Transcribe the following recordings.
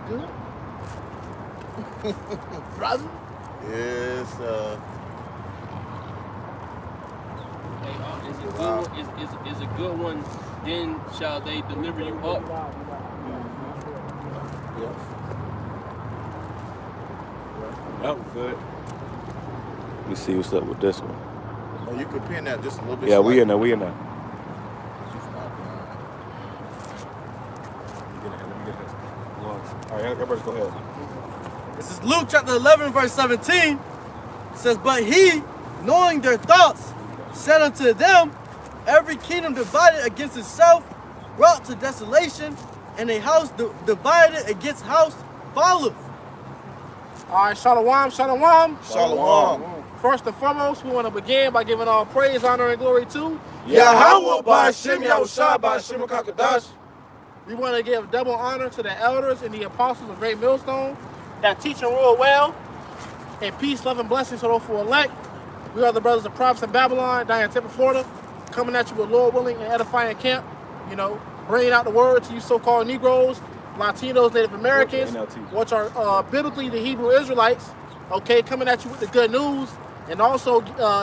good? Brother? Yes, Is a good one, then shall they deliver you up? yes. That was good. Let me see what's up with this one. Oh, you could pin that just a little bit. Yeah, we in there. Let me get this. All right, everybody go ahead. This is Luke chapter 11, verse 17. It says, but he, knowing their thoughts, said unto them, every kingdom divided against itself brought to desolation, and a house divided against house falleth. All right, shalom, shalom. Shalom. First and foremost, we want to begin by giving all praise, honor, and glory to Yahweh Ba'Shem Yahushua Ba'Shem Kakadash. We want to give double honor to the elders and the apostles of Great Millstone that teach and rule well, and peace, love, and blessings to those who elect. We are the brothers of prophets in Babylon, down in Tampa, Florida, coming at you with Lord willing and edifying camp, bringing out the word to you so-called Negroes, Latinos, Native Americans, which are biblically the Hebrew Israelites, okay, coming at you with the good news, and also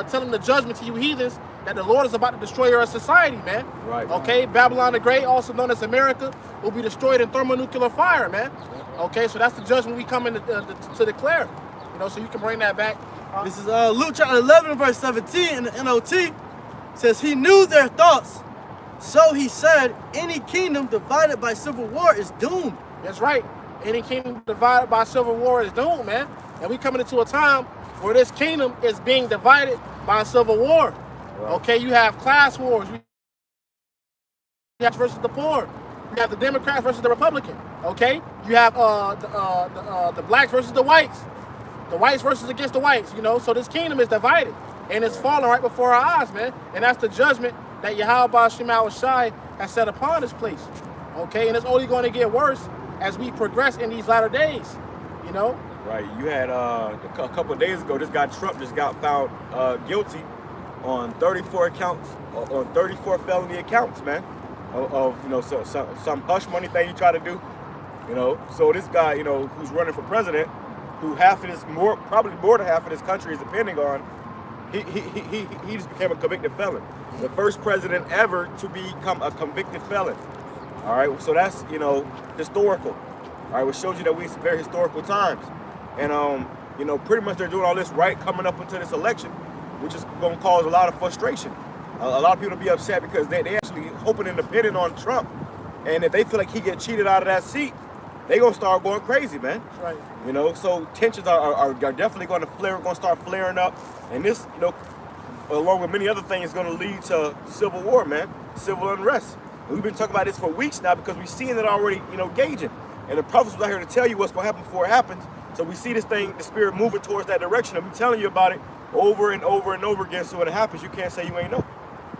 telling the judgment to you heathens that the Lord is about to destroy your society, man. Right. Okay, Babylon the Great, also known as America, will be destroyed in thermonuclear fire, man. Okay, so that's the judgment we come in to declare. So you can bring that back. This is Luke chapter 11, verse 17 in the NOT. It says, he knew their thoughts. So he said, any kingdom divided by civil war is doomed. That's right. Any kingdom divided by civil war is doomed, man. And we coming into a time where this kingdom is being divided by civil war. Right. Okay, you have class wars. You have versus the poor. You have the Democrats versus the Republican. Okay, you have the blacks versus the whites. The whites versus against the whites. So this kingdom is divided, and it's falling right before our eyes, man. And that's the judgment that Yahweh Ba'Shem Yahushua has set upon this place. Okay, and it's only going to get worse as we progress in these latter days. Right. You had a couple of days ago, this guy Trump just got found guilty on 34 accounts, on 34 felony accounts, man, of some hush money thing he tried to do. So this guy, who's running for president, who probably more than half of this country is depending on, he just became a convicted felon. The first president ever to become a convicted felon. All right, so that's, historical. All right, which shows you that we're in very historical times. And, pretty much they're doing all this right coming up into this election, which is going to cause a lot of frustration. A lot of people to be upset because they actually hoping and depending on Trump. And if they feel like he get cheated out of that seat, they're going to start going crazy, man. That's right. So tensions are definitely going to start flaring up. And this, along with many other things, is going to lead to civil war, man, civil unrest. And we've been talking about this for weeks now because we've seen it already, gauging. And the prophets was out here to tell you what's going to happen before it happens. So we see this thing, the spirit moving towards that direction. And we're telling you about it over and over and over again. So when it happens, you can't say you ain't know.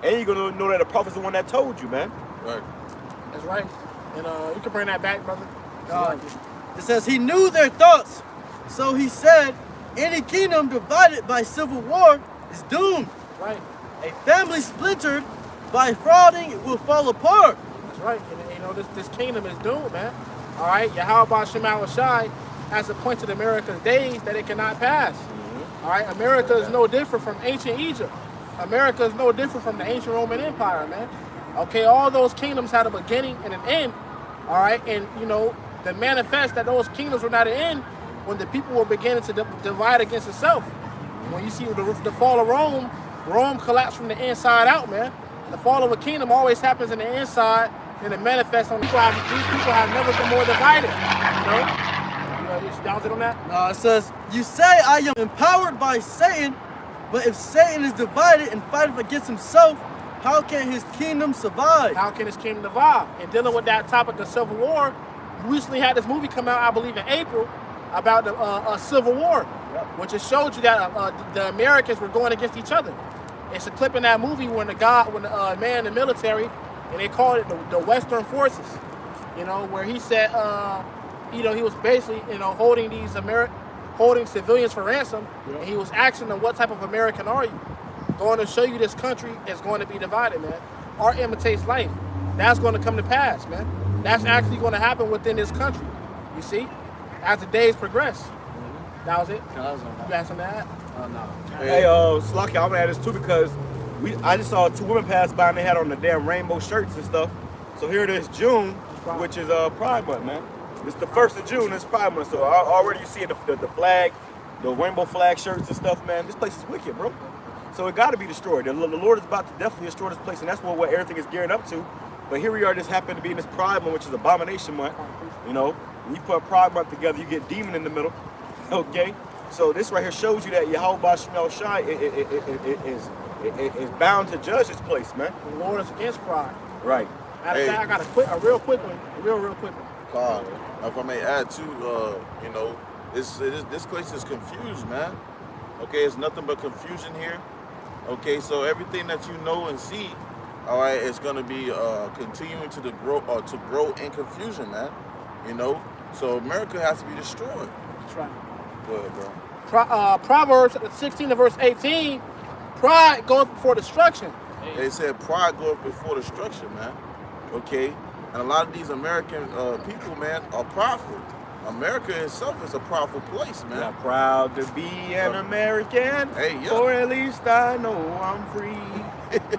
And you're going to know that the prophet's the one that told you, man. Right. That's right. And you can bring that back, brother. It says, he knew their thoughts. So he said, any kingdom divided by civil war is doomed. Right. A family splintered by frauding will fall apart. That's right. And this kingdom is doomed, man. All right. Yahweh Ba'Shem Yahushua has appointed America's days that it cannot pass. All right. America is no different from ancient Egypt. America is no different from the ancient Roman Empire, man. Okay. All those kingdoms had a beginning and an end. All right. And, to manifest that those kingdoms were not an end when the people were beginning to divide against itself. When you see the fall of Rome, Rome collapsed from the inside out, man. The fall of a kingdom always happens in the inside, and it manifests on the people. These people have never been more divided. You down on that? No, it says, you say I am empowered by Satan, but if Satan is divided and fighting against himself, how can his kingdom survive? How can his kingdom survive? And dealing with that topic of civil war, you recently had this movie come out, I believe in April, about the Civil War, which it showed you that the Americans were going against each other. It's a clip in that movie when the man in the military, and they called it the Western Forces, where he said, he was basically, holding holding civilians for ransom, and he was asking them, what type of American are you? Going to show you this country is going to be divided, man. Art imitates life. That's going to come to pass, man. That's actually going to happen within this country. You see, as the days progress. That was it. That was on You got something to add? Oh, no. Hey, Slocky, I'm gonna add this too because I just saw 2 women pass by and they had on the damn rainbow shirts and stuff. So here it is, June, which is Pride Month, man. It's the 1st of June, it's Pride Month. So already you see the flag, the rainbow flag shirts and stuff, man. This place is wicked, bro. So it got to be destroyed. The Lord is about to definitely destroy this place, and that's what everything is gearing up to. But here we are, just happen to be in this Pride Month, which is Abomination Month. You know, when you put Pride Month together, you get demon in the middle. Okay, so this right here shows you that Yahweh Bashmel Shai is bound to judge this place, man. The Lord is against pride. Right. Matter of fact, I got a real quick one, real quick one. If I may add too, you know, this place is confused, man. Okay, it's nothing but confusion here. Okay, so everything that you know and see, all right, is going to be continuing to grow in confusion, man. You know, so America has to be destroyed. That's right. Go ahead, bro. Proverbs 16 to verse 18, pride goes before destruction. They said pride goes before destruction, man. Okay, and a lot of these American people, man, are prideful. America itself is a prideful place, man. I'm proud to be an American, or at least I know I'm free.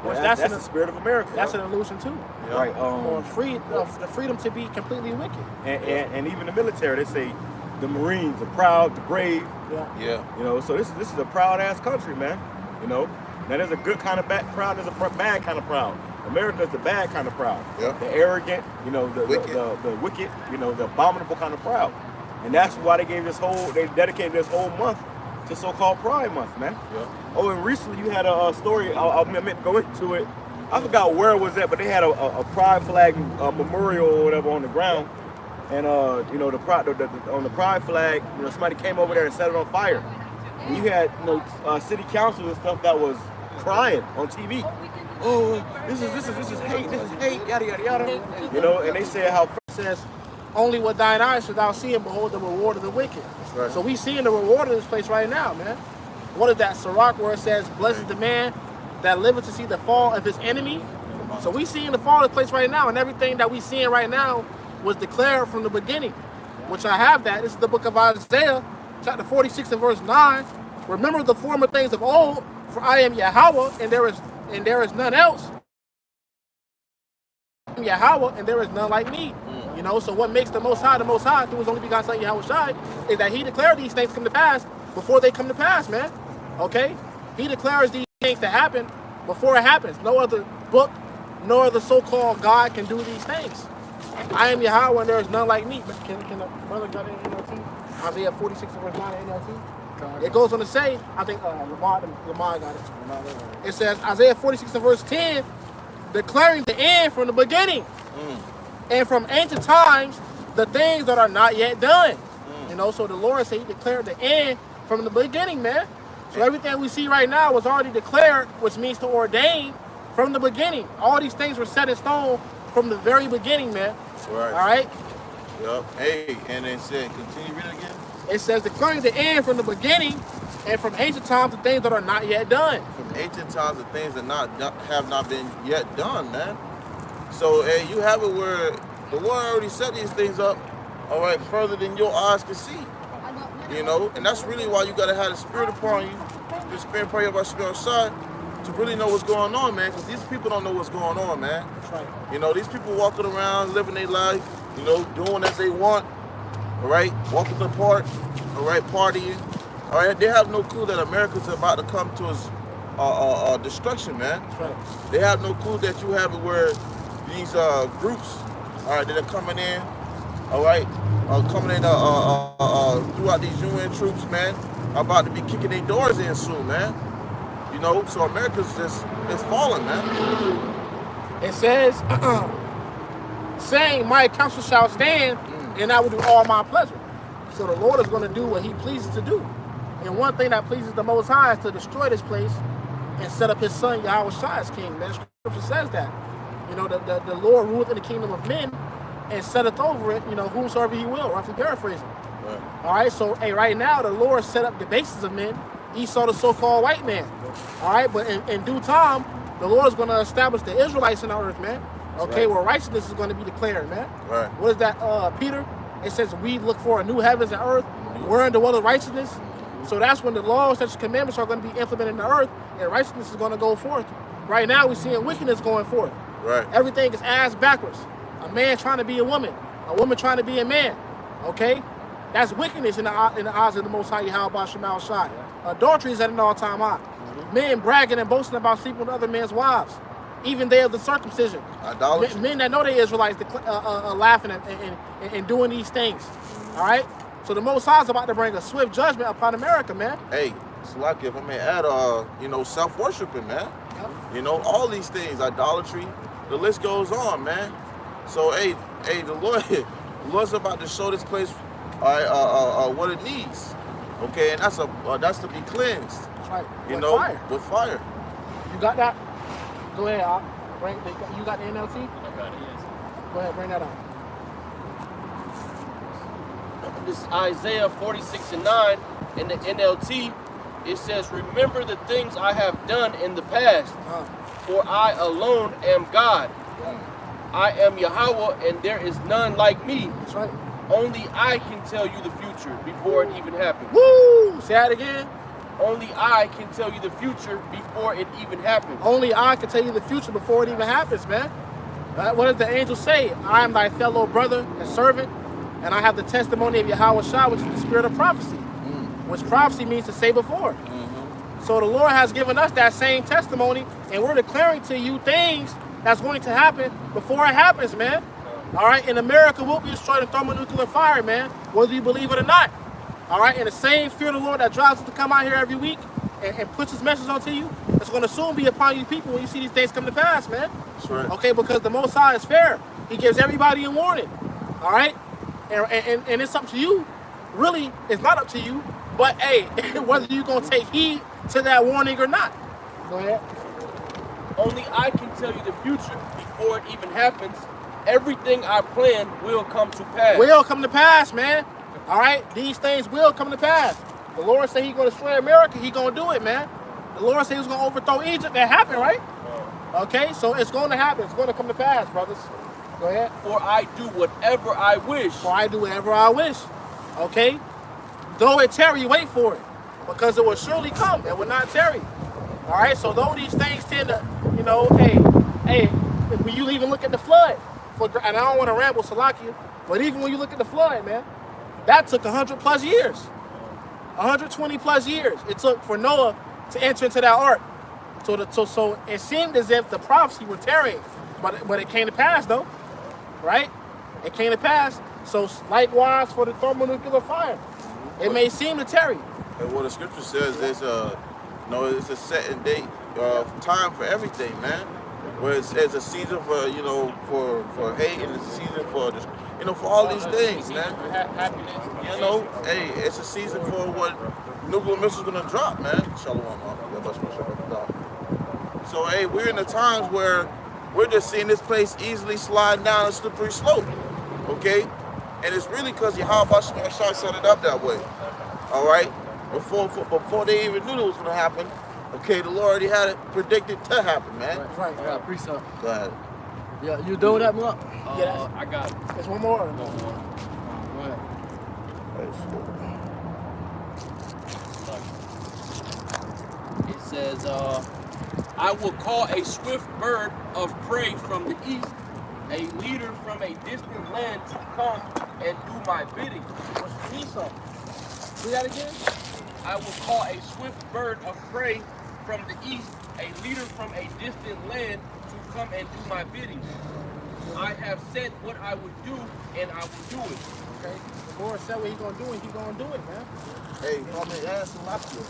That's the spirit of America. That's an illusion too. Yeah. Right. Or the freedom to be completely wicked. And even the military, they say the Marines are proud, the brave. Yeah. You know, so this is a proud ass country, man. You know, now there's a good kind of proud, there's a bad kind of proud. America's the bad kind of proud. Yeah. The arrogant, you know, the wicked, you know, the abominable kind of proud. And that's why they dedicated this whole month to so-called Pride Month, man. Yeah. Oh, and recently you had a story, I meant to go into it. I forgot where it was at, but they had a pride flag memorial or whatever on the ground. And you know, on the pride flag, you know, somebody came over there and set it on fire. And you had, you know, city council and stuff that was crying on TV. Oh, this is hate, yada yada yada. You know, and they said how It says, only with thine eyes shalt thou see and behold the reward of the wicked. Right. So we seeing the reward of this place right now, man. What is that? Sirach, where it says, blessed is the man that liveth to see the fall of his enemy. So we seeing the fall of this place right now, and everything that we seeing right now was declared from the beginning, which I have that. This is the book of Isaiah, chapter 46 and verse 9. Remember the former things of old, for I am Yahweh, and there is none else. I am Yahweh, and there is none like me. You know, so what makes the Most High through his only begotten Son Yahweh Shai is that he declared these things come to pass before they come to pass, man. Okay? He declares these things to happen before it happens. No other book, no other so-called God can do these things. I am Yahweh and there is none like me. Can the brother got it in NLT? Isaiah 46 verse 9 in NLT. It goes on to say, I think Lamar got it. It says, Isaiah 46 and verse 10, declaring the end from the beginning. And from ancient times, the things that are not yet done. You know, so the Lord said he declared the end from the beginning, man. So everything we see right now was already declared, which means to ordain from the beginning. All these things were set in stone from the very beginning, man. Right. All right? Yep. Hey, and then said, continue reading again. It says, declaring the end from the beginning, and from ancient times, the things that are not yet done. From ancient times, the things that have not been yet done, man. So, hey, you have it where the Lord already set these things up, all right, further than your eyes can see. You know, and that's really why you got to have the Spirit upon you, the Spirit upon you by Spirit side, to really know what's going on, man, because these people don't know what's going on, man. That's right. You know, these people walking around, living their life, you know, doing as they want, all right, walking the park, all right, partying, all right. They have no clue that America's about to come to its destruction, man. That's right. They have no clue that you have it where these groups, all right, that are coming in, all right, coming in throughout these UN troops, man, are about to be kicking their doors in soon, man. You know, so America's it's falling, man. It says, saying, my counsel shall stand, and I will do all my pleasure. So the Lord is going to do what he pleases to do. And one thing that pleases the Most High is to destroy this place and set up his son Yahweh Shai as king. Man, the scripture says that. You know, the Lord ruleth in the kingdom of men and setteth over it, you know, whomsoever he will, roughly paraphrasing. Right. All right, so hey, right now the Lord set up the basis of men. Esau, the so-called white man. All right, but in due time, the Lord is going to establish the Israelites in our earth, man. Okay, right. where righteousness is going to be declared, man. Right. What is that, Peter? it says we look for a new heavens and earth, wherein the dwelleth righteousness. So that's when the laws, such commandments are going to be implemented in the earth, and righteousness is going to go forth. Right now, we're seeing wickedness going forth. Right. Everything is ass backwards. A man trying to be a woman trying to be a man. Okay, that's wickedness in the eyes of the Most High Yahweh Shemal Shai. Adultery is at an all-time high. Men bragging and boasting about sleeping with other men's wives, even day of the circumcision. Idolatry. Men that know they Israelites laughing and doing these things. All right. So the Most High is about to bring a swift judgment upon America, man. Hey, it's like if I may add, you know, self-worshiping, man. Yep. You know, all these things, idolatry, the list goes on, man. So, hey, the Lord's about to show this place what it needs. Okay, and that's to be cleansed. That's right. You With know, fire. with fire. You got that? Go ahead, Al. You got the NLT? I got it, yes. Go ahead, bring that out. This is Isaiah 46:9 in the NLT. It says, remember the things I have done in the past, for I alone am God. I am Yahweh, and there is none like me. That's right. Only I can tell you the future before it even happens. Woo! Say that again. Only I can tell you the future before it even happens. Only I can tell you the future before it even happens, man. What does the angel say? I am thy fellow brother and servant, and I have the testimony of Yahweh Shai, which is the spirit of prophecy. Which prophecy means to say before. So the Lord has given us that same testimony, and we're declaring to you things that's going to happen before it happens, man. All right, and America will be destroyed in thermonuclear fire, man, whether you believe it or not. All right, and the same fear of the Lord that drives us to come out here every week and puts his message onto you, it's going to soon be upon you people when you see these things come to pass, man. That's right. Okay, because the Most High is fair. He gives everybody a warning. All right, and it's up to you. Really, it's not up to you. But hey, whether you're going to take heed to that warning or not. Go ahead. Only I can tell you the future before it even happens. Everything I plan will come to pass. Will come to pass, man. All right? These things will come to pass. The Lord said he's going to destroy America. He's going to do it, man. The Lord said he was going to overthrow Egypt. That happened, right? Okay, so it's going to happen. It's going to come to pass, brothers. Go ahead. For I do whatever I wish. For I do whatever I wish. Okay? Though it tarry, wait for it. Because it will surely come. It will not tarry. All right? So though these things tend to, you know, hey, when you even look at the flood, and I don't want to ramble, Salakia, but even when you look at the flood, man, that took 100 plus years. 120 plus years it took for Noah to enter into that ark. So it seemed as if the prophecy were tarrying, but it came to pass, though. Right? It came to pass. So likewise for the thermonuclear fire. It may seem to tarry. And what the scripture says is, it's a set and date, time for everything, man. Where it's a season for, you know, for hate, and it's a season for, you know, for all these things, man. Happiness. You know, hey, it's a season for what nuclear missiles gonna drop, man. Shalom. So, hey, we're in the times where we're just seeing this place easily slide down a slippery slope, okay? And it's really because Yahweh Shai set it up that way, all right? Before they even knew it was going to happen, okay, the Lord already had it predicted to happen, man. Right. I got a precept. Go ahead. Yeah, you doing that, Mark? Yeah, I got it. there's one more. Go ahead. It says, I will call a swift bird of prey from the east, a leader from a distant land to come and do my bidding. What's the Esau? Do that again? I will call a swift bird of prey from the east, a leader from a distant land to come and do my bidding. I have said what I would do, and I will do it. Okay. The Lord said what he's going to do, and he's going to do it, man. Hey, if I may ask Salakia,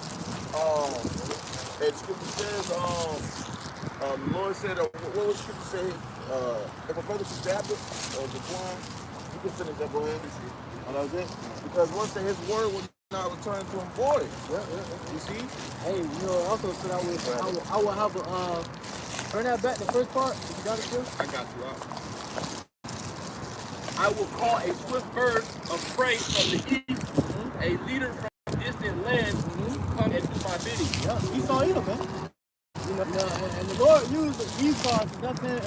the scripture says, the Lord said, what was the scripture say? If a brother should stab it, or decline, you can send it that way. Because once say his word will not return to him void. You see? Hey, you know, also said I will have a, turn that back, the first part. You got it, too? I got you out. I will call a swift bird of prey from the east, a leader from a distant land to come and do my bidding. Yeah, Esau either, man. You know, and the Lord used Esau to definitely,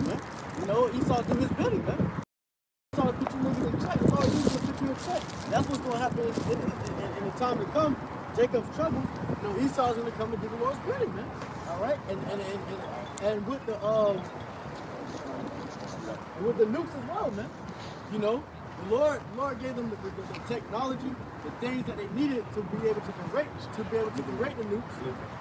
man. You know, Esau do his bidding, man. Esau put you in that's what's going to happen in the time to come. Jacob's trouble, you know, Esau's going to come and do the Lord's bidding, man. All right, and with the nukes as well, man. You know, the Lord gave them the technology, the things that they needed to be able to create the nukes,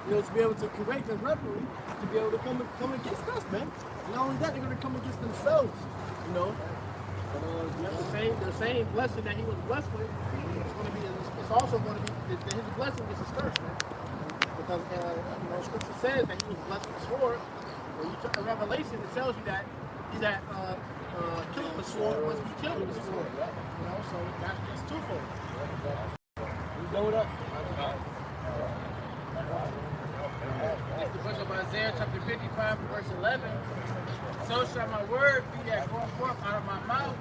you know, to be able to create them weaponry, to be able to come against us, man. And not only that, they're going to come against themselves, you know. The same blessing that he was blessed with, it's also going to be his blessing is his curse, man. Because you know, Scripture says that he was blessed with a sword. When you took the Revelation, it tells you that killing the sword must be killed with the sword. You know, so that's twofold. You go with us. It's the book of Isaiah, chapter 55, verse 11. So shall my word be that go forth out of my mouth.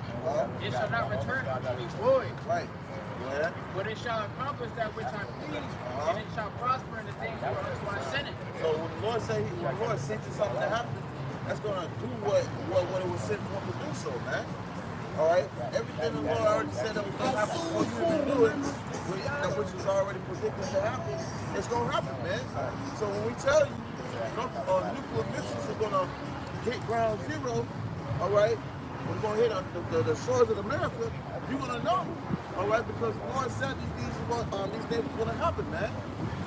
It shall not return unto me void. Right. Yeah. But it shall accomplish that which I please, and it shall prosper in the things whereunto I sent it. So when the Lord sent you something to happen, that's gonna do what it was sent for to do so, man. All right. Everything the Lord already said that was gonna happen for you to do it, which was already predicted to happen, it's gonna happen, man. So when we tell you nuclear missiles are gonna hit ground zero, all right, we're gonna hit the shores of America, you're gonna know, all right, because the Lord said these things were gonna happen, man.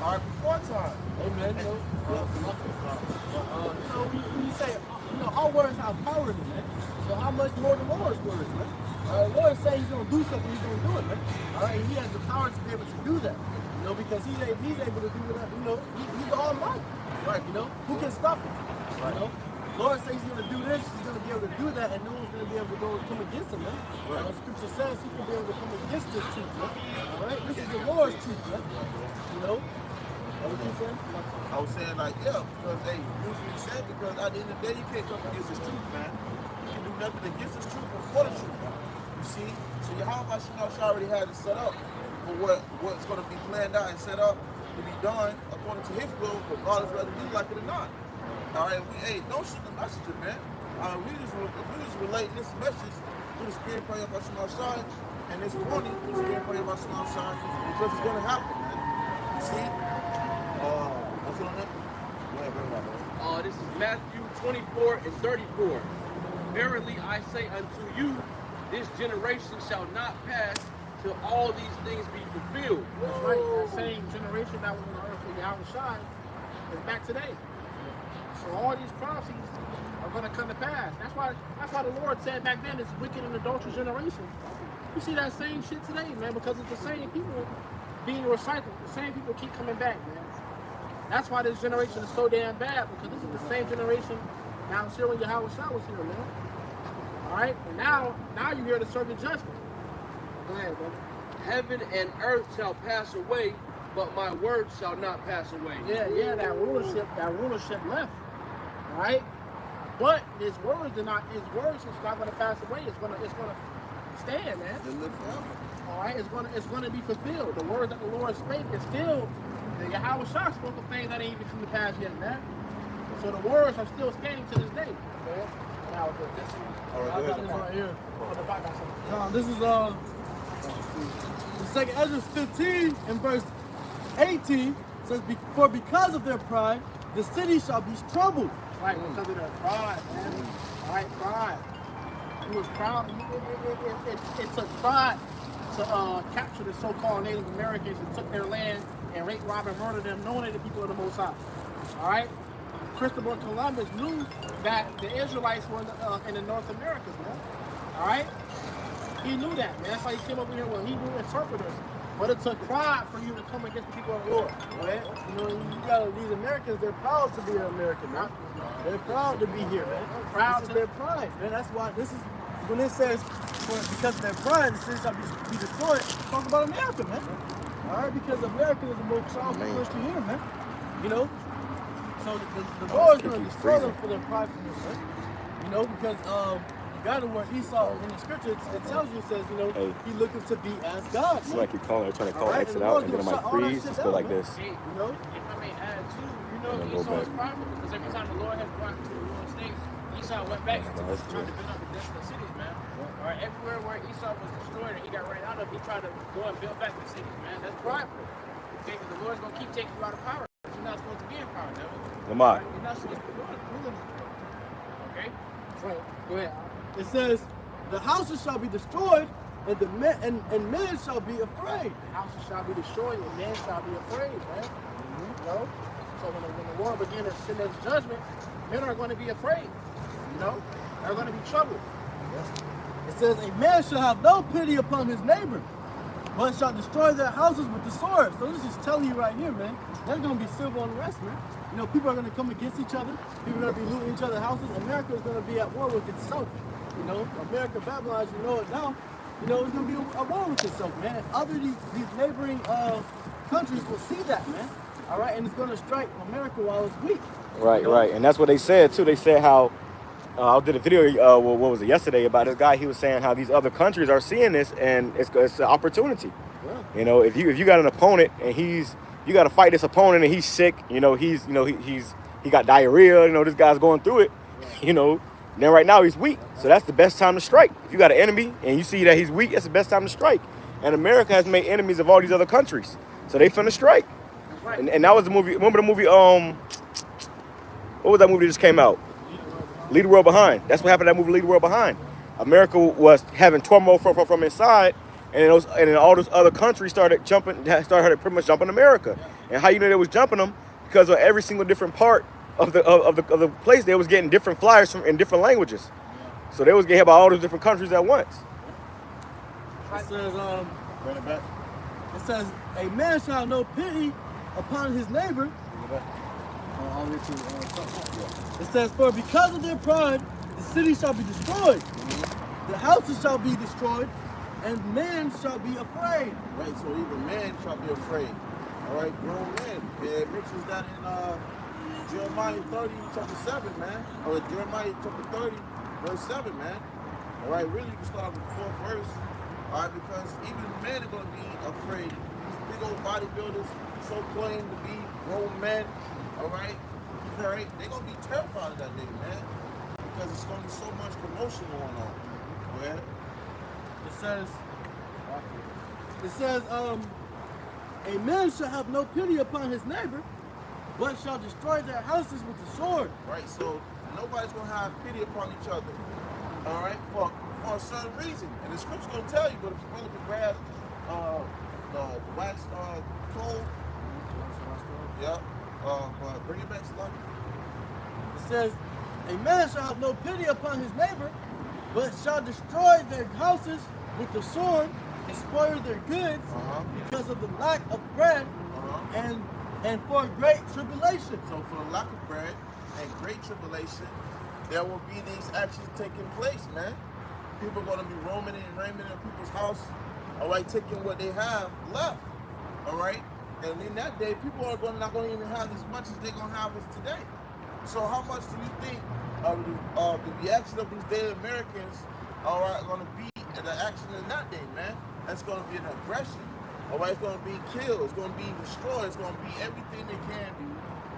All right, before time. Amen. You know, we say, you know, our words have power in it, man. So how much more the Lord's words, man? The Lord says he's gonna do something, he's gonna do it, man. All right, he has the power to be able to do that. You know, because he's able to do that, you know, he's almighty. Right, you know, who can stop him? You know? Lord says he's going to do this, he's going to be able to do that, and no one's going to be able to go and come against him, man. Right. Scripture says he can be able to come against this truth, man. All right? This is the Lord's truth, man. You know? What you saying? I was saying, like, yeah, because, hey, usually said, because at the end of the day, you can't come against this truth, man. You can do nothing against this truth before the truth, man. You see? So Yahweh already had it set up for what's going to be planned out and set up to be done according to his will, regardless whether we like it or not. All right, don't shoot the messenger, man. We just relate this message to the Spirit prayer about Shema Shai, and this morning to the Spirit prayer about Shema Shai, because it's going to happen, man. You see? What's on that? Go ahead, bring it up, man. This is Matthew 24 and 34. Verily I say unto you, this generation shall not pass till all these things be fulfilled. That's right. That same generation that was on the earth with Yahweh Shai is back today. So all these prophecies are going to come to pass. That's why the Lord said back then, it's wicked and adulterous generation. You see that same shit today, man, because it's the same people being recycled. The same people keep coming back, man. That's why this generation is so damn bad, because this is the same generation now here when Yahweh Shai was here, man. All right? And now you're here to serve the judgment. Go ahead, brother. Heaven and earth shall pass away, but my word shall not pass away. Yeah, that rulership left. Right? But his words is not going to pass away. It's gonna stand, man. All right, it's gonna be fulfilled. The words that the Lord spake is still. Yahweh Shai spoke of things that ain't even come to pass yet, man. So the words are still standing to this day. This is the second Ezra 15 and verse 18 says, for because of their pride, the city shall be troubled. Right, because of their pride, man. All right, pride. He was proud. It took pride to capture the so-called Native Americans and took their land and rape, rob, and murder them, knowing that the people of the Most High. All right? Christopher Columbus knew that the Israelites were in the North Americas, man. All right? He knew that, man. That's why he came over here with Hebrew interpreters. But it took pride for you to come against the people of the Lord. Right? You know, these Americans, they're proud to be an American, man. They're proud to be here, man. Proud to their pride, man. That's why this is, when it says, because of their pride, the city shall be destroyed, talk about America, man. All right? Because America is the most powerful country here, man. You know? So the Lord is going to destroy them for their pridefulness, man. You know, because God, where Esau in the scripture, it tells you, it says, you know, he's looking to be as God. It's like you're trying to call exit out, and then it might freeze. Just go like this. You know, if I may add too, you know, Esau is prideful because every time the Lord has brought to the Lord's name, Esau Esau went back and tried to build up the desolate cities, man. All right, everywhere where Esau was destroyed and he got ran out of, he tried to go and build back the cities, man. That's prideful. Okay, because the Lord's gonna keep taking you out of power. You're not supposed to be in power, devil. Lamar. You're not supposed to be ruling this world. Okay? That's right. Go ahead. It says, the houses shall be destroyed, and the men and men shall be afraid. The houses shall be destroyed, and men shall be afraid, man. You know? So when the Lord begins to send his judgment, men are going to be afraid. You know? They're going to be troubled. It says, a man shall have no pity upon his neighbor, but shall destroy their houses with the sword. So this is telling you right here, man, there's going to be civil unrest, man. You know, people are going to come against each other. People are going to be looting each other's houses. America is going to be at war with itself. You know, America, Babylon, as you know it now, you know, it's going to be a war with itself, man. And other these neighboring countries will see that, man. All right, and it's going to strike America while it's weak. Right, you know? Right, and that's what they said too. They said how I did a video. What was it yesterday about this guy? He was saying how these other countries are seeing this, and it's an opportunity. Yeah. You know, if you got an opponent and you got to fight this opponent and he's sick. You know, he got diarrhea. You know, this guy's going through it. Yeah. You know. Then right now he's weak, so that's the best time to strike. If you got an enemy and you see that he's weak, that's the best time to strike. And America has made enemies of all these other countries, so they finna strike. Right. And that was the movie. Remember the movie? What was that movie that just came out? Leave the World Behind. That's what happened to that movie, Leave the World Behind. America was having turmoil from inside, and then all those other countries started pretty much jumping America. And how you know they was jumping them? Because of every single different part of the place, they was getting different flyers in different languages, so they was getting hit by all those different countries at once. It says, bring it back. It says, a man shall have no pity upon his neighbor. It says, for because of their pride, the city shall be destroyed, the houses shall be destroyed, and men shall be afraid. Right. So even men shall be afraid. All right, grown men. It mentions that in Jeremiah 30, chapter 7, man. Or Jeremiah chapter 30, verse 7, man. All right, really, you can start with the 4th verse. All right, because even men are going to be afraid. These big old bodybuilders, so claim to be grown men, all right? They're going to be terrified of that day, man. Because it's going to be so much commotion going on. Yeah. It says, a man shall have no pity upon his neighbor, but shall destroy their houses with the sword. Right, so nobody's going to have pity upon each other, all right, for a certain reason. And the scripture's going to tell you, but if you really can grab the wax coal, yeah, but bring it back to life. It says, a man shall have no pity upon his neighbor, but shall destroy their houses with the sword and spoil their goods because of the lack of bread and for great tribulation. So for the lack of bread and great tribulation, there will be these actions taking place, man. People are going to be roaming and raiming in people's house, all right, taking what they have left, all right? And in that day, people are not going to even have as much as they're going to have as today. So how much do you think the reaction of these daily Americans are going to be the action in that day, man? That's going to be an aggression. All right, it's going to be killed. It's going to be destroyed. It's going to be everything they can do.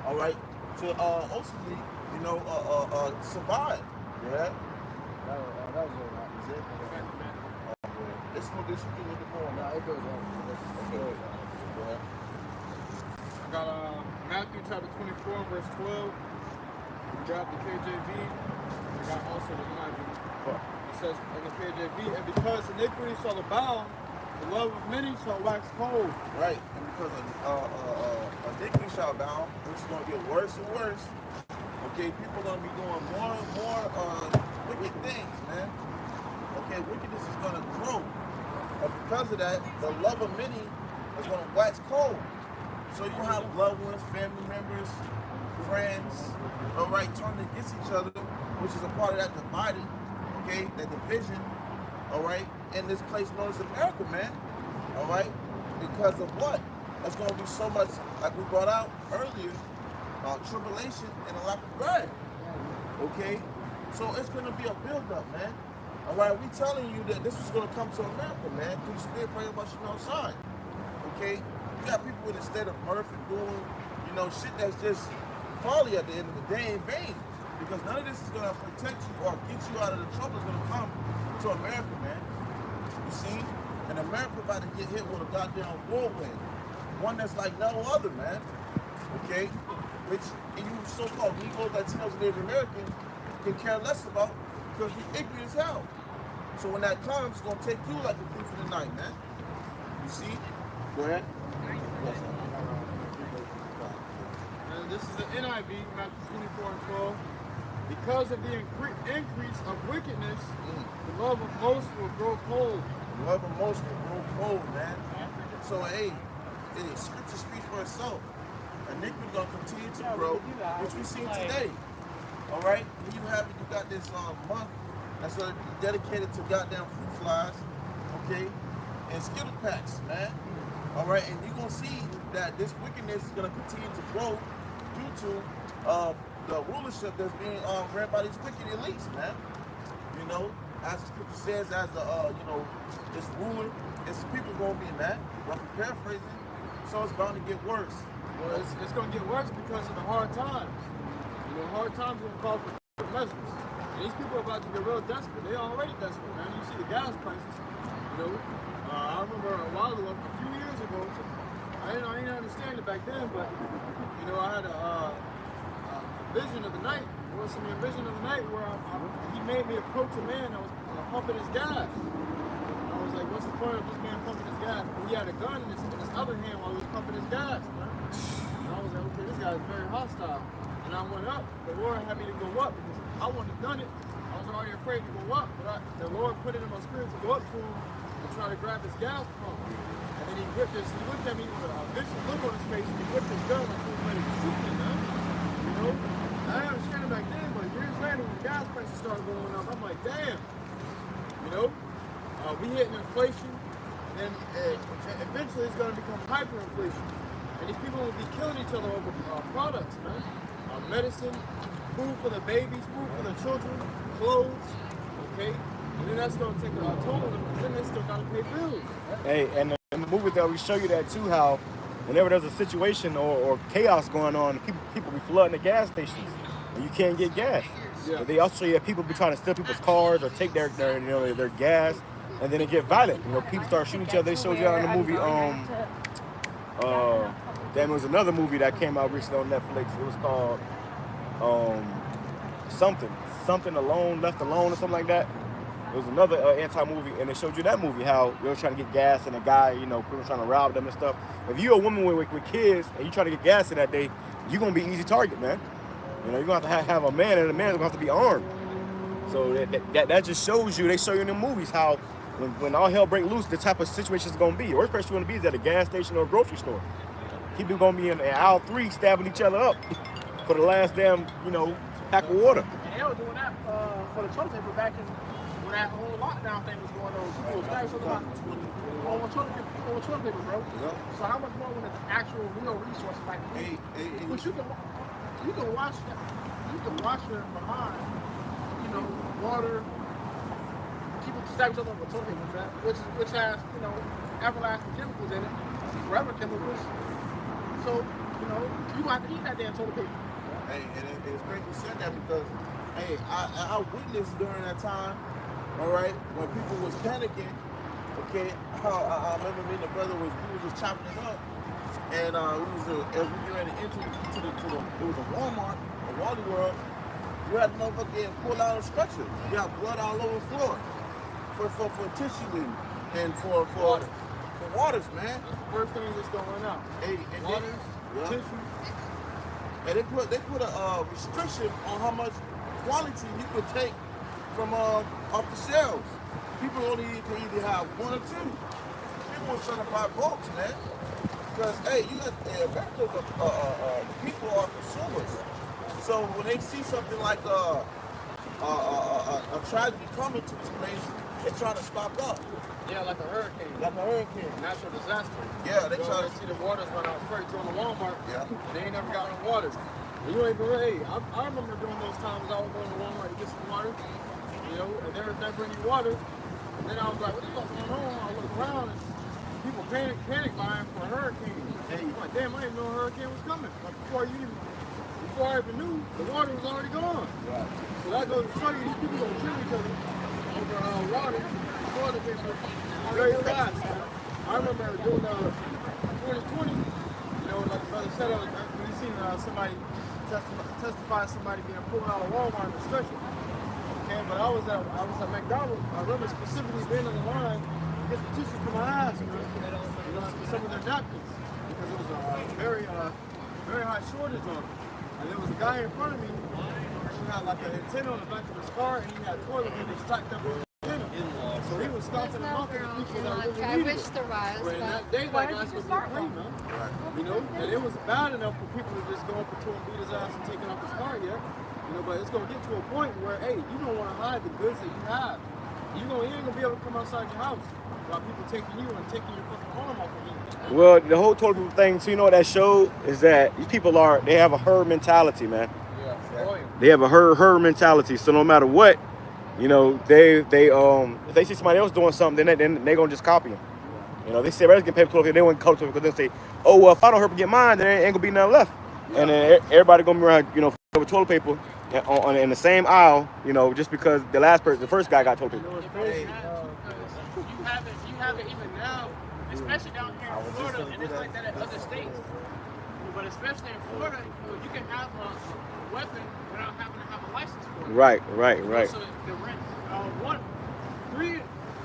All right, to ultimately, you know, survive. Yeah. That was all right. Is it? This one, this should be a little bit more. No, it goes on. Go ahead. I got Matthew chapter 24, verse 12. We got the KJV. We got also the NIV. It says in the KJV, and because iniquity shall abound, the love of many shall wax cold. Right, and because iniquity shall abound, which is going to get worse and worse. Okay, people are going to be doing more and more wicked things, man. Okay, wickedness is going to grow. And because of that, the love of many is going to wax cold. So you have loved ones, family members, friends, all right, turning against each other, which is a part of that dividing, okay, that division, all right, in this place known as America, man, all right, because of what? There's going to be so much, like we brought out earlier, tribulation and a lack of bread, okay? So it's going to be a build-up, man, all right? We telling you that this is going to come to America, man, through the Spirit praying about you outside, okay? You got people in a state of mirth and doing, you know, shit that's just folly at the end of the day in vain. Because none of this is gonna protect you or get you out of the trouble that's gonna come to America, man. You see? And America about to get hit with a goddamn whirlwind. One that's like no other, man. Okay? Which you so-called Negroes, Latinos, and Native Americans can care less about because we're ignorant as hell. So when that comes, it's gonna take you like a thief in the night, man. You see? Go ahead. And this is the NIV, Matthew 24 and 12. Because of the increase of wickedness, the love of most will grow cold. The love of most will grow cold, man. So, hey, Scripture speaks for itself. Iniquity gonna continue to grow, which we see today. All right, and you got this month that's dedicated to goddamn fruit flies, okay, and Skittle packs, man. All right, and you're gonna see that this wickedness is gonna continue to grow due to the rulership that's being ran by these wicked elites, man. You know, as the Scripture says, as the this ruler, this people gonna be mad. Roughly paraphrasing, so it's bound to get worse. Well, it's going to get worse because of the hard times. You know, hard times are going to call for measures. And these people are about to get real desperate. They're already desperate, man. You see the gas prices. You know, I remember a while ago, a few years ago, I didn't understand it back then, but, you know, I had a vision of the night. It was a vision of the night where he made me approach a man that was pumping his gas. I was like, what's the point of this man pumping his gas? But he had a gun in his other hand while he was pumping his gas, man. And I was like, okay, this guy is very hostile. And I went up. The Lord had me to go up because I wouldn't have done it. I was already afraid to go up, but the Lord put it in my spirit to go up to him and try to grab his gas pump. And then he looked at me with a vicious look on his face, and he whipped his gun like he was ready to shoot me, man. You know? I didn't understand it back then, but years later when the gas prices started going up, I'm like, damn. You know? We hitting inflation, and eventually it's going to become hyperinflation. And these people will be killing each other over products, man. Medicine, food for the babies, food for the children, clothes, okay? And then that's going to take a toll on them, because then they still got to pay bills. Hey, and in the movie that we show you that too, how whenever there's a situation or chaos going on, people be flooding the gas stations, and you can't get gas. Yeah. But they also show you that people be trying to steal people's cars or take their gas, and then they get violent. You know, people start shooting each other. They showed you out in the movie. It was another movie that came out recently on Netflix. It was called something alone, left alone, or something like that. It was another anti-movie, and they showed you that movie how they were trying to get gas, and a guy, people trying to rob them and stuff. If you're a woman with kids and you trying to get gas in that day, you're gonna be an easy target, man. You're gonna have a man, and the man's gonna have to be armed. So that just shows you. They show you in the movies how when all hell break loose, the type of situation is gonna be. The worst place you wanna be is at a gas station or a grocery store. People gonna be in aisle 3 stabbing each other up for the last damn, pack of water. And they were doing that for the toilet paper back when that whole lockdown thing was going on. People was stabbing something over toilet paper, bro. Yeah. So how much more when it's actual real resources like food? But you can wash that. You can wash it behind, water. People stab each other over toilet paper, which has, everlasting chemicals in it, forever chemicals. So, you have to eat that damn toilet paper. Hey, and it's great you said that because, hey, I witnessed during that time, all right, when people was panicking, okay, I remember me and the brother we were just chopping it up, and as we get ready to enter to the it was a Walmart, a Wally World, you had to motherfucker pull out a stretcher. You got blood all over the floor for tissue and for waters, man. That's the first thing that's going out. Hey, and waters, tissue. And they put a restriction on how much quality you could take from off the shelves. People only can either have 1 or 2. People were trying to buy bulks, man. Because America's people are consumers. So when they see something like a tragedy coming to this place, they're trying to stock up. Yeah, like a hurricane. Natural disaster. Yeah, they try to see the waters run out first during the Walmart. Yeah. They ain't never got no water. You ain't been ready. I remember during those times I was going to Walmart to get some water, and they were never any water. And then I was like, what the fuck going on? I look around and people panic buying for a hurricane. Hey, I'm like, damn, I didn't know a hurricane was coming. Like before you even before I even knew, the water was already gone. Right. So that goes to show you these people don't kill each other over water. Toilet paper, very fast. I remember doing 2020, you know, like the brother said, when you seen somebody testify somebody being pulled out of Walmart in a stretcher. Okay, but I was at McDonald's. I remember specifically being on the line to get some tissue for my ass, man. You know, some of their napkins, because it was a very high shortage on it. And there was a guy in front of me who had like an antenna on the back of his car, and he had toilet paper stacked up on the antenna. So he was stopping them up and people that really I needed wish it. there was. But in that day, that guy's supposed to be clean, man. You know, and it was bad enough for people to just go up to him, beat his ass, and take it off his car yet. You know, but it's gonna get to a point where, hey, you don't want to hide the goods that you have. You ain't gonna be able to come outside your house while people taking you and taking your fucking arm off of you. Well, the whole total thing, so you know what that showed is that these people they have a herd mentality, man. Yeah, They have a herd mentality. So no matter what, you know, if they see somebody else doing something, then they gonna just copy them. You know, they say, "Let's get paper toilet paper." They wouldn't come to it because they say, "Oh well, if I don't hurry up and get mine, then there ain't gonna be nothing left." Yeah. And then everybody gonna be around, you know, with toilet paper in the same aisle, you know, just because the first guy got toilet paper. You have it even now, especially down here in Florida, and it's like that in other states. But especially in Florida, you can have a weapon without having to have a license for it. Right. So the rent,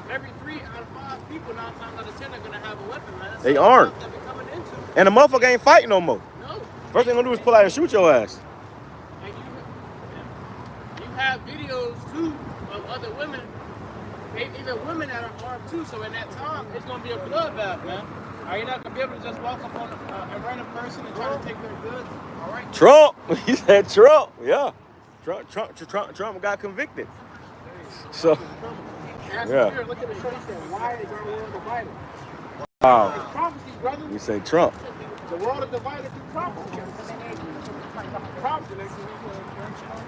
every 3 out of 5 people 9 times out of 10 are gonna have a weapon, man. That's they aren't. That we're coming into. And the motherfucker ain't fighting no more. No. First thing they're gonna do is pull out and shoot your ass. And you have videos too of other women, even women that are armed too. So in that time, it's gonna be a bloodbath, man. Are you not gonna be able to just walk up on a random person and try to take their goods? All right. Trump, he said Trump, yeah. Trump got convicted. So, yeah. Look at the show. Why is our world divided? Wow. It's prophecy, brother. You say Trump. The world is divided through prophecy. Prophecy.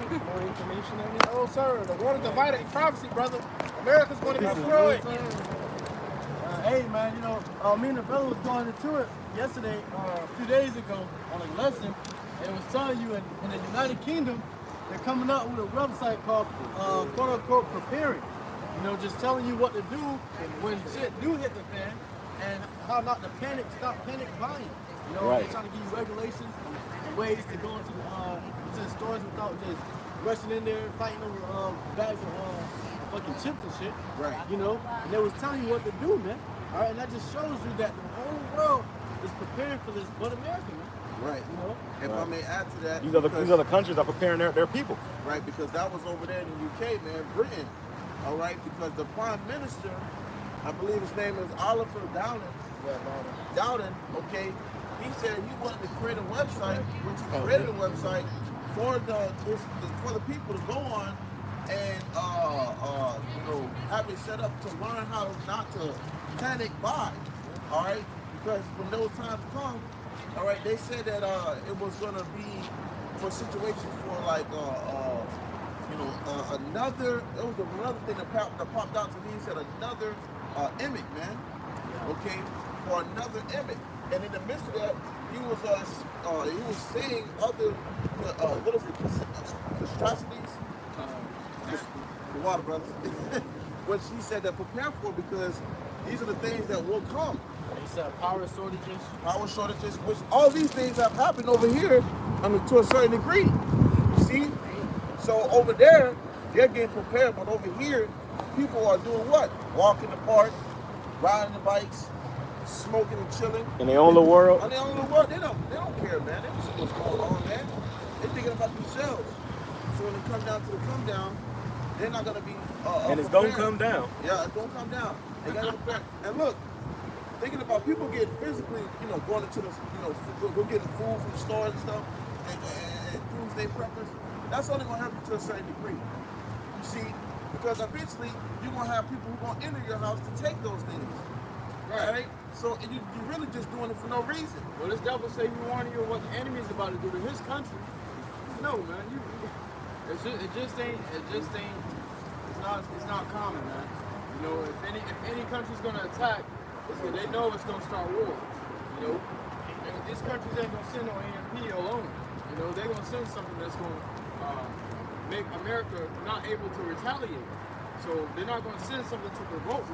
More information on it? Oh, sir. The world is divided in prophecy, brother. America's going to go through it. Hey, man, you know, me and the brother was going into it yesterday, a few days ago, on a lesson, and it was telling you in the United Kingdom, they're coming out with a website called, quote-unquote, Preparing. You know, just telling you what to do when shit do hit the fan, and how not to stop panic buying. You know, they're trying to give you regulations and ways to go into the stores without just rushing in there, fighting over bags of fucking chips and shit. Right. You know, and they was telling you what to do, man. All right, and that just shows you that the whole world is preparing for this, but America, man. Right. You know? If I may add to that, These other countries are preparing their people. right, because that was over there in the UK, man, Britain. All right, because the Prime Minister, I believe his name is Oliver Dowden. Dowden, okay, he said he wanted to create a website, which he created a website for the people to go on and you know, have it set up to learn how not to panic buy. All right, because when those times come, all right, they said that it was gonna be for situations for like you know, another thing that popped out to me. He said another image, man. Okay, for another image, and in the midst of that, he was saying other what is it, atrocities. The water, brothers. Which he said that prepare for, because these are the things that will come. He said power shortages, Which all these things have happened over here, I mean, to a certain degree. You see? So over there, they're getting prepared, but over here, people are doing what? Walking the park, riding the bikes, smoking and chilling. And they own the world. And they own the world. They don't care, man. They don't see what's going on, man. They're thinking about themselves. So when it comes down to the come down, they're not gonna be. And it's gonna come down. Yeah, it's gonna come down. They gotta prepare. And look, thinking about people getting physically, you know, going into the, you know, go getting food from the stores and stuff, and doomsday preppers. That's only gonna happen to a certain degree. You see, because eventually you're gonna have people who are gonna enter your house to take those things. Right? So you're really just doing it for no reason. Well, this devil say he warning you of what the enemy is about to do to his country. No, man, it's not common, man. You know, if any country's gonna attack, they know it's gonna start war. You know, and this country ain't gonna send no AMP alone. You know, they're gonna send something that's gonna make America not able to retaliate. So they're not gonna send something to provoke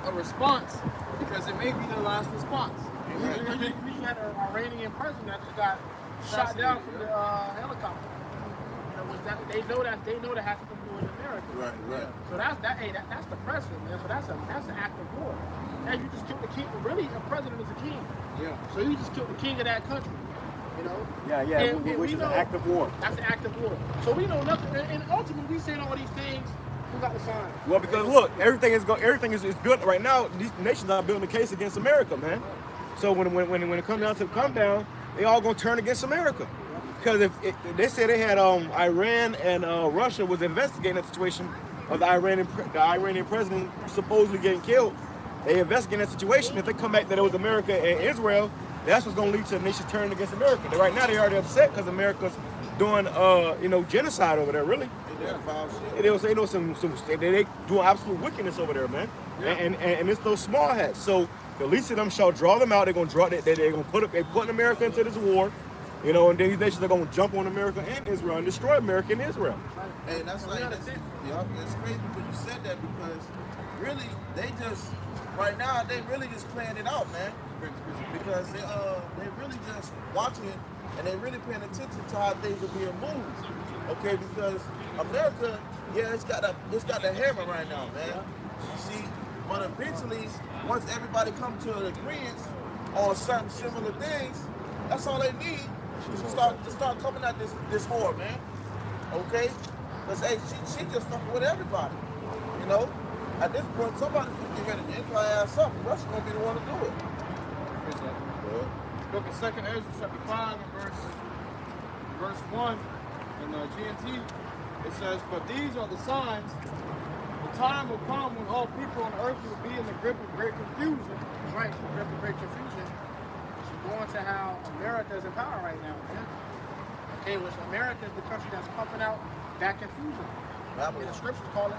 a response, because it may be the last response. We had an Iranian president that just got shot down from the helicopter. You know, they know that has something to do with America. Right. So that's the president, man. So that's an act of war. And you just killed the king. Really, a president is a king. Yeah. So you just killed the king of that country. You know. Yeah. Which is an act of war. That's an act of war. So we know nothing. And ultimately, we saying all these things. Who got the sign? Well, because look, everything is good right now. These nations are building a case against America, man. So when it comes down to the come down, they all gonna turn against America. Because if they said they had Iran and Russia was investigating that situation of the Iranian president supposedly getting killed. They investigate that situation. If they come back that it was America and Israel, that's what's gonna lead to the nation turning against America. But right now they already upset because America's doing genocide over there, really. They doing absolute wickedness over there, man. Yeah. And it's those small hats. So the least of them shall draw them out. They're gonna draw. They're gonna put America into this war, you know, and then these nations are gonna jump on America and Israel and destroy America and Israel. Hey, it's crazy because you said that, because really they just right now they really just playing it out, man. Because they really just watching and they really paying attention to how things are being moved. Okay, because America, it's got the hammer right now, man. You see, but eventually, once everybody comes to an agreement on certain similar things, that's all they need to start coming at this whore, man. Okay? Because hey, she just fucking with everybody. You know? At this point, somebody get ready to imply ass up. Russia's gonna be the one to do it. Book of 2nd Ezra, chapter 5, and verse 1 in GNT, it says, "But these are the signs. The time will come when all people on earth will be in the grip of great confusion." Right, the grip of great confusion. She's going to how America is in power right now. Yeah? Okay, which America is the country that's pumping out that confusion. And the scriptures call it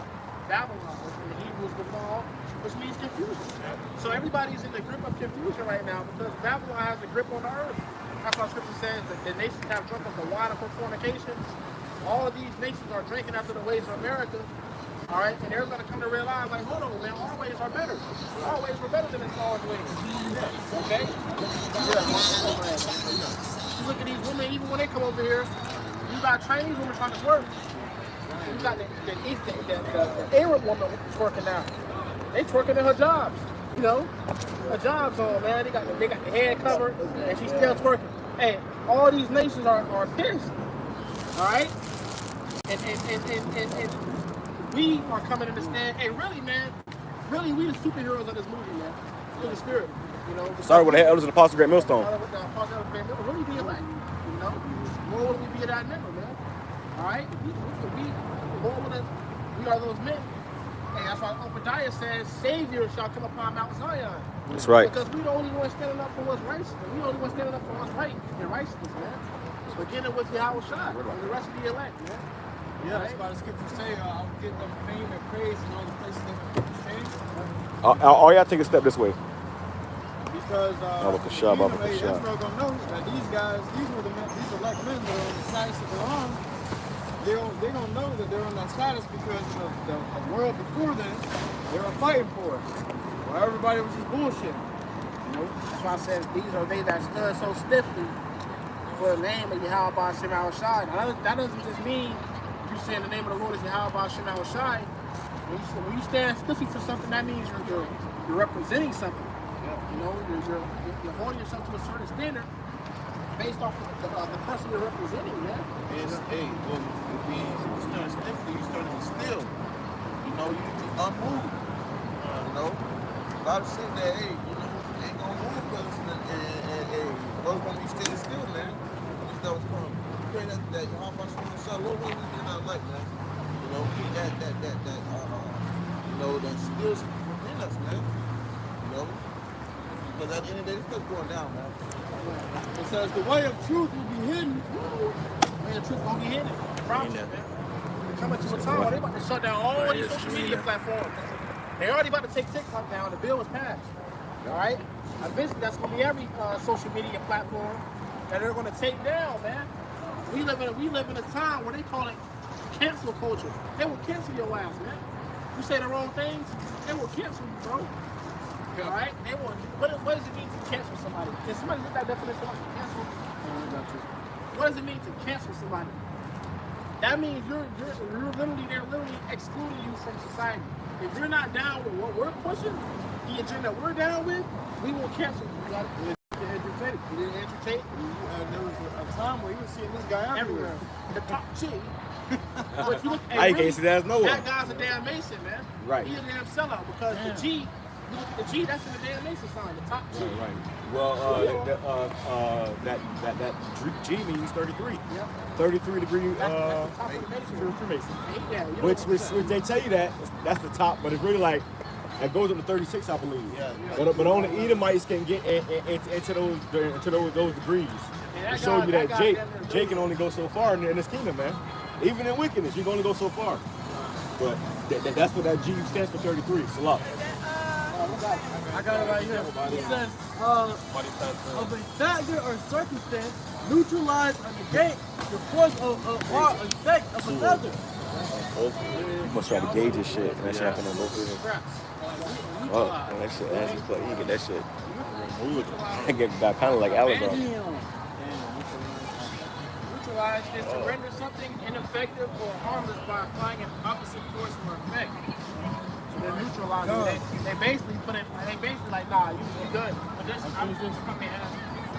Babylon, which in the Hebrews would call, which means confusion. So everybody's in the grip of confusion right now because Babylon has a grip on the earth. That's why scripture says that the nations have drunk of the wine of her fornication. All of these nations are drinking after the ways of America. All right, and they're going to come to realize, like, hold on, man, our ways are better. Our ways were better than the Lord's ways. Okay? You look at these women, even when they come over here, you got Chinese women trying to twerk. You got the Arab woman twerking now. They twerking in her jobs, you know? Her jobs on, man. They got the head covered, and she's still twerking. Hey, all these nations are pissed. All right? And we are coming to understand, hey, really, man, really, we the superheroes of this movie, man. Through the spirit, you know. Started with the elders and the Apostle Great Millstone. Started with the Apostle of the Great Millstone. Really be elect, you know. More would we be at that number, man. All right? We are those men. And that's why Obadiah says, Savior shall come upon Mount Zion. That's right. Because we the only ones standing up for what's righteous. We the only ones standing up for what's right and righteousness, man. Beginning with Yahweh Shai and the rest of the elect, man. Yeah, that's why the scriptures say, I will give them fame and praise in all the places they have changed. All y'all take a step this way. Because Israel gonna know that these guys, these elect men that are on the status that they're on, they're gonna know that they're on that status because the world before them, they were fighting for it. Well, everybody was just bullshit. You know, that's why I said these are they that stood so stiffly for the name of Yahweh Shem Shai. That doesn't just mean you saying the name of the Lord is Yahweh Shem Shai. When you stand stiffly for something, that means you're representing something. You know, you're holding yourself to a certain standard based off of the person you're representing, man. Hey, well, if you stand stiffly, you stand still. You know, you unmoved. You know, a lot of shit that, hey, you know, ain't gonna move because we're gonna be standing still, man. That was going to pray that how much Lord, what we do not like, man. You know, keep that you know, that skills within us, man. You know, because at the end of the day, this stuff's going down, man. It says the way of truth will be hidden. The way of truth won't be hidden. Promise, man. We're coming to a time where they're about to shut down all these social media platforms. They're already about to take TikTok down. The bill was passed. All right? Eventually, that's going to be every social media platform that they're going to take down, man. We live in a time where they call it cancel culture. They will cancel your ass, man. You say the wrong things, they will cancel you, bro. All right? They will. What does it mean to cancel somebody? Can somebody get that definition of cancel? What does it mean to cancel somebody? That means they're literally excluding you from society. If you're not down with what we're pushing, the agenda we're down with, we will cancel you. You got it? Entertain. He didn't entertain. There was a time where he was seeing this guy everywhere. The top chick. But you look at I can't see that as no one. That guy's a damn Mason, man. Right. He's a damn sellout because the G, you look at the G, that's in the damn Mason sign, the top G. Right. Well, that G means 33. Yep. 33 degree. That's the top of the Mason. Freemason. Yeah, Which they tell you that's the top, but it's really like it goes up to 36, I believe. Yeah. But only Edomites can get into those degrees. To show you that Jake can only go so far in this kingdom, man. Even in wickedness, you can only go so far. But that's what that G stands for, 33. Salah. I got it right here. It says, of a factor or circumstance, neutralize or negate the force or effect of another. You must try to gauge this shit. And that shit happened on both of them. Oh, man, that shit, as you get that shit. It got kind of like Alabama. Neutralize is to render something ineffective or harmless by applying an opposite force or effect. So they're neutralizing. They basically put it. They basically like, nah, you good. But this, I'm just coming in.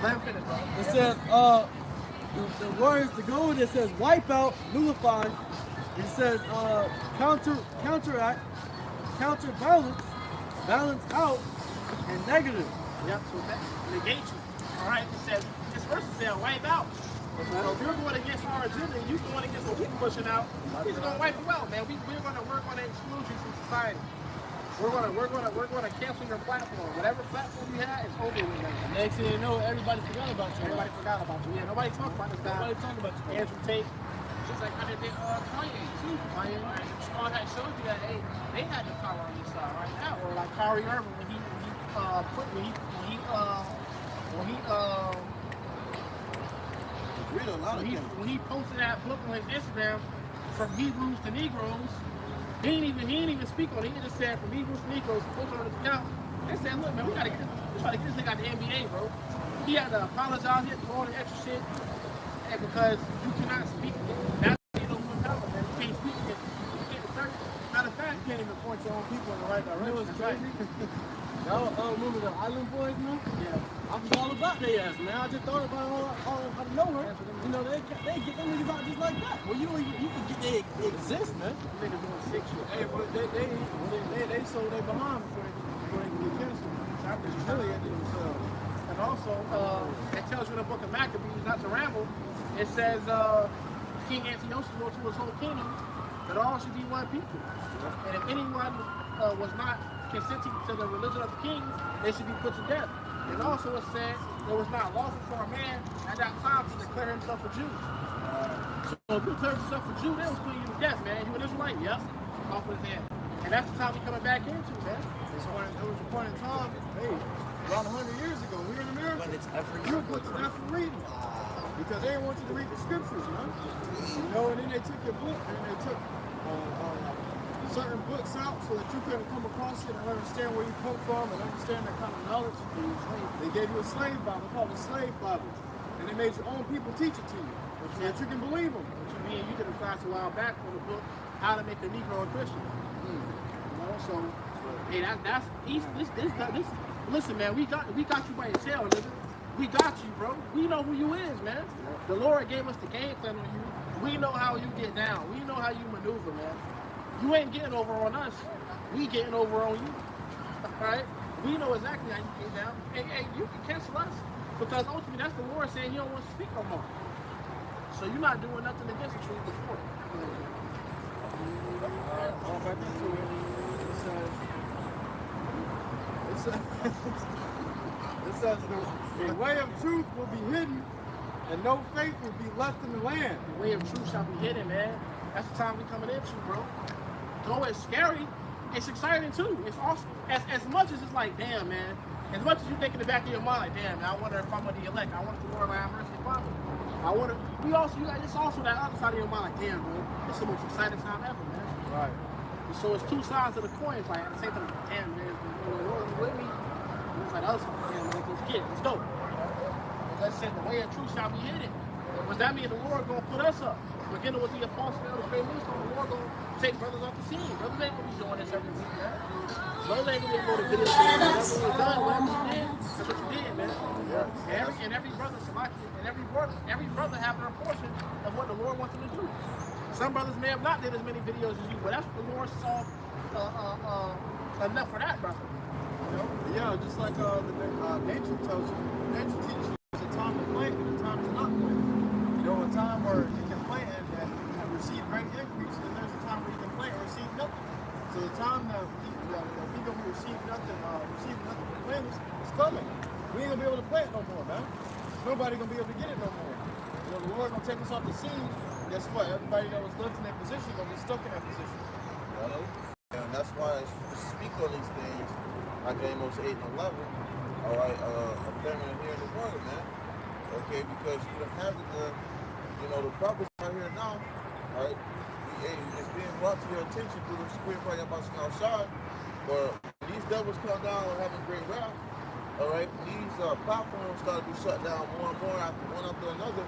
Let him finish, bro. It says, the words to go with it says wipe out, nullify. It says counteract, counterbalance, balance out, and negative. Yep, so that negate you. All right, it says, this verse is saying wipe out. So if you're going against our agenda, you're going against what we're pushing out, he's going to wipe you out, man. We're going to work on the exclusion from society. We're going to cancel your platform. Whatever platform you had, it's over with, man. Next thing you know, everybody forgot about you. Everybody forgot about you. Yeah, nobody talked about this guy. Nobody talking about you. Andrew Tate. Just like how they did Kanye, too. Kanye had showed you that, hey, they had the power on this side right now. Or like Kyrie Irving when he posted that book on his Instagram from Hebrews to Negroes. He didn't even speak on it. He just said from Hebrews to Negroes. He posted on his account. They said, look, man, we try to get this nigga out the NBA, bro. He had to apologize. He had to do all the extra shit. And because you cannot speak. That's you know what power, man. You can't speak it. You can't assert. Matter of fact, You can't even point your own people in the right direction. You know what's crazy? Y'all remember the Island Boys, man? Yeah. I was all about their ass, man. I just thought about it all out of nowhere. You know, they get them niggas out just like that. Well, you forget they exist, man. niggas doing sick shit. Hey, but they sold their behind before they can get canceled. So I'm just humiliating themselves. And also, it tells you in the book of Maccabees, not to ramble, it says King Antiochus wrote to his whole kingdom that all should be one people. And if anyone was not consenting to the religion of the king, they should be put to death. And also it said it was not lawful for a man at that time to declare himself a Jew. So if you declare yourself a Jew, they was putting you to death, man. You an Israelite? Yep. Off with his head. And that's the time we coming back into, man. So there was a point in time, hey, around 100 years ago, we were in America. We were put to death for reading. Because they didn't want you to read the scriptures, man. You know, and then they took your book and they took certain books out so that you couldn't come across it and understand where you come from and understand that kind of knowledge. They gave you a slave Bible, called a slave Bible. And they made your own people teach it to you so that you can believe them. Which you mean you did a class a while back on the book, How to Make a Negro a Christian. You know, so hey, listen, man, we got you by your tail, nigga. We got you, bro. We know who you is, man. The Lord gave us the game plan on you. We know how you get down. We know how you maneuver, man. You ain't getting over on us. We getting over on you. Alright? We know exactly how you get down. Hey, you can cancel us. Because ultimately that's the Lord saying you don't want to speak no more. So you're not doing nothing against the truth before. All back into it. It says the way of truth will be hidden and no faith will be left in the land. The way of truth shall be hidden, man. That's the time we coming into, bro. Though it's scary, it's exciting too. It's awesome. As much as it's like, damn, man, as much as you think in the back of your mind, like, damn, I wonder if I'm gonna the elect. I wonder if the Lord will have mercy upon me. I wonder. It's also that other side of your mind, like, damn, bro, it's the most exciting time ever, man. Right. So it's two sides of the coin. It's like at the same time, damn, man, the Lord is with me. And it's like the other side, damn, man, let's get it, let's go. Let's say the way of truth shall be hidden. What does that mean? The Lord gonna put us up. Beginning with the apostles and the great ministers, the Lord gonna take brothers off the scene. Brothers ain't gonna be doing this every week, man. Brothers ain't gonna be able to video whatever you done, whatever you did, that's what you did, man. And every brother, Salaki, and every brother have their portion of what the Lord wants them to do. Some brothers may have not did as many videos as you, but that's what the Lord saw enough for that brother. You know? Yeah, just like the nature tells you. Nature teaches you there's a time to plant and a time to not plant. You know, a time where you can plant and receive great increase, and there's a time where you can plant and receive nothing. So the time that people who receive nothing from planters is coming. We ain't gonna be able to plant no more, man. Nobody gonna be able to get it no more. You know, the Lord gonna take us off the scene. Guess what? Everybody that was left in that position gonna be stuck in that position. And that's why as you speak on these things, like Amos 8 and 11, all right, a family here in the word, man. Okay, because you don't have the prophets right here now, all right, it's being brought to your attention through the Spirit of Yahweh Shai, but these devils come down and having great wrath, all right, these platforms start to be shut down more and more one after another,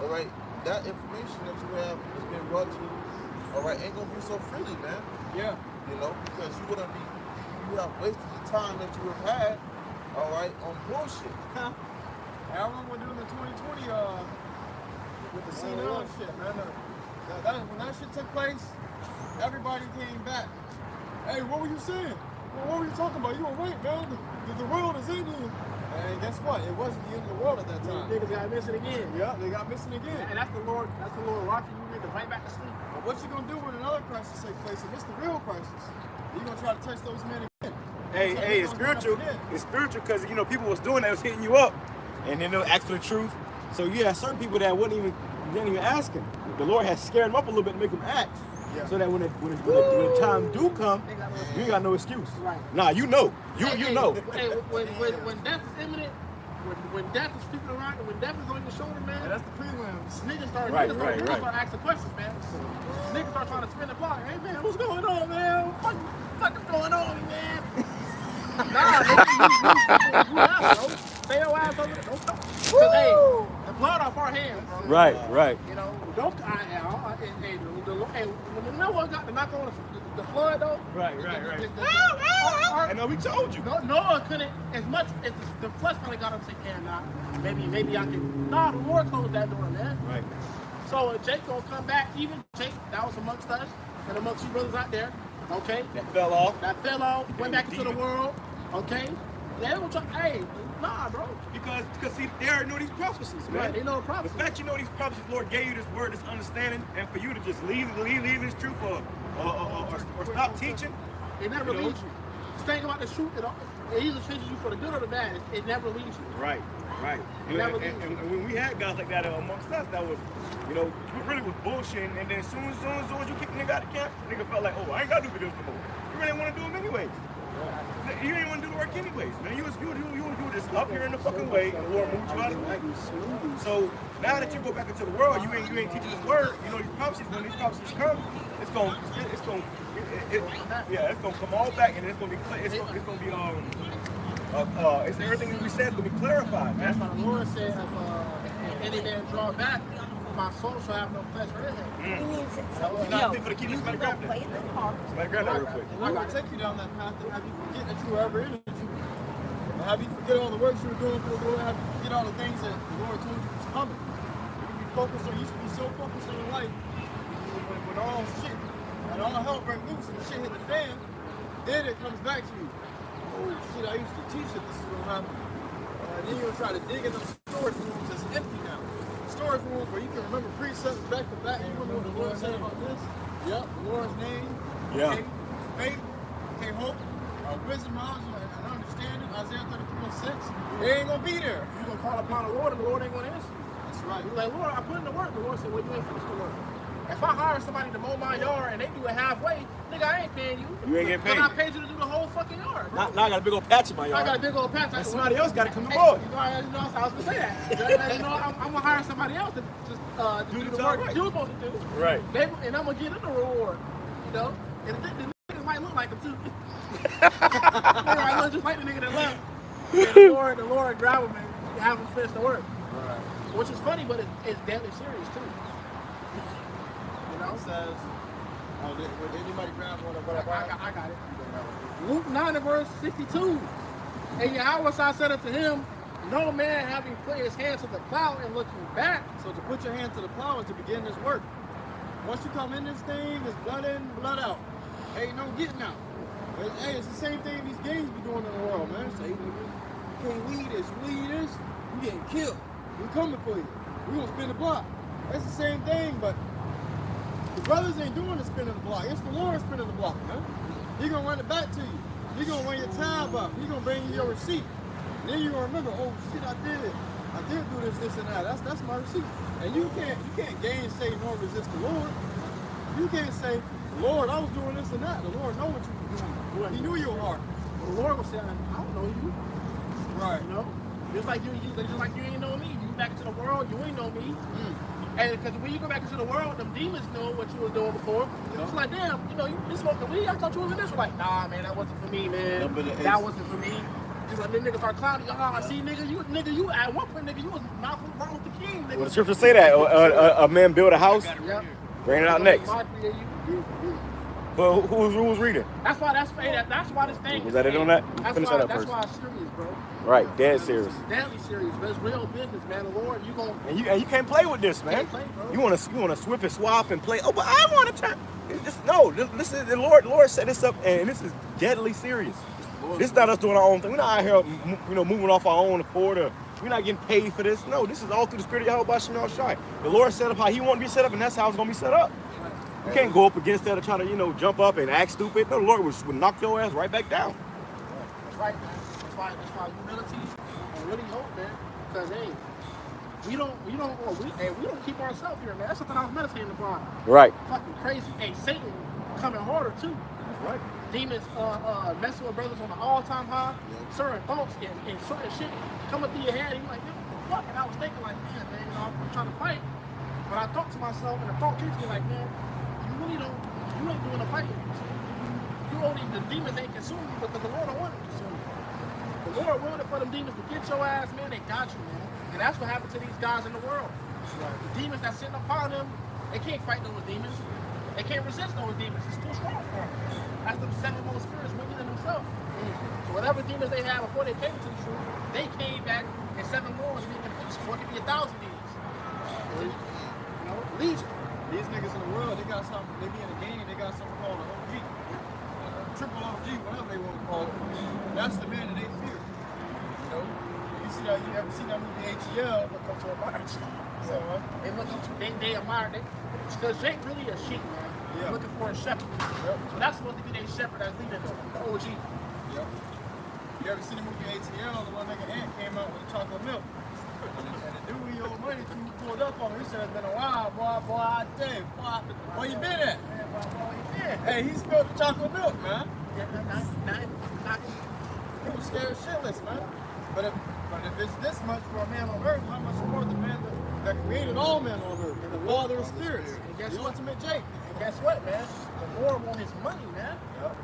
all right, that information that you have is being brought to you, all right, ain't gonna be so freely, man. Yeah. You know, because you have wasted the time that you have had, all right, on bullshit. I remember doing the 2020 with the CNL shit, man. When that shit took place, everybody came back. Hey, what were you saying? Well, what were you talking about? You were right, man. The world is ending. And guess what? It wasn't the end of the world at that time. Niggas got missing again. Yeah, they got missing again. And that's the Lord rocking you niggas right back to sleep. But what you gonna do when another crisis takes place? And it's the real crisis. You gonna try to touch those men again? Hey, it's spiritual. It's spiritual because people was doing that, was hitting you up, and then they'll ask for the truth. So you have certain people that didn't even ask him. The Lord has scared them up a little bit to make them ask. Yeah. So that when the time do come, you ain't got no excuse. Right. Nah, you know. You know. Hey, when death is imminent, when death is creeping around, and when death is on your shoulder, man. And that's the prelims. Niggas start asking questions, man. Niggas start trying to spin the block. Hey, man, what's going on, man? What the fuck is going on, man? Nah, nigga, you out, bro. Stay your ass over there. Don't come. Cause, hey, the blood off our hands, bro. Right. You know, don't. When no one got to knock on the flood, though. Right. I know we told you. Noah couldn't, as much as the flesh probably got him, say, yeah, nah, maybe I can. Nah, the Lord closed that door, man. Right. So Jake gonna come back, even Jake, that was amongst us and amongst you brothers out there, okay? That fell off. Went back into the world, okay? They don't try, hey, nah, bro. Because see, they already know these prophecies, man. Right, they know the prophecies. The fact you know these prophecies, Lord gave you this word, this understanding, and for you to just leave this truth or stop teaching. It never leaves you. Just think about the truth. It either changes you for the good or the bad. It never leaves you. Right. And when we had guys like that amongst us, that was, we really was bullshitting. And then as soon as you kick the nigga out of camp, the nigga felt like, oh, I ain't got to do videos no more. You really didn't want to do them anyways. You didn't want to do the work anyways, man. You do this up here in the fucking way, and the Lord moved you out of the way. So now that you go back into the world, you ain't teaching this word. These prophecies, when these prophecies come, it's gonna come all back, and it's gonna be everything that we said is gonna be clarified, man. That's why the Lord said, if any man draw back, my soul shall have no pleasure in him. You're not fit for the key. Somebody grab that. Somebody grab that real quick. I'm gonna take you down that path and have you forget that you were ever in it. And have you forget all the works you were doing for the Lord. Have you forget all the things that the Lord told you was coming. You should be so focused on your life when all shit and all hell break loose and the shit hit the fan. Then it comes back to you. Oh shit! I used to teach that this is gonna happen. And then you'll try to dig in those storage rooms that's empty now. Storage rooms where you can remember precepts back to back. You remember what the Lord said about this? Yep, the Lord's name. Yeah. Faith, hope, wisdom, knowledge, and understanding. Isaiah 33:6. They ain't gonna be there. You're gonna call upon the Lord, and the Lord ain't gonna answer you. That's right. You're like, Lord, I put in the work. The Lord said, well, you ain't finished the work. If I hire somebody to mow my yard and they do it halfway, nigga, I ain't paying you. You ain't getting paid. But I paid you to do the whole fucking yard, bro. Now I got a big old patch in my yard. I got a big old patch. And somebody else got to come Hey, aboard. you know, I was going to say that. You know, I'm going to hire somebody else to just do the work right. you're supposed to do. Right. And I'm going to get them the reward, you know? And the niggas might look like them, too. They might look just like the nigga that left. And the Lord grab him and have him finish the work. Right. Which is funny, but it's deadly serious, too. You know? It says, would anybody grab one or whatever? I got it. Luke 9 and verse 62. And Yahweh said unto him, no man having put his hand to the plow and looking back. So to put your hand to the plow is to begin this work. Once you come in this thing, it's blood in, blood out. Ain't no getting out. Hey, it's the same thing these gangs be doing in the world, man. Say, you can't weed this, you getting killed. We coming for you. We gonna spin the block. That's the same thing, but the brothers ain't doing the spinning the block. It's the Lord spinning the block, man. He gonna run it back to you. He gonna run your tab up. He gonna bring you your receipt. And then you gonna remember, oh shit, I did do this, and that. That's my receipt. And you can't gainsay nor resist the Lord. You can't say, Lord, I was doing this and that. The Lord know what you were doing. He knew your heart. The Lord will say, I don't know you. Right. You know? Just like you ain't know me. You back into the world, you ain't know me. And because when you go back into the world, them demons know what you was doing before. It's like, damn, you know, you smoking weed. I thought you was in this. Like, nah, man, that wasn't for me, man. That wasn't for me. Just like them niggas start clowning. I see, nigga, you at one point, nigga, you was Malcolm Martin Luther King, nigga. Well, the scripture say that a man build a house, bring it out next. But who was reading? That's why this thing. Was that it on that? Finish that up that's first. why it's serious, bro. Right, dead serious. It's deadly serious, but it's real business, man. The Lord, you gon' And you can't play with this, man. Play, You wanna swip and swap and play. Oh, but I want to turn. This is the Lord set this up, and this is deadly serious. This is not us doing our own thing. We're not out here, moving off our own accord. We're not getting paid for this. No, this is all through the Spirit of Yahweh Shem Shai. The Lord set up how He wanted to be set up, and that's how it's gonna be set up. You can't go up against that and try to, jump up and act stupid. No, the Lord would knock your ass right back down. That's right, man. That's why humility and really hope, man. Because hey, we don't keep ourselves here, man. That's something I was meditating upon. Right. Fucking crazy. Hey, Satan coming harder too. Right. Demons messing with brothers on the all-time high. Certain thoughts and certain shit coming through your head. And you're like, man, what the fuck? And I was thinking like, man, I'm trying to fight. But I thought to myself, and the thought came to me like, man, you ain't doing the fighting. The demons ain't consuming you because the Lord don't want to consume you. The Lord wanted for them demons to get your ass, man. They got you, man. And that's what happened to these guys in the world. The demons that's sitting upon them, they can't fight those demons. They can't resist those demons. It's too strong for them. That's them seven more spirits wicked in themselves. So whatever demons they had before they came to the truth, they came back and seven more was being convinced. So it could be 1,000 demons. Legion. These niggas in the world, they got something, they be in a game, they got something called an OG. Triple OG, whatever they want to call it. That's the man that they fear. You ever seen that movie ATL? Look up to admire. So they look up to, they admire. Because Jake really a sheep, man. Yeah. Looking for a shepherd. Yep. So that's supposed to be their shepherd that's leading them, the OG. Yep. You ever seen the movie ATL? The one nigga Ant came out with the chocolate milk. And the dude he owed money to pulled up on him. He said, it's been a while, boy, I tell you, boy, where you been at? Hey, he spilled the chocolate milk, man. He was scared shitless, man. But if it's this much for a man on earth, how much more the man that created all men on earth, and the Father of spirits, the ultimate Jake. And guess what, man? The Lord wants his money, man. Yep.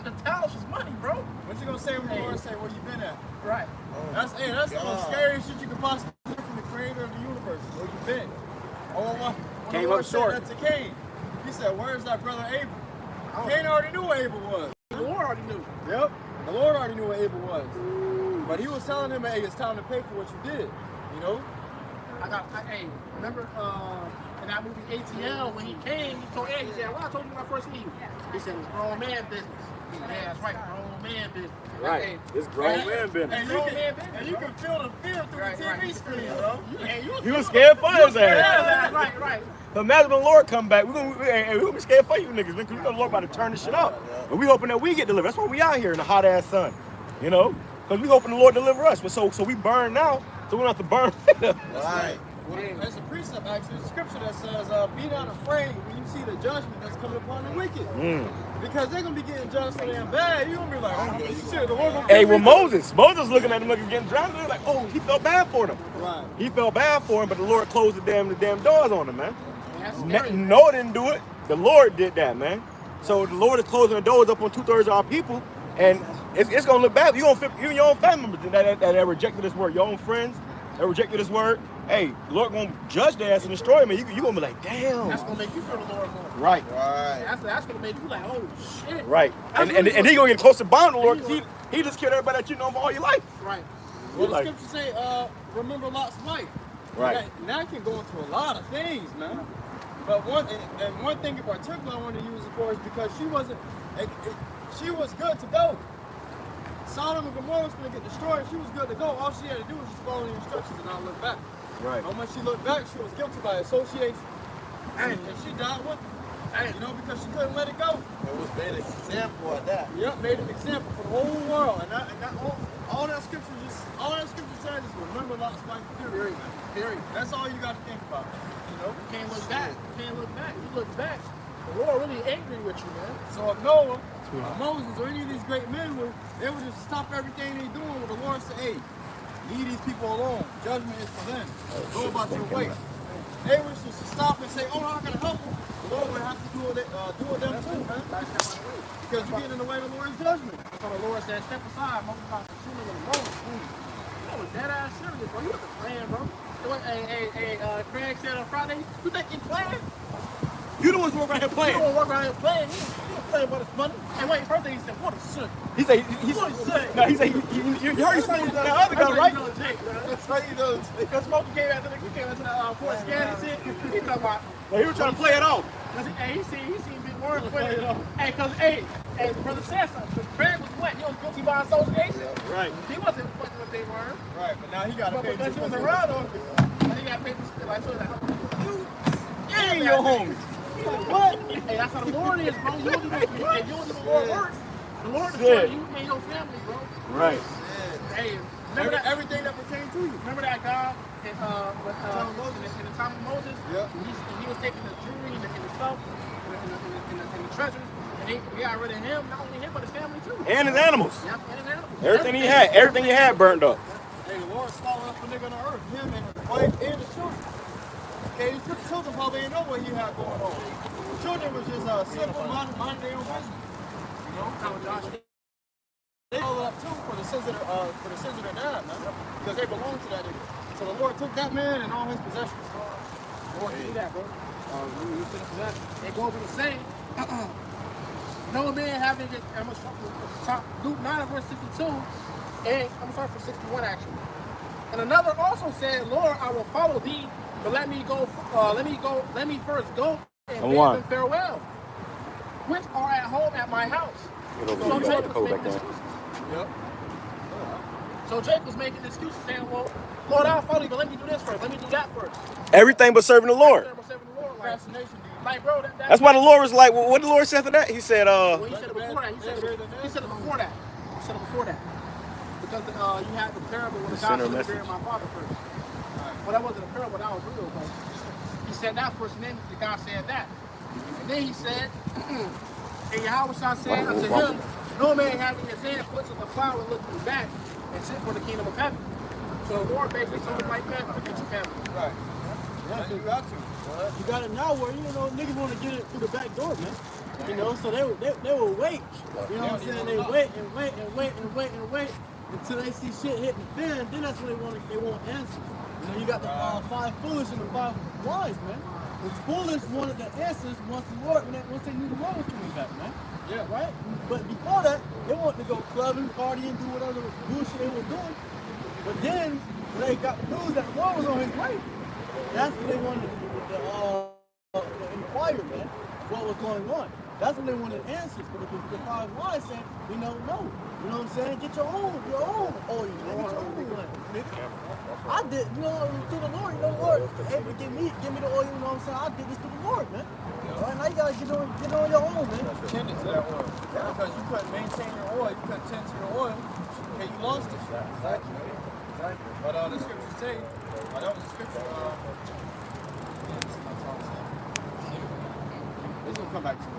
The talents is money, bro. What you gonna say when the Lord say, where you been at? Right. That's the most scariest shit you could possibly do from the creator of the universe. Where you been? Oh, when Came the Lord up short. said that to Cain, he said, where's that brother Abel? Cain already knew what Abel was. The Lord already knew. Yep. The Lord already knew what Abel was. But he was telling him, hey, it's time to pay for what you did. Hey, remember in that movie ATL, when he came, he told Ed, he said, well, I told you my first meeting. He said, it's grown man business. Yeah, that's right, grown man business. Right, Hey, it's grown man business. And you can feel the fear through the TV screen, bro. You was scared for his ass. Yeah, right. But imagine when the Lord come back, we're gonna be scared for you niggas, because the Lord about to turn this shit up. And we hoping that we get delivered. That's why we out here in the hot ass sun, Because we hoping the Lord deliver us. But so we burn now, so we don't have to burn. Right. Well, there's a precept, actually, a scripture that says, be not afraid when you see the judgment that's coming upon the wicked. Because they're going to be getting judged so damn bad, you're going to be like, oh, shit, the Lord gonna Hey, kill well, me Moses looking at them like getting drowned. They're like, oh, he felt bad for them. Right. He felt bad for him, but the Lord closed the damn doors on him, man. That's scary. Noah didn't do it. The Lord did that, man. So the Lord is closing the doors up on 2/3 of our people, and it's gonna look bad. You gonna fit even your own family members that rejected this word, your own friends that rejected this word. Hey, the Lord gonna judge their ass and destroy them, and you gonna be like, damn. That's gonna make you feel the Lord more. Right. Right. That's gonna make you like, oh shit. Right. And he gonna get close to bond the Lord because he just killed everybody that you know for all your life. Right. Well, the scripture say, remember Lot's wife. Right. That can go into a lot of things, man. But one thing in particular I want to use it for is because she was good to go. Sodom and Gomorrah was going to get destroyed. She was good to go. All she had to do was just follow the instructions and not look back. Right. And when she looked back, she was guilty by association. And she died with it. You know, because she couldn't let it go. It was made an example of that. Yep, made an example for the whole world. And all that scripture says is remember Lot's wife. Period. That's all you got to think about. You know, You can't look back. You can't look back. You look back, the Lord really angry with you, man. so if Noah, or Moses, or any of these great men they would just stop everything they're doing with the Lord and say, hey, leave these people alone. Judgment is for them. Go about your way. They would just stop and say, oh, no, I gotta help them. The Lord would have to do with them too, man. Because you're getting in the way of the Lord's judgment. So the Lord said, step aside, Moses about to shoot him in the road. That was dead ass serious, bro. You wasn't playing, bro. Craig said on Friday, you think he's playing? You the ones walk around here playing. You don't walk around here playing. He don't play about his money. And wait, first thing he said, what a suck. He said What he say? No, he said you heard he saying that other guy, right? That's how you know Jake. Because Smokey came after the Fort Scan and shit. He talking about. Well, he was trying to play it off. Hey, he seen Big Warren play it off. Hey, the brother said something. Because Craig was what? He was guilty by association. Right. He wasn't fucking with Big Warren. Right, but now he got to But pay because he was around him, he got paid for like, so Yeah, your homie. what? Hey, that's how the Lord is, bro. You don't even the Lord works. The Lord is for you and your family, bro. Right. Hey, remember that? Everything that pertains to you. Remember that guy in the time of Moses? Yeah. He was taking the jewelry and the stuff and the treasures, and he got rid of him. Not only him, but his family too. And his animals. Yeah, and his animals. Everything he had burned up. Hey, the Lord swallowed up a nigga on the earth, him and his wife and his children. Okay, his children probably didn't know what he had going on. The children was just simple, minding their own business. You know? They followed up too for the sins of their dad, man. Because they belong to that nigga. So the Lord took that man and all his possessions. The Lord can do that, bro. You took possession. It goes with the saying, no man having it. I'm going to start Luke 9 verse 62. And I'm going to start from 61 actually. And another also said, Lord, I will follow thee, but let me first go and bid them farewell, which are at home at my house. So Jacob was making excuses. Yep. So Jacob was making excuses saying, well, Lord, I'll follow you, but let me do this first. Let me do that first. Everything but serving the Lord. Like, bro, That's why the Lord was like, well, what did the Lord say after that? He said, well, he said it before that. He said it before that. He said it before that. Because you had the parable when the God said, bury my father first. Well, that wasn't a parable, that was real, but he said that first, and then the God said that. And then he said, and Yahweh said unto him, no man having his hand put to the plow and looking back and sit for the kingdom of heaven. So the Lord basically told him like that, forget your family. Right. Yeah, you got to. You got it now where, you know, niggas want to get it through the back door, man. You know, so they will wait. You know what I'm saying? They wait until they see shit hitting the fan. Then that's when they want answers. You know, you got the 5 foolish and the 5 wise, man. The foolish wanted the answers once they knew the Lord was coming back, man. Yeah, right? But before that, they wanted to go clubbing, partying, do whatever bullshit they was doing. But then, when they got the news that the Lord was on his way, that's when they wanted to inquire, man, what was going on. That's when they wanted answers. But the 5 wise said, no. You know what I'm saying? Get your own oil, man. Get your own oil. I did, you know, through the Lord, Lord, hey, but give me the oil, you know what I'm saying? I did this through the Lord, man. All right, now you gotta get on your own, man. Tend to that oil. Because you couldn't maintain your oil, you couldn't tend to your oil, and you lost it. Exactly. But the scriptures say, that was the scripture. This will come back to me.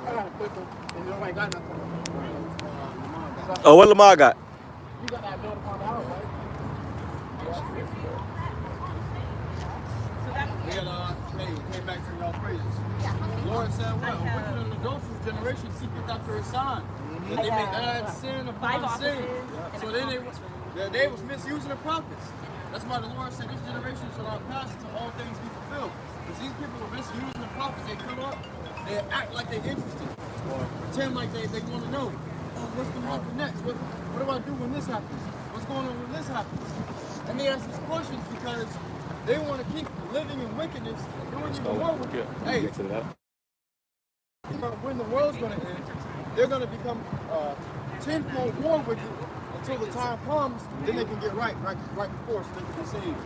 I got a quick one. Nobody got nothing. Oh, what Lamar got? You got that build upon the house, right? We got, came back to y'all praises. The Lord said, what? A wicked and adulterous generation seeketh after a sign. That they may add sin upon sin. So then they was misusing the prophets. That's why the Lord said, this generation shall not pass until all things be fulfilled. Because these people were misusing the prophets. They come up, they act like they're interested. Or pretend like they want to know. Oh, what's going to happen next? What do I do when this happens? What's going on when this happens? And they ask these questions because they want to keep living in wickedness. They don't even know. Hey, when the world's going to end, they're going to become tenfold more wicked until the time comes. Then they can get right before, so they can be saved.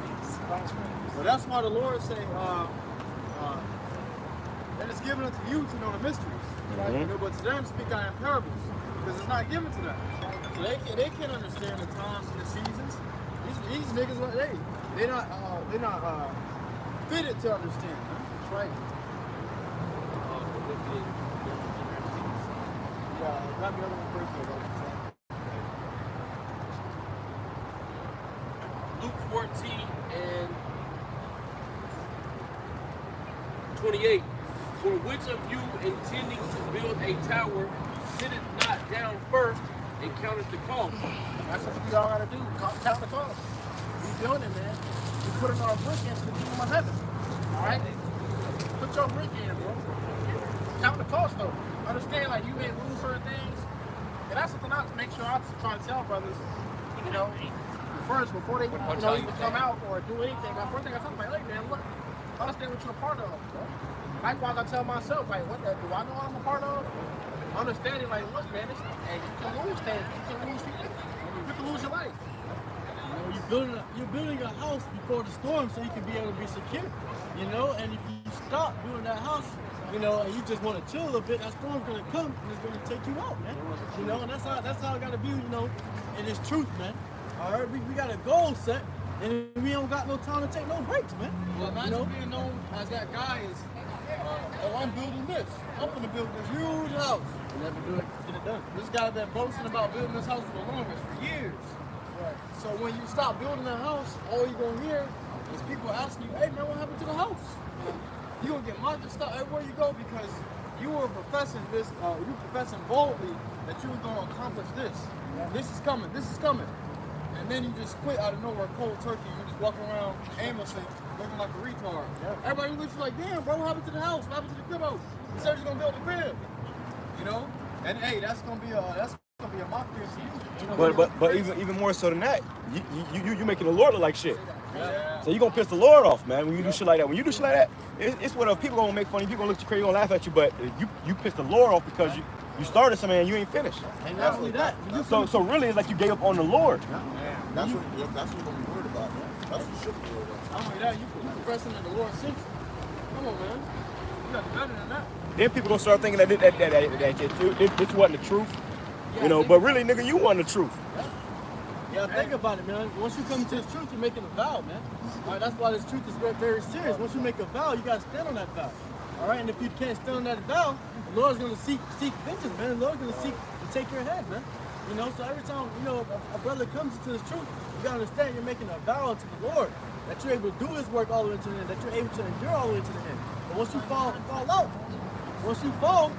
So that's why the Lord say, "And it's given unto you to know the mysteries." Right? But to them speak I in parables, because it's not given to them. So they can't understand the times and the seasons. These niggas, they're not fitted to understand. That's right. Grab the other one first. Luke 14 and 28. For which of you intending to build a tower sitteth not down first and counteth the cost? That's what we all gotta do. Count the cost. We building, man. We putting our brick into the kingdom of heaven. Alright? Put your brick in, bro. Count the cost though. Understand, like, you may lose certain things. And that's something else. Make sure I try to tell brothers, you know, first, before they even come out or do anything, the first thing I tell them, like, hey, man, look, understand what you're a part of, bro. Likewise, I tell myself, like, what do I know what I'm a part of? Understanding, like, look, man, and you can lose things. You can lose people. You can lose your life. You know, you're building a house before the storm so you can be able to be secure. You know, and if you stop building that house, you know, and you just want to chill a little bit, that storm's gonna come and it's gonna take you out, man. You know, and that's how it gotta be, you know, and it's truth, man. All right, we got a goal set, and we don't got no time to take no breaks, man. Well, imagine being known as that guy is, oh, I'm building this. I'm gonna build this huge house. You never do it, get it done. This guy been boasting about building this house for the longest, for years. Right. So when you stop building that house, all you're gonna hear is people asking you, hey man, what happened to the house? You're gonna get mocked and stuff everywhere you go because you were professing this, you professing boldly that you were gonna accomplish this. This is coming, this is coming. And then you just quit out of nowhere, cold turkey. You're just walking around aimlessly, looking like a retard. Everybody looks like, damn, bro, what happened to the house? What happened to the crib? You said you're gonna build the crib. You know? And hey, that's gonna be a mockery to you. But even more so than that, you making the Lord look like shit. Yeah. So you gonna piss the Lord off, man, when you do shit like that. When you do shit like that, it's what people gonna make fun of you, people gonna look at you crazy, gonna laugh at you, but you piss the Lord off because you started something and you ain't finished. And not only that, So really it's like you gave up on the Lord. That's what you're gonna be worried about, man. That's what you should be worried about. Not only that, you professing that the Lord sent you. Come on, man. You got better than that. Then people gonna start thinking that this wasn't the truth. You know, but really, nigga, you want the truth. Yeah, think about it, man. Once you come to this truth, you're making a vow, man. All right, that's why this truth is very, very serious. Once you make a vow, you got to stand on that vow. All right, and if you can't stand on that vow, the Lord's going to seek vengeance, man. The Lord's going to seek to take your head, man. You know, so every time, you know, a brother comes into this truth, you got to understand you're making a vow to the Lord, that you're able to do his work all the way to the end, that you're able to endure all the way to the end. But once you fall out, once you fall,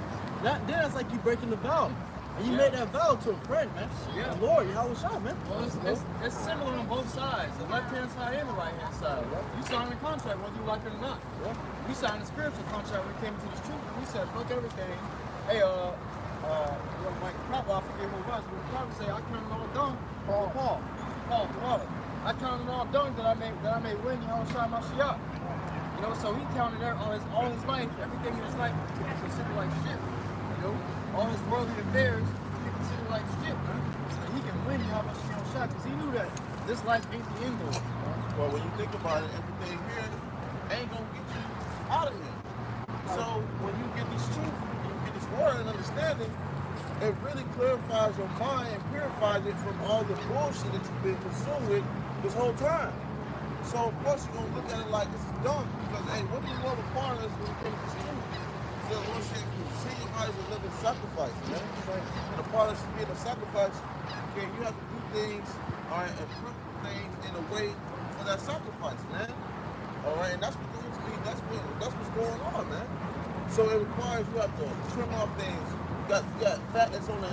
then it's like you breaking the vow. And you made that vow to a friend, man. Yeah. The Lord, Yahweh Shah, man. Well, it's similar on both sides, the left-hand side and the right-hand side. You signed a contract whether you like it or not. We signed a spiritual contract when we came into this truth, and we said, fuck everything. Hey, Mike Papa, I forget who it was, but the prophet said, I counted it all done. Paul, I counted it all done that I may win Yahweh Shah Mashiach. You know, so he counted all his life, everything in his life, to be considered like shit. You know? All his worldly affairs, he considered like shit, man. So he can win Yahweh Shah because he knew that this life ain't the end goal. Well, when you think about it, everything here ain't gonna get you out of here. So when you get this truth, you get this word and understanding, it really clarifies your mind and purifies it from all the bullshit that you've been consumed with this whole time. So of course you're gonna look at it like this is dumb because hey, what did the Lord require us when it comes to sin? So the Lord said, see your body as a living sacrifice, man. And the part of being a sacrifice, okay, you have to do things, all right, and put things in a way for that sacrifice, man. All right, and that's what that's what's going on, man. So it requires you have to trim off things. You got fat that's on the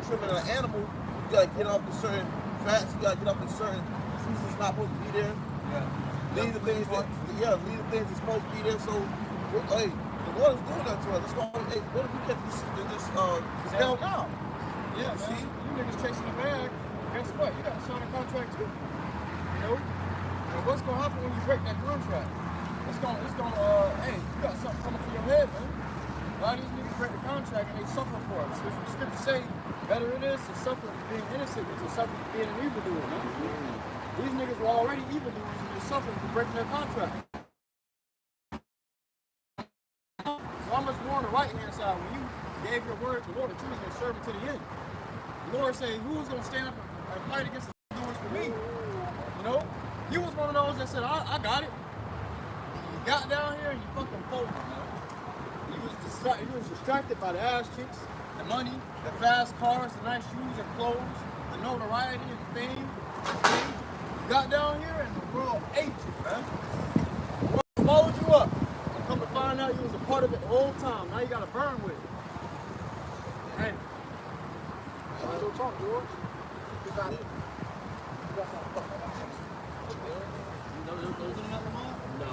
trimming an animal. You gotta get off the certain fats. You gotta get off the certain foods that's not supposed to be there. Yeah. Leave the things that's supposed to be there. So, hey, the Lord is doing that to us. That's why, hey, what if we catch this hell now? Yeah, see, you niggas chasing the bag. Guess what? You got to sign a contract too. You know. And what's gonna happen when you break that contract? It's gonna, hey, you got something coming for your head, man. A lot of these niggas break the contract and they suffer for it. So the scriptures say, better it is to suffer for being innocent than to suffer for being an evildoer, man. These niggas were already evildoers and they're suffering for breaking their contract. So how much more on the right-hand side when you gave your word to the Lord that you was gonna serve it to the end? The Lord said, who's gonna stand up and fight against the doers for me? You know? You was one of those that said, I got it. You got down here and you fucking folded, man. You was distracted by the ass chicks, the money, the fast cars, the nice shoes and clothes, the notoriety and fame. You got down here and the world ate you, man. The world swallowed you up. And come to find out you was a part of it the whole time. Now you gotta burn with it. Hey. Go talk, George. You got it. No.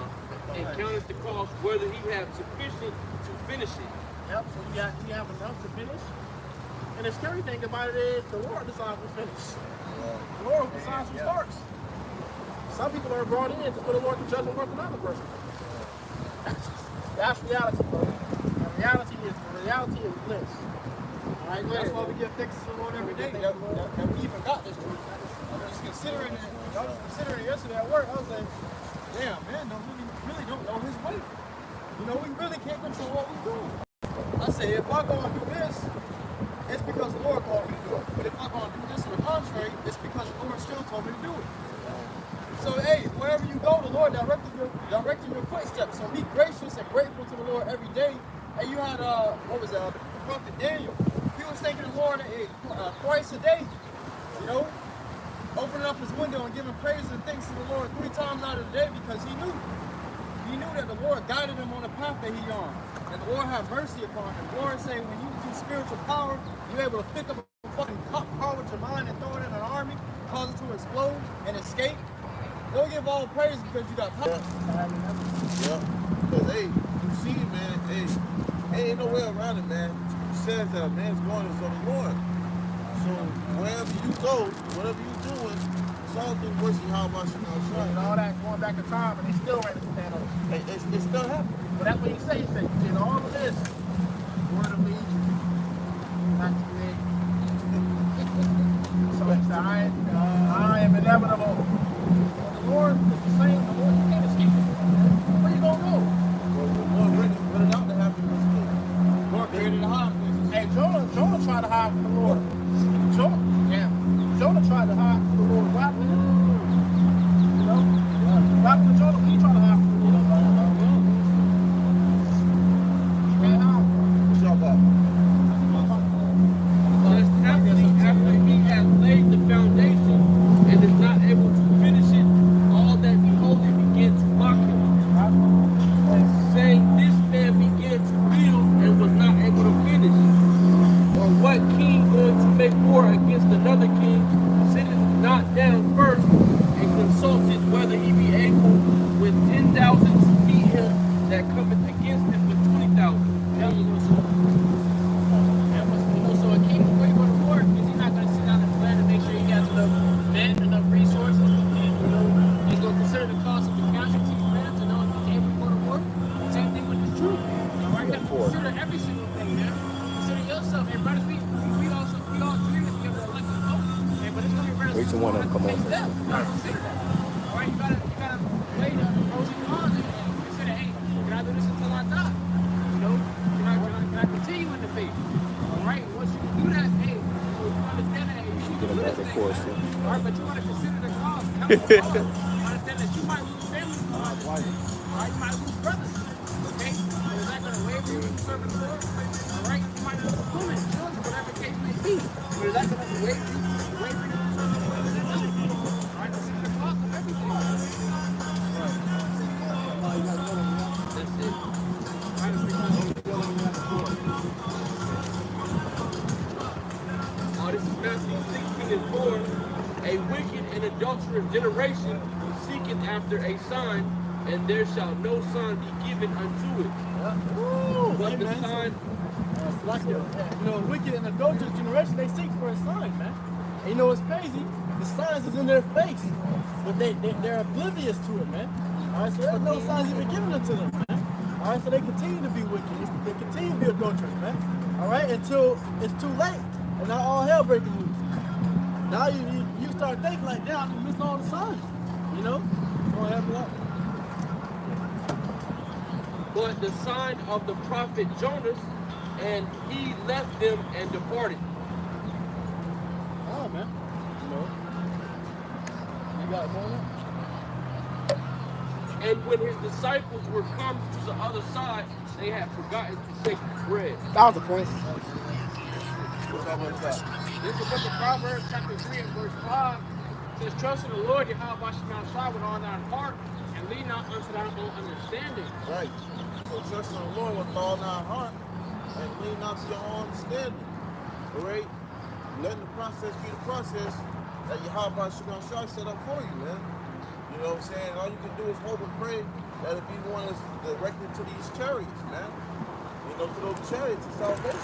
And counteth the cost whether he have sufficient to finish it. Yep, so you have enough to finish. And the scary thing about it is the Lord decides who finish. The Lord decides who starts. Some people are brought in to put the Lord to judge and work another person. That's reality, bro. And reality is bliss. All right, that's why we give thanks to the Lord every day that we even got this truth. I was considering it yesterday at work. I was like, damn, man, we really don't know his way. You know, we really can't control what we do. I say, if I go and do this, it's because the Lord called me to do it. But if I go and do this on the contrary, it's because the Lord still told me to do it. So, hey, wherever you go, the Lord directing your footsteps. So be gracious and grateful to the Lord every day. And you had, the prophet Daniel. He was thanking the Lord twice a day, you know, opening up his window and giving praise and thanks to the Lord 3 times out of the day because he knew that the Lord guided him on the path that he on. And the Lord had mercy upon him. The Lord say when you do spiritual power, you're able to pick up a fucking car with your mind and throw it in an army, cause it to explode and escape. Don't give all praise because you got power. Yeah. Because, hey, you see, man, hey, ain't no way around it, man. It says that a man's going is of the Lord. So wherever you go, whatever you're doing, it's all through mercy. How about you know? And all that going back in time, and they still ready to stand over. It's still happening. But that's what he said. He said, in all of this, word of lead you, not to me. So he said, I am inevitable. The Lord is the same. The Lord, you can't escape it. Where you gonna go? Well, the Lord read it out to happen in this case. The Lord created a high places. Hey, Jonah tried to hide from the Lord. Jonah tried to hide from the Lord. What happened to him? You know? What happened to Jonah? He tried to hide from the Lord. What's y'all got? That's happening after he has laid the foundation and is not able to finish it. All that behold it began to mock him, saying, "This man began to build and was not able to finish." Or what king going to make war against another king, sitteth not down first and consulted whether he be able with 10,000 to meet him that cometh against him with 20,000. So a king will wait for the Lord because he's not going to sit down and plan to make sure he has enough men, enough resources. You know, he's going to consider the cost of the casualties, man, to know if he's able to go to war. Same thing with the truth. All right, you have to consider every single thing, man. Consider yourself. Hey, brothers, we all agree that we have an elected vote. Hey, but it's going to be brothers. Wait till one of them come on. You got to consider that. All right, you gotta weigh the pros and cons and consider, hey, can I do this until I die? You know, can I continue in the faith? All right. course. All right, but you want to consider the cost. Understand that you might lose family members. All right, you might lose brothers. Okay, so is that going to waiver you from serving the Lord? All right, you might lose women, children, whatever the case may be. But is that going to waiver you from serving the Lord? All right, consider the cost of everything. That's it. This is Matthew 16 and 4. A wicked and adulterous generation seeketh after a sign, and there shall no sign be given unto it. But the sign. Like a wicked and adulterous generation, they seek for a sign, man. And you know what's crazy? The signs is in their face, but they're oblivious to it, man. All right, so there's no signs even given unto them, man. All right, so they continue to be wicked. They continue to be adulterous, man. All right, until it's too late, and now all hell breaking loose. Now you start thinking like, damn, I missed all the signs, you know? Gonna happen like. But the sign of the prophet Jonas, and he left them and departed. Oh, man. You know. You got more? And when his disciples were come to the other side, they had forgotten to take bread. That was the point. This is the book of Proverbs, chapter 3 and verse 5. It says, trust in the Lord, your Yahweh with all thine heart, and lean not unto thine own understanding. Right. So trust in the Lord with all thy heart and lean not to your own understanding. All right? Letting the process be the process that Yahweh set up for you, man. You know what I'm saying? All you can do is hope and pray that it be one that's directed to these chariots, man. You know, to those chariots of salvation.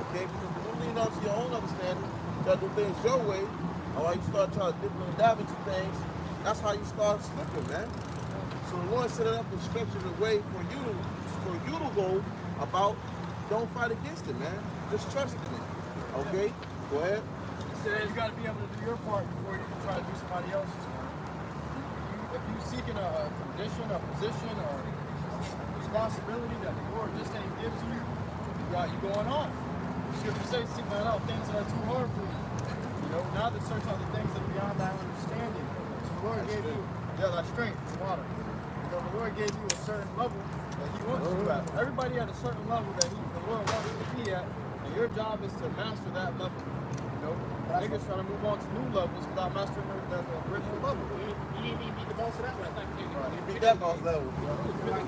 Okay? Because when you lean out to your own understanding, you gotta do things your way. All right, you start trying to dip and dab into things, that's how you start slipping, man. So the Lord set it up and structured a way for you to go about. Don't fight against it, man. Just trust in it. Okay? Go ahead. He said you got to be able to do your part before you can try to do somebody else's. If you're seeking a condition, a position, or responsibility that the Lord just can't give to you, you going on. Scripture says, seek not out things that are too hard for you. You know, now to search out the things that are beyond thy understanding. So the Lord gave you, that strength, water. You know, the Lord gave you a certain level that He wants you at. Everybody at a certain level that the Lord wants you to be at, and your job is to master that level. You know, niggas trying to move on to new levels without mastering the original level. You didn't even beat the boss of that one. You beat that boss level. You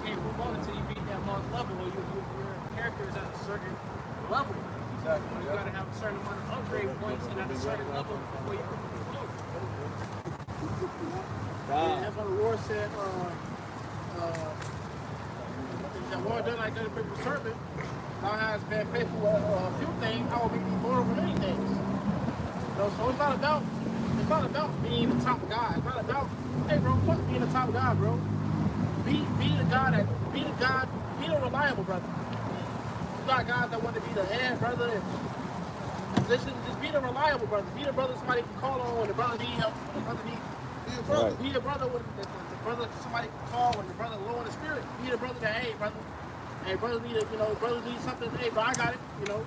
can't move on until you beat that boss level, or your character is at a certain level. Exactly. You got to have a certain amount of upgrade points and at a certain level before you can go. That's what the Lord said. That Lord done like that faithful servant. Thou hast been faithful with a few things. I will make thee Lord over many things. You know, so it's not about being the top guy. It's not about, hey bro, fuck being the top guy, bro. Be the reliable brother. You got guys that want to be the head brother and position. Just be the reliable brother. Be the brother somebody can call on when the brother needs help. When the brother needs. Be the brother with the brother somebody can call when the brother low in the spirit. Be the brother that hey brother needs something. Hey bro, I got it. You know,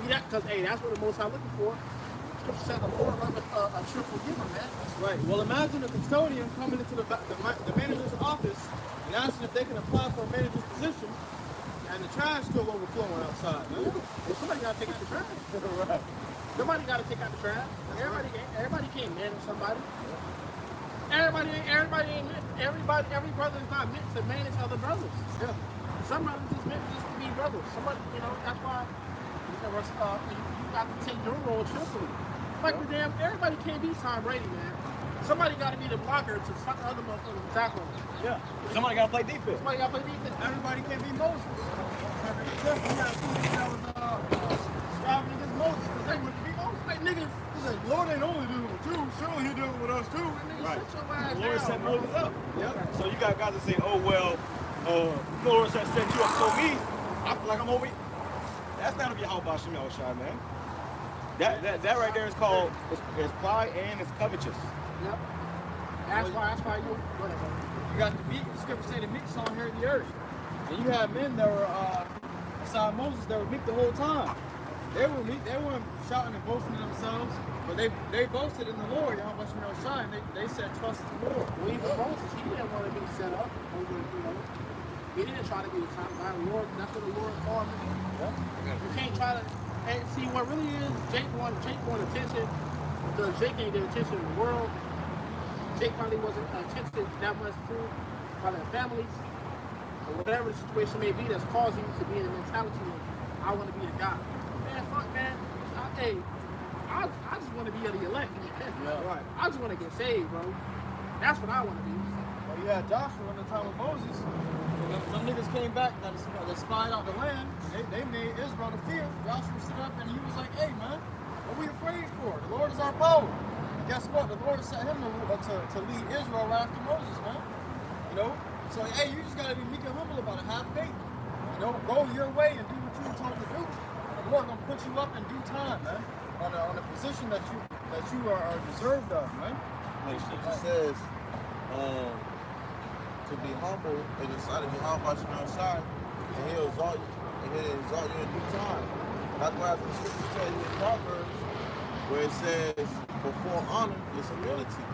be that because hey, that's what the Most High looking for. Scripture says the Lord loveth a cheerful giver, man. Right. Well, imagine a custodian coming into the manager's office and asking if they can apply for a manager's position, and the trash still overflowing outside. Man. Well, somebody got to take out the trash. Right. Somebody got to take out the trash. Everybody can't manage somebody. Every brother is not meant to manage other brothers. Yeah. Some brothers is meant just to be brothers. Somebody, you know, that's why you got to take your role cheerfully. Like the damn, everybody can't be Tom Brady, man. Somebody got to be the blocker to stop the other motherfuckers from tackling. Yeah. Somebody got to play defense. Somebody got to play defense. Everybody can't be Moses. You got people that was striving against Moses because they would be Moses. Like niggas, like, Lord ain't only dealing with you, surely He dealing with us too. Right. The Lord set Moses up. Yep. So you got guys that say, oh, well, Lord set you up. So me, I feel like I'm over here. That's not a Yahweh Shem Yahushai, man. That right there is called, it's pride and it's covetous. Yep. That's why you, go ahead, brother. You got the meek, the scripture say the meek shall inherit the earth. And you have men that were beside Moses that were meek the whole time. They weren't shouting and boasting in themselves, but they boasted in the Lord. How much shine? They said trust in the Lord. Well, even Moses, he didn't want to be set up over, he didn't try to be the top guy. Lord, that's what the Lord called him to do. You can't try to, and see what really is, Jake want attention, because Jake ain't get attention in the world. Jake probably wasn't attention that much to by their families, or whatever the situation may be that's causing you to be in the mentality of, I want to be a guy. Man, fuck, man. I just want to be of the elect. Right. I just want to get saved, bro. That's what I want to be. Well, you had Joshua in the time of Moses. Them niggas came back that spied out the land. They made Israel to fear. Joshua stood up and he was like, hey, man, what are we afraid for? The Lord is our power. And guess what? The Lord set him to lead Israel right after Moses, man. You know? So, hey, you just got to be meek and humble about it. Have faith. You know, go your way and do what you're told to do. And the Lord going to put you up in due time, man, on a position that you are deserved of, man. Like Scripture says, to be humble in the sight of Yahweh Shai, and he'll exalt you, in due time. Likewise, the Scripture tells you in Proverbs, where it says, before honor is humility.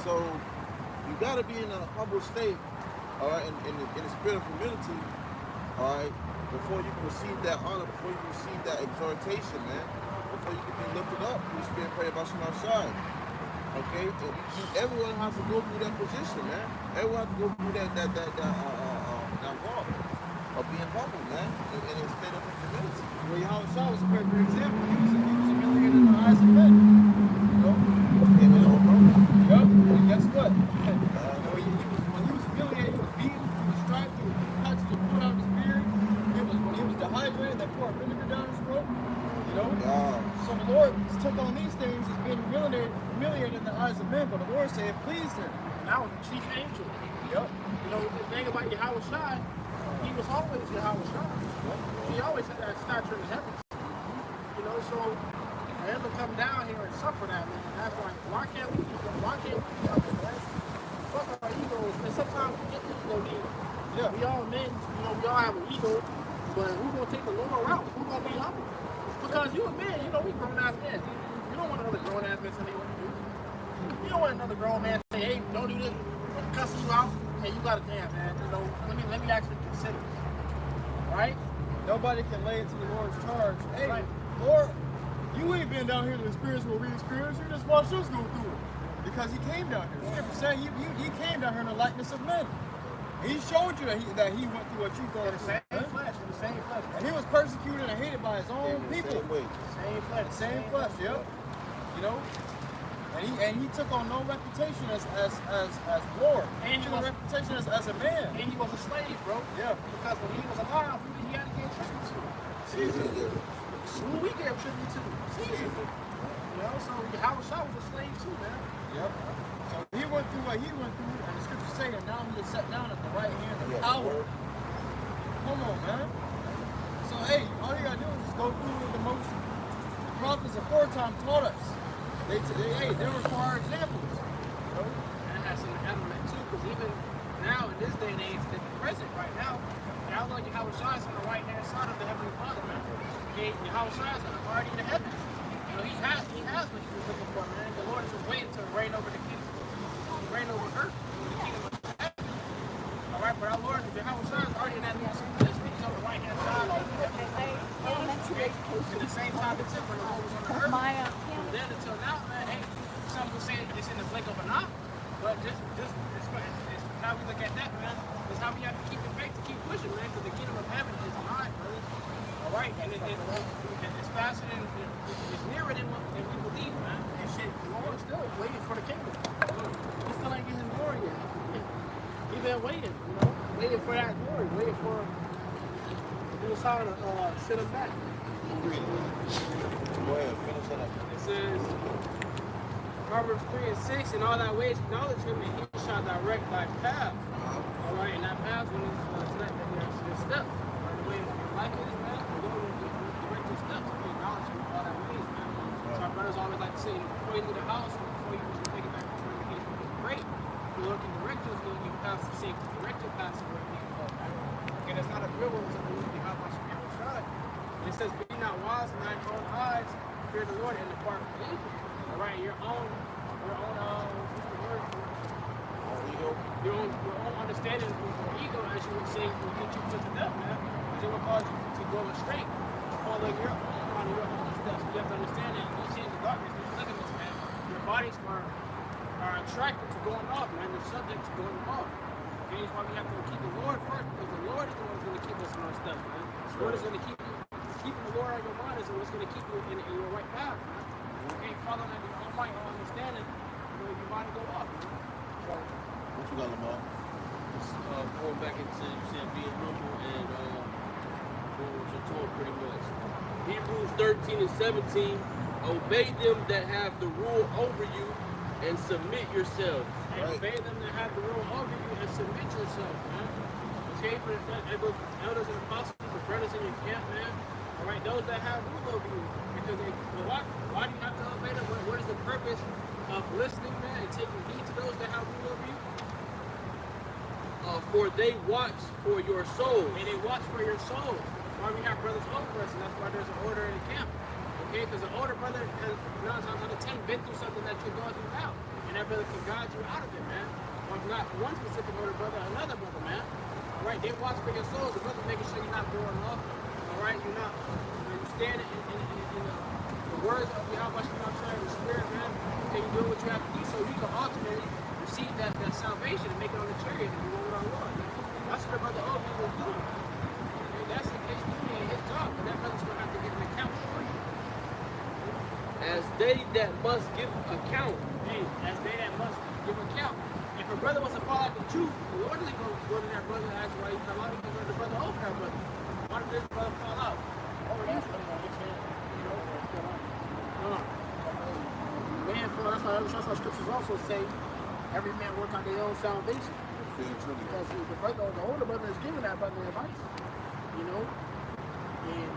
So you got to be in a humble state, all right, in the spirit of humility, all right, before you can receive that honor, before you can receive that exhortation, man, before you can be lifted up through the spirit, pray about Shai. Okay, everyone has to go through that position, man. Everyone has to go through that walk of being humble, man, in a state of humility. Well, Yahweh was a perfect example. He was humiliated in the eyes of men. You know? Yep. And guess what? When he was humiliated, he was beaten, he was striped, he was touched, he put out his beard. When he was dehydrated, they poured vinegar down his throat. You know? So the Lord took on these things as being humiliated in the eyes of men, but the Lord said it pleased him. And that was the chief angel. Yep. You know, the thing about Yahweh Shai, he was always Yahweh Shai. He always had that stature in the heavens. You know, so for him to come down here and suffer that, man, that's like, why can't we come in, man? Fuck our egos. And sometimes we get the ego deal. Yeah. We all men, you know, we all have an ego, but who's gonna take the lower route? Who's gonna be humble? Because you a man, you know, we grown ass men. You don't want another grown ass man telling you what to do. You don't want another grown man to say, hey, don't do this, cussing you out, and you gotta damn, man, you know, let me actually consider. Right? Nobody can lay it to the Lord's charge. Hey, Right. Lord, you ain't been down here to experience what we experienced. You just watched us go through it. Because he came down here. The Scripture said he came down here in the likeness of men. He showed you that he went through what you thought. In the same flesh, And he was persecuted and hated by his own people. Same flesh. Same flesh, yep. You know? And he took on no reputation as Lord. And he took on a reputation as a man. And he was a slave, bro. Yeah. Because when he was alive, who did he have to give tribute to? Caesar. Who we gave tribute to? Caesar. You know, so Yahweh Shai was a slave too, man. Yep. So he went through what he went through, and the Scripture say that now he is set down at the right hand of power. Come on, man. So hey, all you gotta do is just go through the motion. The prophets aforetime taught us. They were for our examples. You know? And it has an element too, because even now in this day and age, in the present right now, Yahweh Shai is on the right hand side of the Heavenly Father, man. Yahweh Shai is already in the heavens. You know, he has what he was looking for, man. The Lord is just waiting to reign over the kingdom. Reign over earth, the kingdom of heaven. Alright, but our Lord, Yahweh Shai is already in that new seat. He's on the right hand side of the Heavenly Father. At the same time, it's when the Lord was on the earth. From then until now, man, hey, some will say it's in the blink of an eye, but just it's how we look at that, man. It's how we have to keep the faith to keep pushing, man, because the kingdom of heaven is nigh, brother. All right, and it's faster than it's nearer than we believe, man. And shit, the Lord's still waiting for the kingdom. He still ain't getting his glory yet. He been waiting, you know, waiting for that glory, waiting for the Messiah to sit him back. Go ahead, finish it up. It says, Proverbs 3 and 6, in all thy ways acknowledge him, and he shall direct thy path. All right, and that path when it's tonight, that there's steps. Right, the way your life is, man, the Lord will direct your steps. We acknowledge him in all thy ways, man. So our brothers always like to say, before you leave the house, or before you take it back to where you need to great, the Lord can direct you, he'll give you paths of safety, direct your paths to where you need to go. And it's not a real one, so we have to be It says, be not wise in thine own eyes, fear the Lord and depart from evil. All right, your own, what's the word for it? Your own understanding of your ego, as you would say, will get you put to death, man. Because it will cause you to go astray, follow your own steps. You have to understand that you see in the darkness, there's living this, man. Your bodies are attracted to going off, man. They're subject to going off. Okay, that's why we have to keep the Lord first, because the Lord is the one who's going to keep us in our steps, man. The Lord is going to keep you. Keeping the Lord on your mind is what's going to keep you in your right path, man. Okay, following that your own might, own understanding, your mind will go off, man. What you got, Lamar? Going back into, you said being humble and doing what you're told pretty much. Hebrews 13 and 17, obey them that have the rule over you and submit yourselves. And obey them that have the rule over you and submit yourselves, man. Okay, for those elders and apostles, the brothers in your camp, man. All right, those that have rule over you. Because why do you have to obey them? What is the purpose of listening, man, and taking heed to those that have rule over you? For they watch for your souls. And they watch for your souls. Why we have brothers over us, and that's why there's an order in the camp. Okay, because an older brother has 9 times out of 10 been through something that you're going through now. And that brother can guide you out of it, man. Or if not one specific older brother, another brother, man. All right, they watch for your souls. The brother making sure you're not going off. All right, you're not, you're standing in the words of Yahweh, the Spirit, man. Okay, you're doing what you have to do so you can ultimately receive that salvation and make it on the chariot and do what I want. That's what the brother over you was doing. Okay, that's in case you ain't his job, but that brother's gonna have to give an account for you. As they that must give account. Hey, as they that must give account. If a brother wants to fall out the truth, the Lord isn't going to go to that brother and ask why he fell out. He's going to go to the brother over that brother. Why did this brother fall out? Oh, you man, for that's why scriptures also say, every man work on their own salvation. Because the older brother is giving that brother advice, you know, and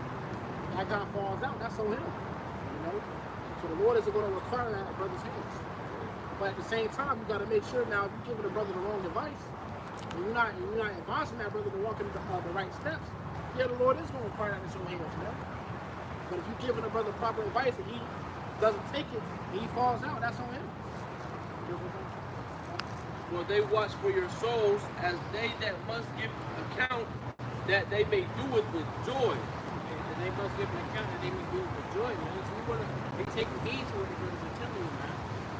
that guy falls out, that's on him, you know. So the Lord isn't going to require that at brother's hands. But at the same time, you got to make sure now if you're giving a brother the wrong advice, and you're not advising that brother to walk in the right steps, yeah, the Lord is going to require that at your hands, you know. But if you're giving a brother proper advice and he doesn't take it and he falls out, that's on him. For they watch for your souls as they that must give account, that they may do it with joy. And they must give an account that they may do it with joy, man. So we want to be taking heed to what the brothers are telling you, man.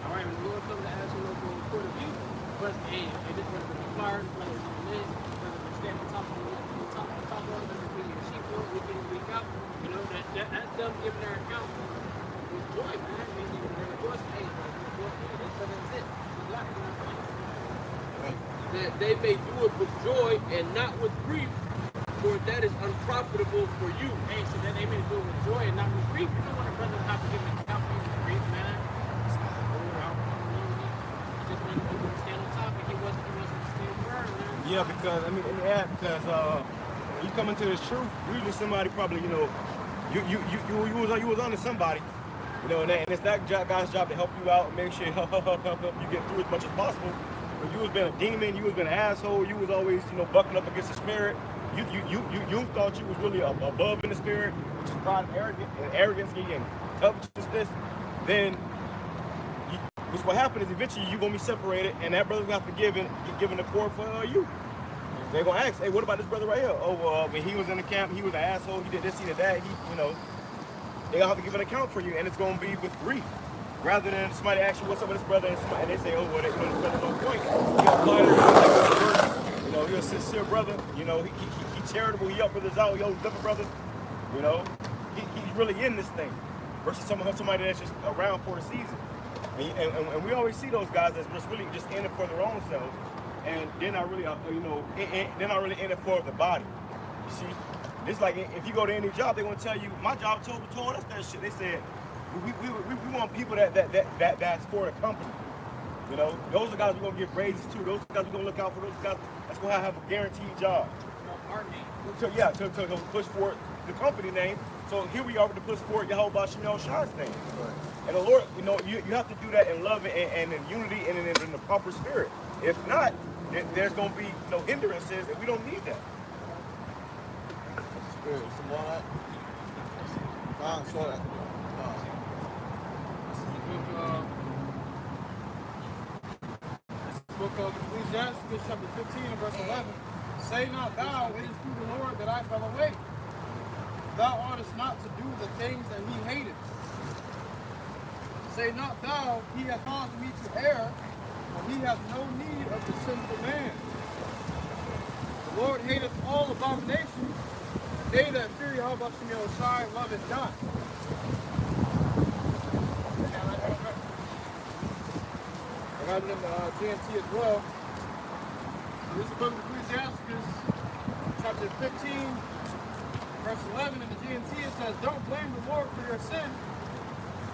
All right, when the Lord comes to ask you from the point of view, but hey, this brother been fired, this brother been lit, this brother been standing on top of us, this brother been sheep work, week in and week out. You know, that's them giving their account with joy, man. I mean, they're rejoicing, hey, this brother is it. He's got it, you know what I'm saying? That they may do it with joy and not with grief, for that is unprofitable for you. Hey, so that they may do it with joy and not with grief. You don't want a brother to have to give an account for his grief, man. He just wanted to stand on top and he wasn't staying firm, man. Yeah, because I mean, because when you come into this truth, usually somebody probably, you know, you was onto somebody, you know, and it's that guy's job to help you out and make sure help you get through as much as possible. But you was been a demon, you was been an asshole, you was always, you know, bucking up against the spirit. You thought you was really above in the spirit, which is pride and arrogance and covetousness. Then what happened is eventually you're gonna be separated, and that brother's gonna have to get given the core for you. They're gonna ask, hey, what about this brother right here? Oh, well, when he was in the camp, he was an asshole. He did this, he did that. You know, they gonna have to give an account for you, and it's gonna be with grief, rather than somebody ask you what's up with this brother, and they say, oh, well, this brother's on point. You know, he's a sincere brother. You know, he charitable. He help brothers out. He always different brothers. You know, he's really in this thing, versus somebody that's just around for a season. And we always see those guys that's just really just in it for their own selves, and they're not really, you know, they're not really in it for the body. You see, it's like if you go to any job, they're gonna tell you, my job told us that shit. They said we want people that's for the company. You know, those are the guys we're gonna give raises to. Those guys we're gonna look out for. Those guys that's gonna have a guaranteed job. Our name. To push forward the company name. So here we are to push forward Yahweh Shemel Shah's name. Right. And the Lord, you know, you have to do that in love and in unity and in the proper spirit. If not, there's going to be no hindrances, and we don't need that. Spirit, some more of that. Show that. This is the book of Ecclesiastes, chapter 15, and verse 11. Say not thou, it is through the Lord that I fell away. Thou oughtest not to do the things that he hateth. Say not thou, he hath caused me to err, for he hath no need of the sinful man. The Lord hateth all abominations, and they that fear Yahweh Shai love it not. I got it in the GNT as well. So this is the book of Ecclesiastes, chapter 15, verse 11 in the GNT. It says, don't blame the Lord for your sin.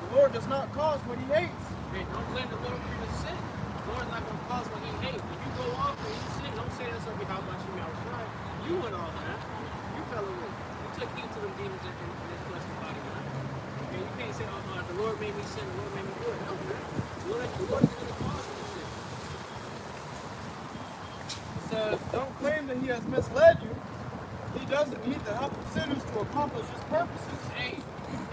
The Lord does not cause what he hates. Hey, don't blame the Lord for your sin. The Lord's not going to cause what he hates. If you go off and you sin, don't say that's going to be how much you outside. You went off, man. You fell away. You took heed to them demons in this fleshly body, man. Okay, you can't say, oh, the Lord made me sin, the Lord made me do it. No, man. The Lord is going to cause you to sin. It says, don't claim that he has misled you. He doesn't need the help of sinners to accomplish his purposes. Hey,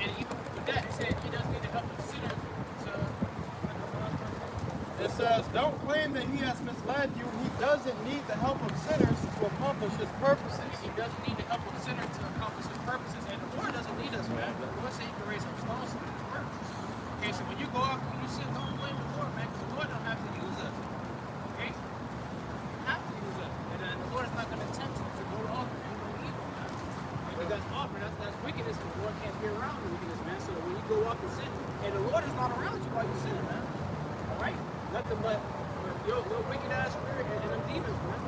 and even with that, it said he doesn't need the help of sinners to... It says, don't claim that he has misled you. He doesn't need the help of sinners to accomplish his purposes. He doesn't need the help of sinners to accomplish his purposes. And the Lord doesn't need us, man. But the Lord said he can raise up stones to do his purpose. Okay, so when you go off and you sin, don't blame the Lord, man, because the Lord don't have to use us. Okay? You have to use us. And the Lord is not going to tempt you to go off and do no evil, man. Because that's offer, that's wickedness, and the Lord can't be around the wickedness, man. So when you go off and sin, and the Lord is not around you while you're sinning, man. Alright? Nothing but your wicked ass spirit and them demons, man.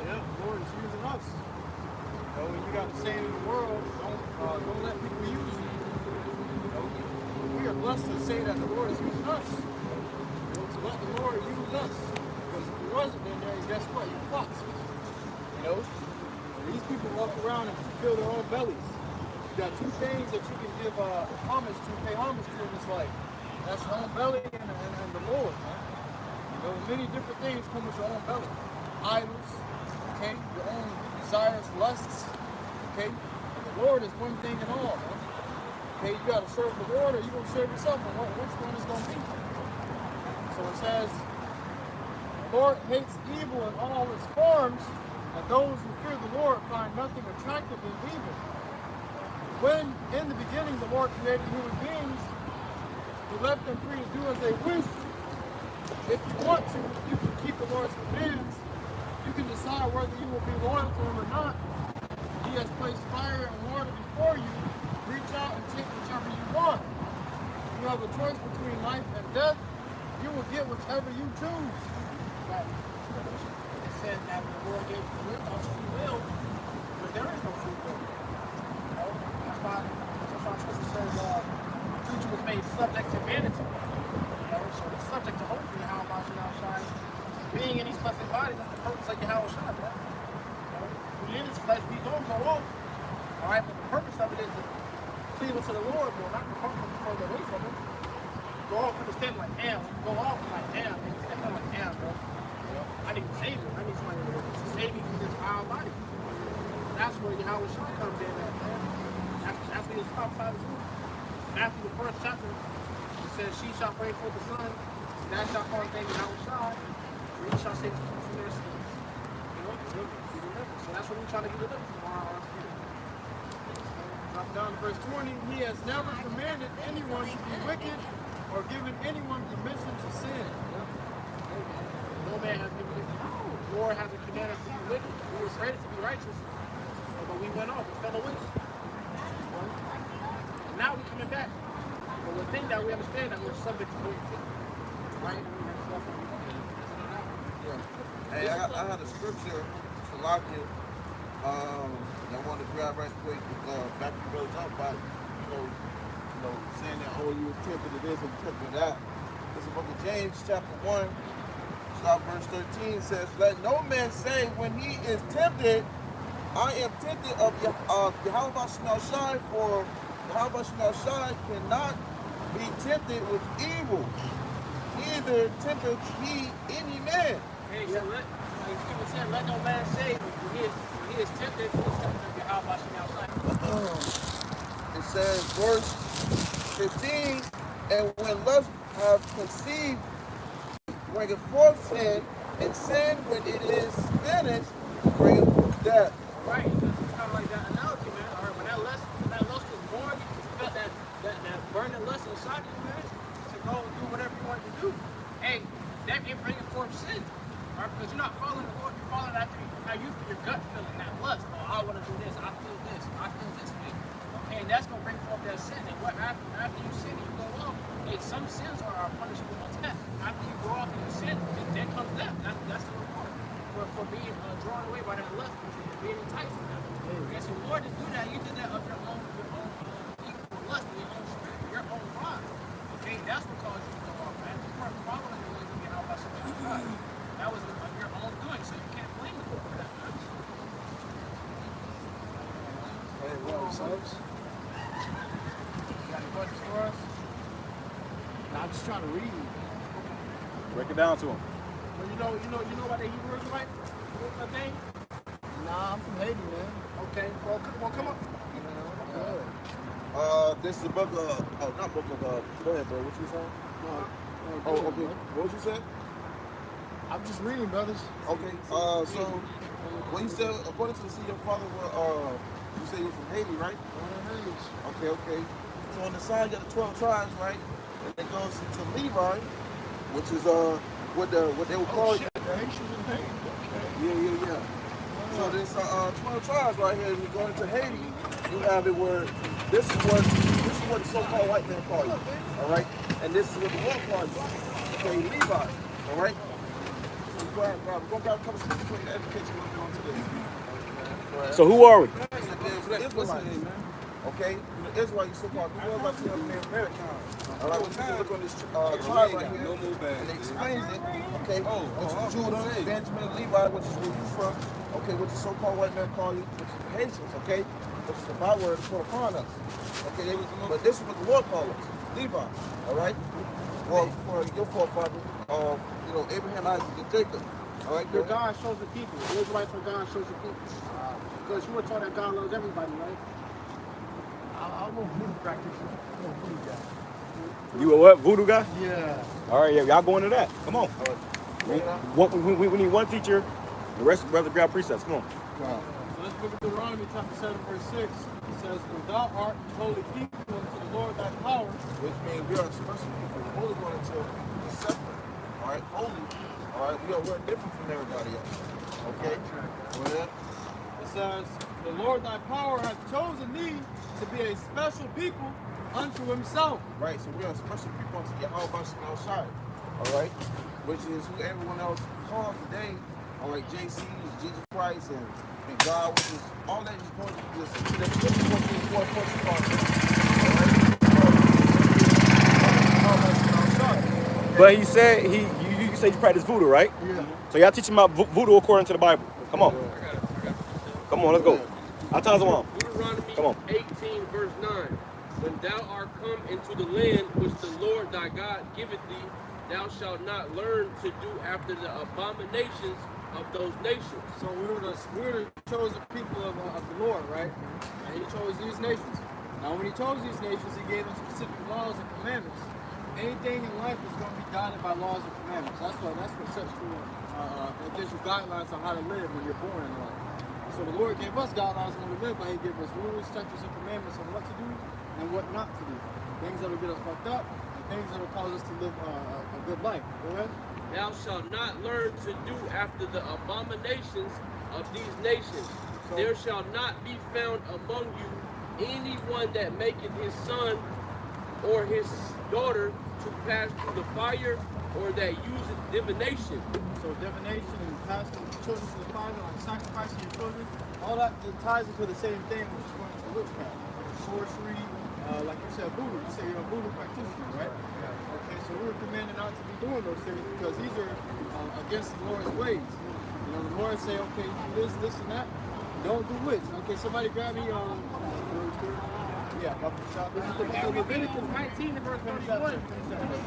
Yeah, the Lord is using us. You know, when you got the saying in the world, don't let people use you. You know, we are blessed to say that the Lord is using us. You know, to let the Lord use us. Because if he wasn't in there, guess what? You're fucked. You know? These people walk around and fill their own bellies. You got two things that you can give homage to, pay homage to in this life. That's your own belly and the Lord, man. You know, many different things come with your own belly. Idols, okay? Your own desires, lusts, okay? And the Lord is one thing in all, man. Okay, you gotta serve the Lord or you gonna serve yourself, and which one is gonna be? So it says, the Lord hates evil in all its forms, and those who fear the Lord find nothing attractive in evil. When, in the beginning, the Lord created human beings, he left them free to do as they wish. If you want to, you can keep the Lord's commands. You can decide whether you will be loyal to him or not. He has placed fire and water before you. Reach out and take whichever you want. You have a choice between life and death. You will get whichever you choose. Right. It said that the Lord gave us free will, but there is no free will. You know? That's why Scripture says creature was made subject to vanity. You know, so it's subject to hope in Yahweh Shai. Being in these fleshly bodies, that's the purpose of Yahweh Shai, man. You know, we in this flesh, we don't go off. Alright, but the purpose of it is to cleave unto the Lord more, not to come from further away from him. Go off, understand like, damn, when you go off, I'm like, damn, man, I feel like, damn, bro. I need a savior. I need somebody to save me from this vile body. That's where Yahweh Shai comes in at, man. That's where his prophesied as well. Matthew, the first chapter, it says, she shall bring forth the son, that shall call his name Yahweh Shai, for he shall save the people from their sins. You know, deliver. So that's what we're trying to get delivered from our spirit. Drop down to verse 20. He has never commanded anyone to be wicked or given anyone permission to sin. No man has given it. The Lord hasn't commanded us to be wicked. We were created to be righteous, but we went off. We fell away. And now we're coming back. But one thing that we understand that we're subject to wicked, right? Hey, I had a scripture to lock you. I want to grab right quick. Back you brothers up by, saying that you was tempted to this and tempted to that. This is the book of James, chapter 1. Start verse 13 says, let no man say when he is tempted, I am tempted of Yahweh Shai, for Yahweh Shai cannot be tempted with evil, neither tempteth he any man. Hey, so like people said, let no man say when he is tempted, he is tempted of Yahweh Shai. says, verse 15, and when lust have conceived, bringeth forth sin, and sin, when it is finished, bringeth forth death. Right. It's kind of like that analogy, man. All right, when that lust was born, you felt that burning lust inside of you, man, to go and do whatever you wanted to do. Hey, that ain't bringing forth sin. All right, because you're not following the Lord, you're following after how you feel, your gut feeling, that lust. Oh, I want to do this, I feel this way. Okay, and that's going to bring forth that sin. And what happens after you sin and you go off? Hey, some sins are punishable on death. After you go off and you sin, then comes death. That's the reward for being drawn away by that lust, for being enticed to that. Okay, so Lord, to do that, you did that of your own equal lust, your own spirit, your own pride. Okay, that's what caused you to go off, man. You weren't following the ways of getting out by somebody's pride. That was of your own doing, so you can't blame the Lord for that, man. Hey, well, subs. You got any questions for us? Nah, I'm just trying to read. Break it down to him. Well, you know about the Hebrew Israelite? What's that name? Nah, I'm from Haiti, man. Okay, well, come up. This is the book of, not book of, go ahead, bro, what you saying? Oh, okay, what you said? I'm just reading, brothers. Okay, so, when you said, according to the seed of your father, you say you're from Haiti, right? Okay. So on the side, you got the 12 tribes, right? And it goes to Levi, which is, what they would call you. The Haitians in Haiti. Yeah. So there's 12 tribes right here. We go into Haiti. You have it where this is what the so-called white man call you. All right, and this is what the world calls you. Okay, Levi. All right. So we're going to grab a couple scriptures for you to educate you a little bit on today. So who are we? Israelites. Okay, the Israelites, so-called New World, like the American. All right, when you look on this tribe right here, and it explains it. Okay, which is Judah, Benjamin, Levi, which is where you from. Okay, which is so-called white man call you, which is Haitians. Okay, which is the byword to put upon us. Okay, but this is what the Lord calls us, Levi. All right. Well, for your forefather, Abraham, Isaac, and Jacob. All right, Your God shows the people. The Israelites are God shows the people. Because you were taught that God loves everybody, right? I'm a voodoo practitioner. I'm a voodoo guy. You a what? Voodoo guy? Yeah. All right, y'all go into that. Come on. We need one teacher. The rest of the grab precepts. Come on. So let's book of Deuteronomy chapter 7, verse 6. It says, "For thou art holy people unto the Lord thy power." Which means we are special people. The holy one until we're separate. All right, holy. All right, we're different from everybody else. Okay. Go ahead. It says, "The Lord thy power hath chosen thee to be a special people unto himself." Right, so we are special people unto Yahweh outside. All right, which is who everyone else calls today. All right, JC, Jesus Christ, and God, which is all that is going to be But he said you said you practice voodoo, right? Yeah. So y'all teaching about voodoo according to the Bible. Come on. Come on, let's go. I'll tell them all. Deuteronomy Come on. 18, verse 9. When thou art come into the land which the Lord thy God giveth thee, thou shalt not learn to do after the abominations of those nations. So we were the chosen people of the Lord, right? And he chose these nations. Now when he chose these nations, he gave them specific laws and commandments. Anything in life is going to be guided by laws and commandments. That's what sets through. It gives you guidelines on how to live when you're born in life. So the Lord gave us guidelines on how to live, but he gave us rules, statutes, and commandments on what to do and what not to do. Things that will get us fucked up, and things that will cause us to live a good life. Go ahead. Thou shalt not learn to do after the abominations of these nations. There shall not be found among you anyone that maketh his son or his daughter to pass through the fire, or that useth divination. So divination and passing children to the fire, like sacrificing your children, all that ties into the same thing, which is going to witchcraft, sorcery, like you said, voodoo. You say you're a voodoo practitioner, right? Okay, so we were commanded not to be doing those things because these are against the Lord's ways. You know, the Lord say, okay, do this, and that. Don't do which. Okay, somebody grab me yeah, this is the book of Leviticus 19 verse 21.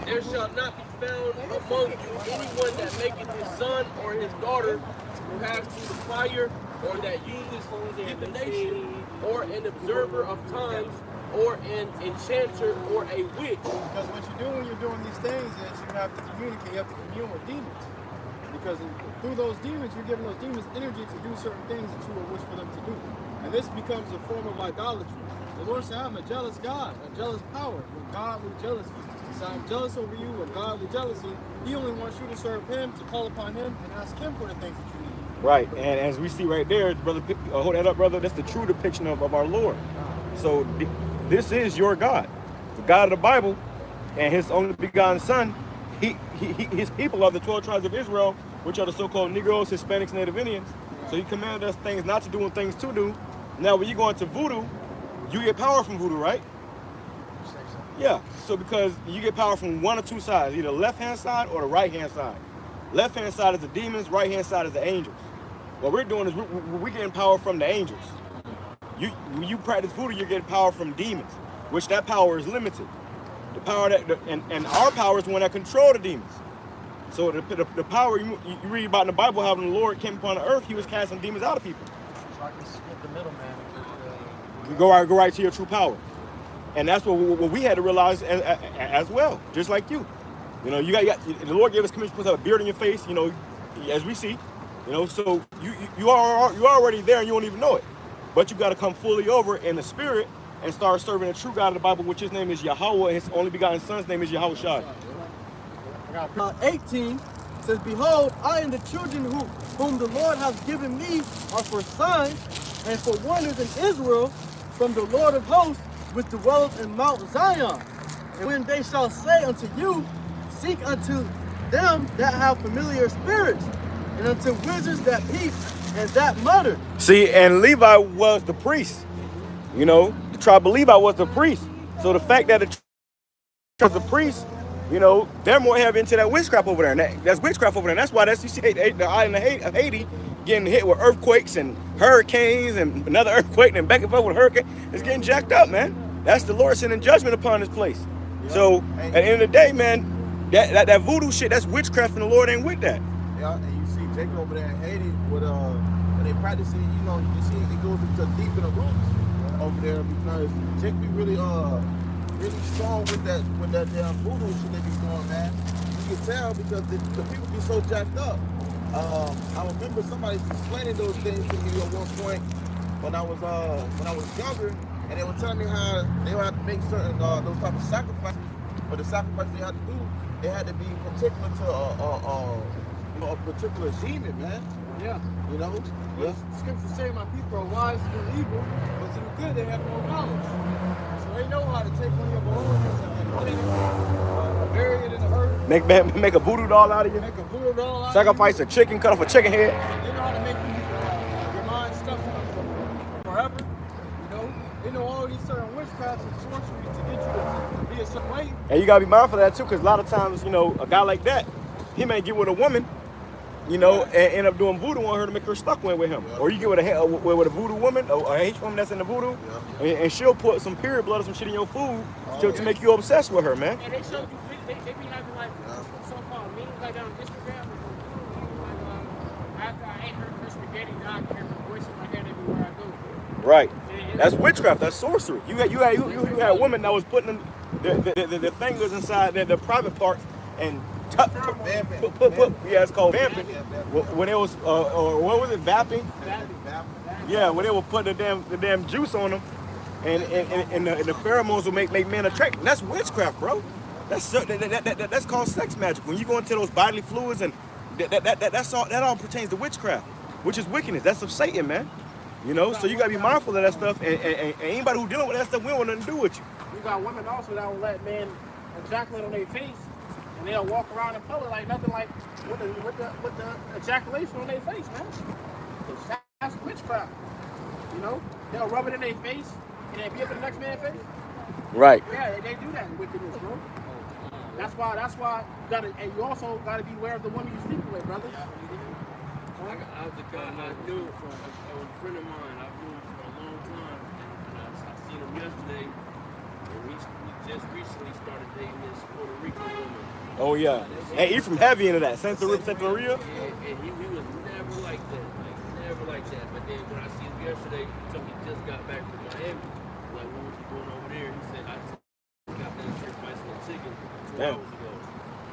There shall not be found among you anyone that maketh his son or his daughter to pass through the fire, or that uses divination, or an observer of times, or an enchanter, or a witch. Because what you do when you're doing these things is you have to communicate, you have to commune with demons. Because through those demons, you're giving those demons energy to do certain things that you would wish for them to do. And this becomes a form of idolatry. The Lord said, I'm a jealous God, a jealous power, with godly jealousy. He said, I'm jealous over you with godly jealousy. He only wants you to serve him, to call upon him, and ask him for the things that you need. Right, and as we see right there, brother, hold that up, brother. That's the true depiction of our Lord. So this is your God, the God of the Bible, and his only begotten Son. His people are the 12 tribes of Israel, which are the so-called Negroes, Hispanics, Native Indians. So he commanded us things not to do and things to do. Now, when you go into voodoo, you get power from voodoo, right? Yeah. So because you get power from one or two sides, either the left-hand side or the right-hand side. Left-hand side is the demons, right-hand side is the angels. What we're doing is we're getting power from the angels. When you practice voodoo, you're getting power from demons, which that power is limited. The power and our power is the one that control the demons. So the power you read about in the Bible, how when the Lord came upon the earth, he was casting demons out of people. So I can skip the middleman. You go right to your true power. And that's what we had to realize as well, just like you. You know, the Lord gave us commission to put a beard on your face, you know, as we see. You know, so you are already there and you don't even know it. But you got to come fully over in the spirit and start serving the true God of the Bible, which his name is Yahweh, and his only begotten son's name is Yahushua. 18 says, Behold, I and the children whom the Lord hath given me are for signs and for wonders in Israel from the Lord of hosts, which dwelleth in Mount Zion. And when they shall say unto you, Seek unto them that have familiar spirits, and unto wizards that peep and that mutter. See, and Levi was the priest. You know, the tribe of Levi was the priest. So the fact that the tribe of the priest, you know, they're more heavy into that witchcraft over there. And that's witchcraft over there. And that's why you see the island of Haiti getting hit with earthquakes and hurricanes and another earthquake and back and forth with a hurricane. It's getting jacked up, man. That's the Lord sending judgment upon this place. Yeah. So at the end of the day, man, that voodoo shit, that's witchcraft, and the Lord ain't with that. Yeah, and you see Jacob over there in Haiti with when they practice it, you know, you see it goes into deep in the roots over there because Jacob be really strong with that damn voodoo shit they be doing, man. You can tell because the people be so jacked up. I remember somebody explaining those things to me at one point when I was younger, and they were telling me how they would have to make certain those type of sacrifices, but the sacrifices they had to do, it had to be particular to a particular demon, man. Yeah. You know? Yeah. The scriptures say my people are wise to do evil, but to do good they have no knowledge. So they know how to take one of your belongings and put it in, bury it in the earth. Make a voodoo doll out of you. Make a voodoo doll out Sacrifice of a chicken, cut off a chicken head. They know how to make you your mind stuff forever. You know? They know all these certain witchcrafts and sorceries to get you to be a certain way. And you gotta be mindful of that too, because a lot of times, you know, a guy like that, he may get with a woman, you know, and end up doing voodoo on her to make her stuck with him. Yeah. Or you get with a voodoo woman, or a H woman that's in the voodoo, and she'll put some period blood or some shit in your food to make you obsessed with her, man. And they show you, they be having like so-called memes like on Instagram. After I ate her spaghetti, now I can hear her voice in my head everywhere I go. Right. That's witchcraft. That's sorcery. You had a woman that was putting the fingers inside the private parts and it's called vamping. When it was or what was it, vapping? Yeah, when they would put the damn juice on them, and the pheromones will make men attractive. That's witchcraft, bro. That's called sex magic. When you go into those bodily fluids, and that all pertains to witchcraft, which is wickedness. That's of Satan, man. You know, so you gotta be mindful of that stuff. And anybody who dealing with that stuff, we don't want nothing to do with you. You got women also that will let men ejaculate on their face, and they'll walk around in public like nothing, like with the ejaculation on their face, man. That's witchcraft. You know, they'll rub it in their face and then be up in the next man's face. Right. Yeah, they do that in wickedness, bro. That's why you gotta, and you also gotta be aware of the woman you sleeping with, brother. I was the guy I knew from a friend of mine. I've known him for a long time, and I seen him yesterday. And we just recently started dating this Puerto Rican woman. Oh yeah. Hey, he from heavy into that. Santeria. And he was never like that. Like never like that. But then when I seen him yesterday, he told me he just got back from Miami. Like we were doing over there. He said, I got that sacrifice of the chicken 2 Damn. hours ago.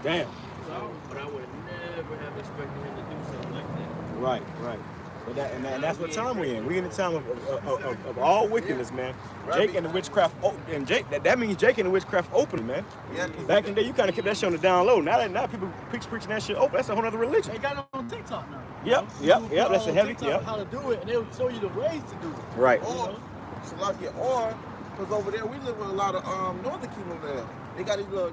Damn. So, but I would never have expected him to do something like that. Right, right. But and that's what time we're in. We're in the time of all wickedness, man. Jake and the witchcraft, and Jake, that means Jake and the witchcraft open, man. Yeah, Back in the day, you kind of kept that shit on the down low. Now people preaching that shit open. That's a whole other religion. They got it on TikTok now. Yep. That's a heavy. TikTok how to do it, and they'll show you the ways to do it. Right. Or, because over there we live with a lot of Northern Kingdom there. They got these little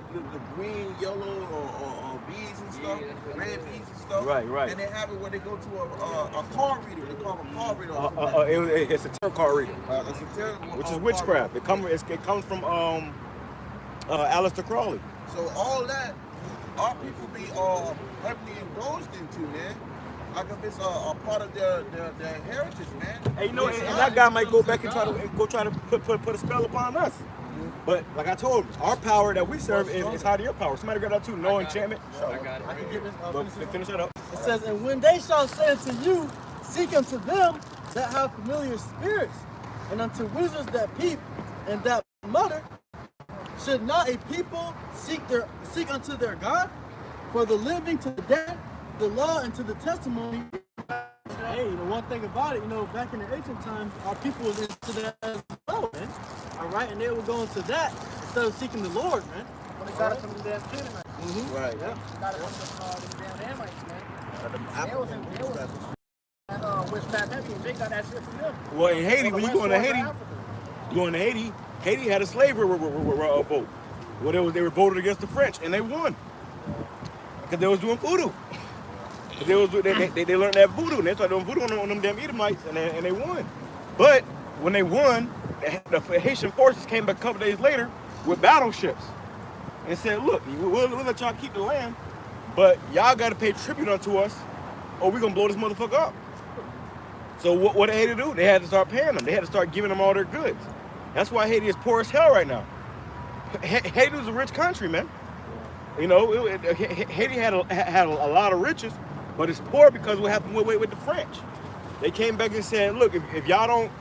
green, yellow, or beads and stuff, red beads and stuff. Right. And they have it where they go to a card reader. They call them a card reader. It's a tarot card reader, It's a tarot, which is witchcraft. It comes from Aleister Crowley. So all that, our people be heavily indulged into, man. Like if it's a part of their heritage, man. Hey, you know, and that guy might go back and try to put a spell upon us. But like I told you, our power that we serve is higher than your power. Somebody grab that too. No enchantment. I got it. I can get this. Finish that up. It says, and when they shall say unto you, seek unto them that have familiar spirits, and unto wizards that peep and that mutter, should not a people seek unto their God? For the living to the dead, the law and to the testimony. Hey, the one thing about it, back in the ancient times, our people was into that as well, man. All right, and they were going to that instead of seeking the Lord, man. When they got it from the damn Canaanites. Right. Yeah. Got it from the damn Amorites, man. They was witchcraft heavy, and they got that shit from them. Well, in Haiti, when you go into Haiti, Haiti had a slave revolt. Well, they revolted against the French, and they won because they was doing voodoo. They learned that voodoo, and they started doing voodoo on them damn Edomites, and they won. But when they won, the Haitian forces came back a couple days later with battleships and said, look, we'll let y'all keep the land, but y'all got to pay tribute unto us, or we're going to blow this motherfucker up. So what they had to do? They had to start paying them. They had to start giving them all their goods. That's why Haiti is poor as hell right now. Haiti was a rich country, man. Haiti had a lot of riches, but it's poor because what happened with the French. They came back and said, look, if y'all don't,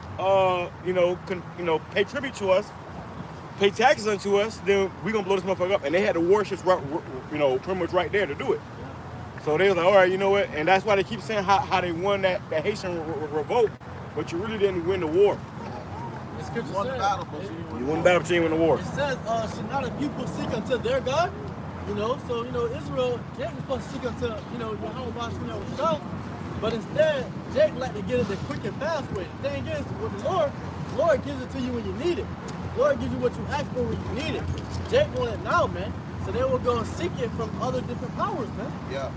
pay tribute to us, pay taxes unto us, then we're going to blow this motherfucker up. And they had the warships, pretty much right there to do it. So they was like, all right, you know what? And that's why they keep saying how they won that Haitian revolt, but you really didn't win the war. The scripture You won the says, battle, but You won the battle, but you didn't win the war. it says, should not a people seek unto their God? So, Israel, Jake was supposed to seek unto, Yahweh himself, but instead, Jake like to get it the quick and fast way. The thing is, with the Lord gives it to you when you need it. The Lord gives you what you ask for when you need it. Jake want it now, man. So they will go and seek it from other different powers, man. Yeah.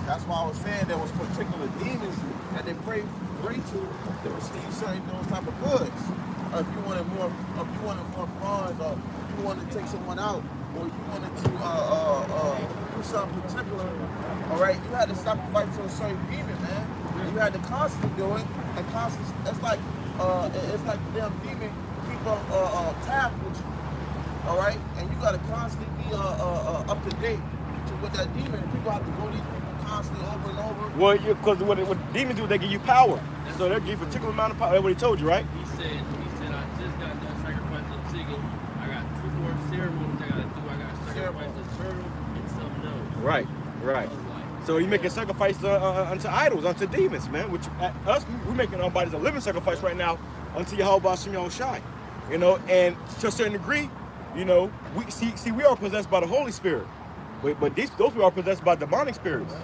That's why I was saying there was particular demons that they pray to receive certain those type of goods. If you wanted more funds, or you wanted to take someone out, or you wanted to do something particular, all right, you had to sacrifice to a certain demon, man. You had to constantly do it, and constantly. It's like the damn demon keep tabs with you, all right, and you got to constantly be up to date with that demon. People have to go to these people constantly over and over. Well, because what demons do, they give you power. So they'll give you a particular amount of power. That's what he told you, right? He said, I just got done sacrificing the chicken. I got 2 more ceremonies I got to do. I got to sacrifice the turtle and something else. Right. So you're making sacrifice unto idols, unto demons, man. Which we're making our bodies a living sacrifice right now unto Yahweh Shai. And to a certain degree, we are possessed by the Holy Spirit. But those people are possessed by demonic spirits,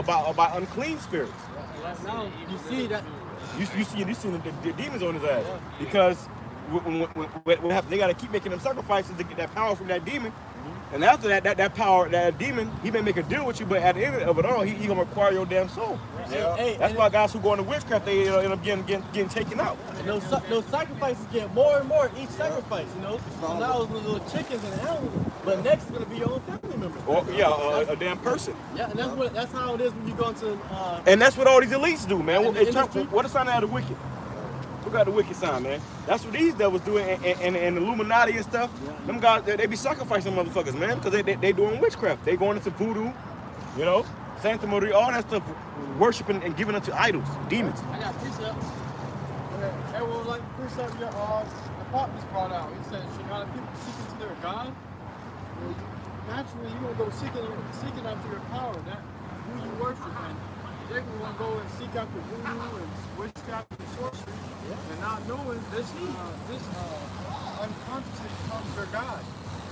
by unclean spirits. Now, you see that. You see the demons on his ass. Because what happens, they got to keep making them sacrifices to get that power from that demon. And after that power, that demon, he may make a deal with you, but at the end of it all, he gonna require your damn soul. Yeah. That's why guys who go into witchcraft, they end up getting taken out. And those sacrifices get more and more each sacrifice, So now it's little chickens and animals, but next is gonna be your own family member. Or a damn person. Yeah, and that's how it is when you go into. And that's what all these elites do, man. What a sign of the wicked. Who got the wicked sign, man? That's what these devils do, and Illuminati and stuff. Yeah. Them guys, they be sacrificing motherfuckers, man, because they doing witchcraft. They going into voodoo, Santa Maria, all that stuff, worshiping and giving unto idols, demons. I got precepts. Hey, well, like precept your the pop just brought out, he said, should not people seek into their God? Well, naturally, you're gonna go seeking after your power, that who you worship, and they're gonna go and seek after voodoo and witchcraft and sorcery, and not knowing this unconsciously becomes their God.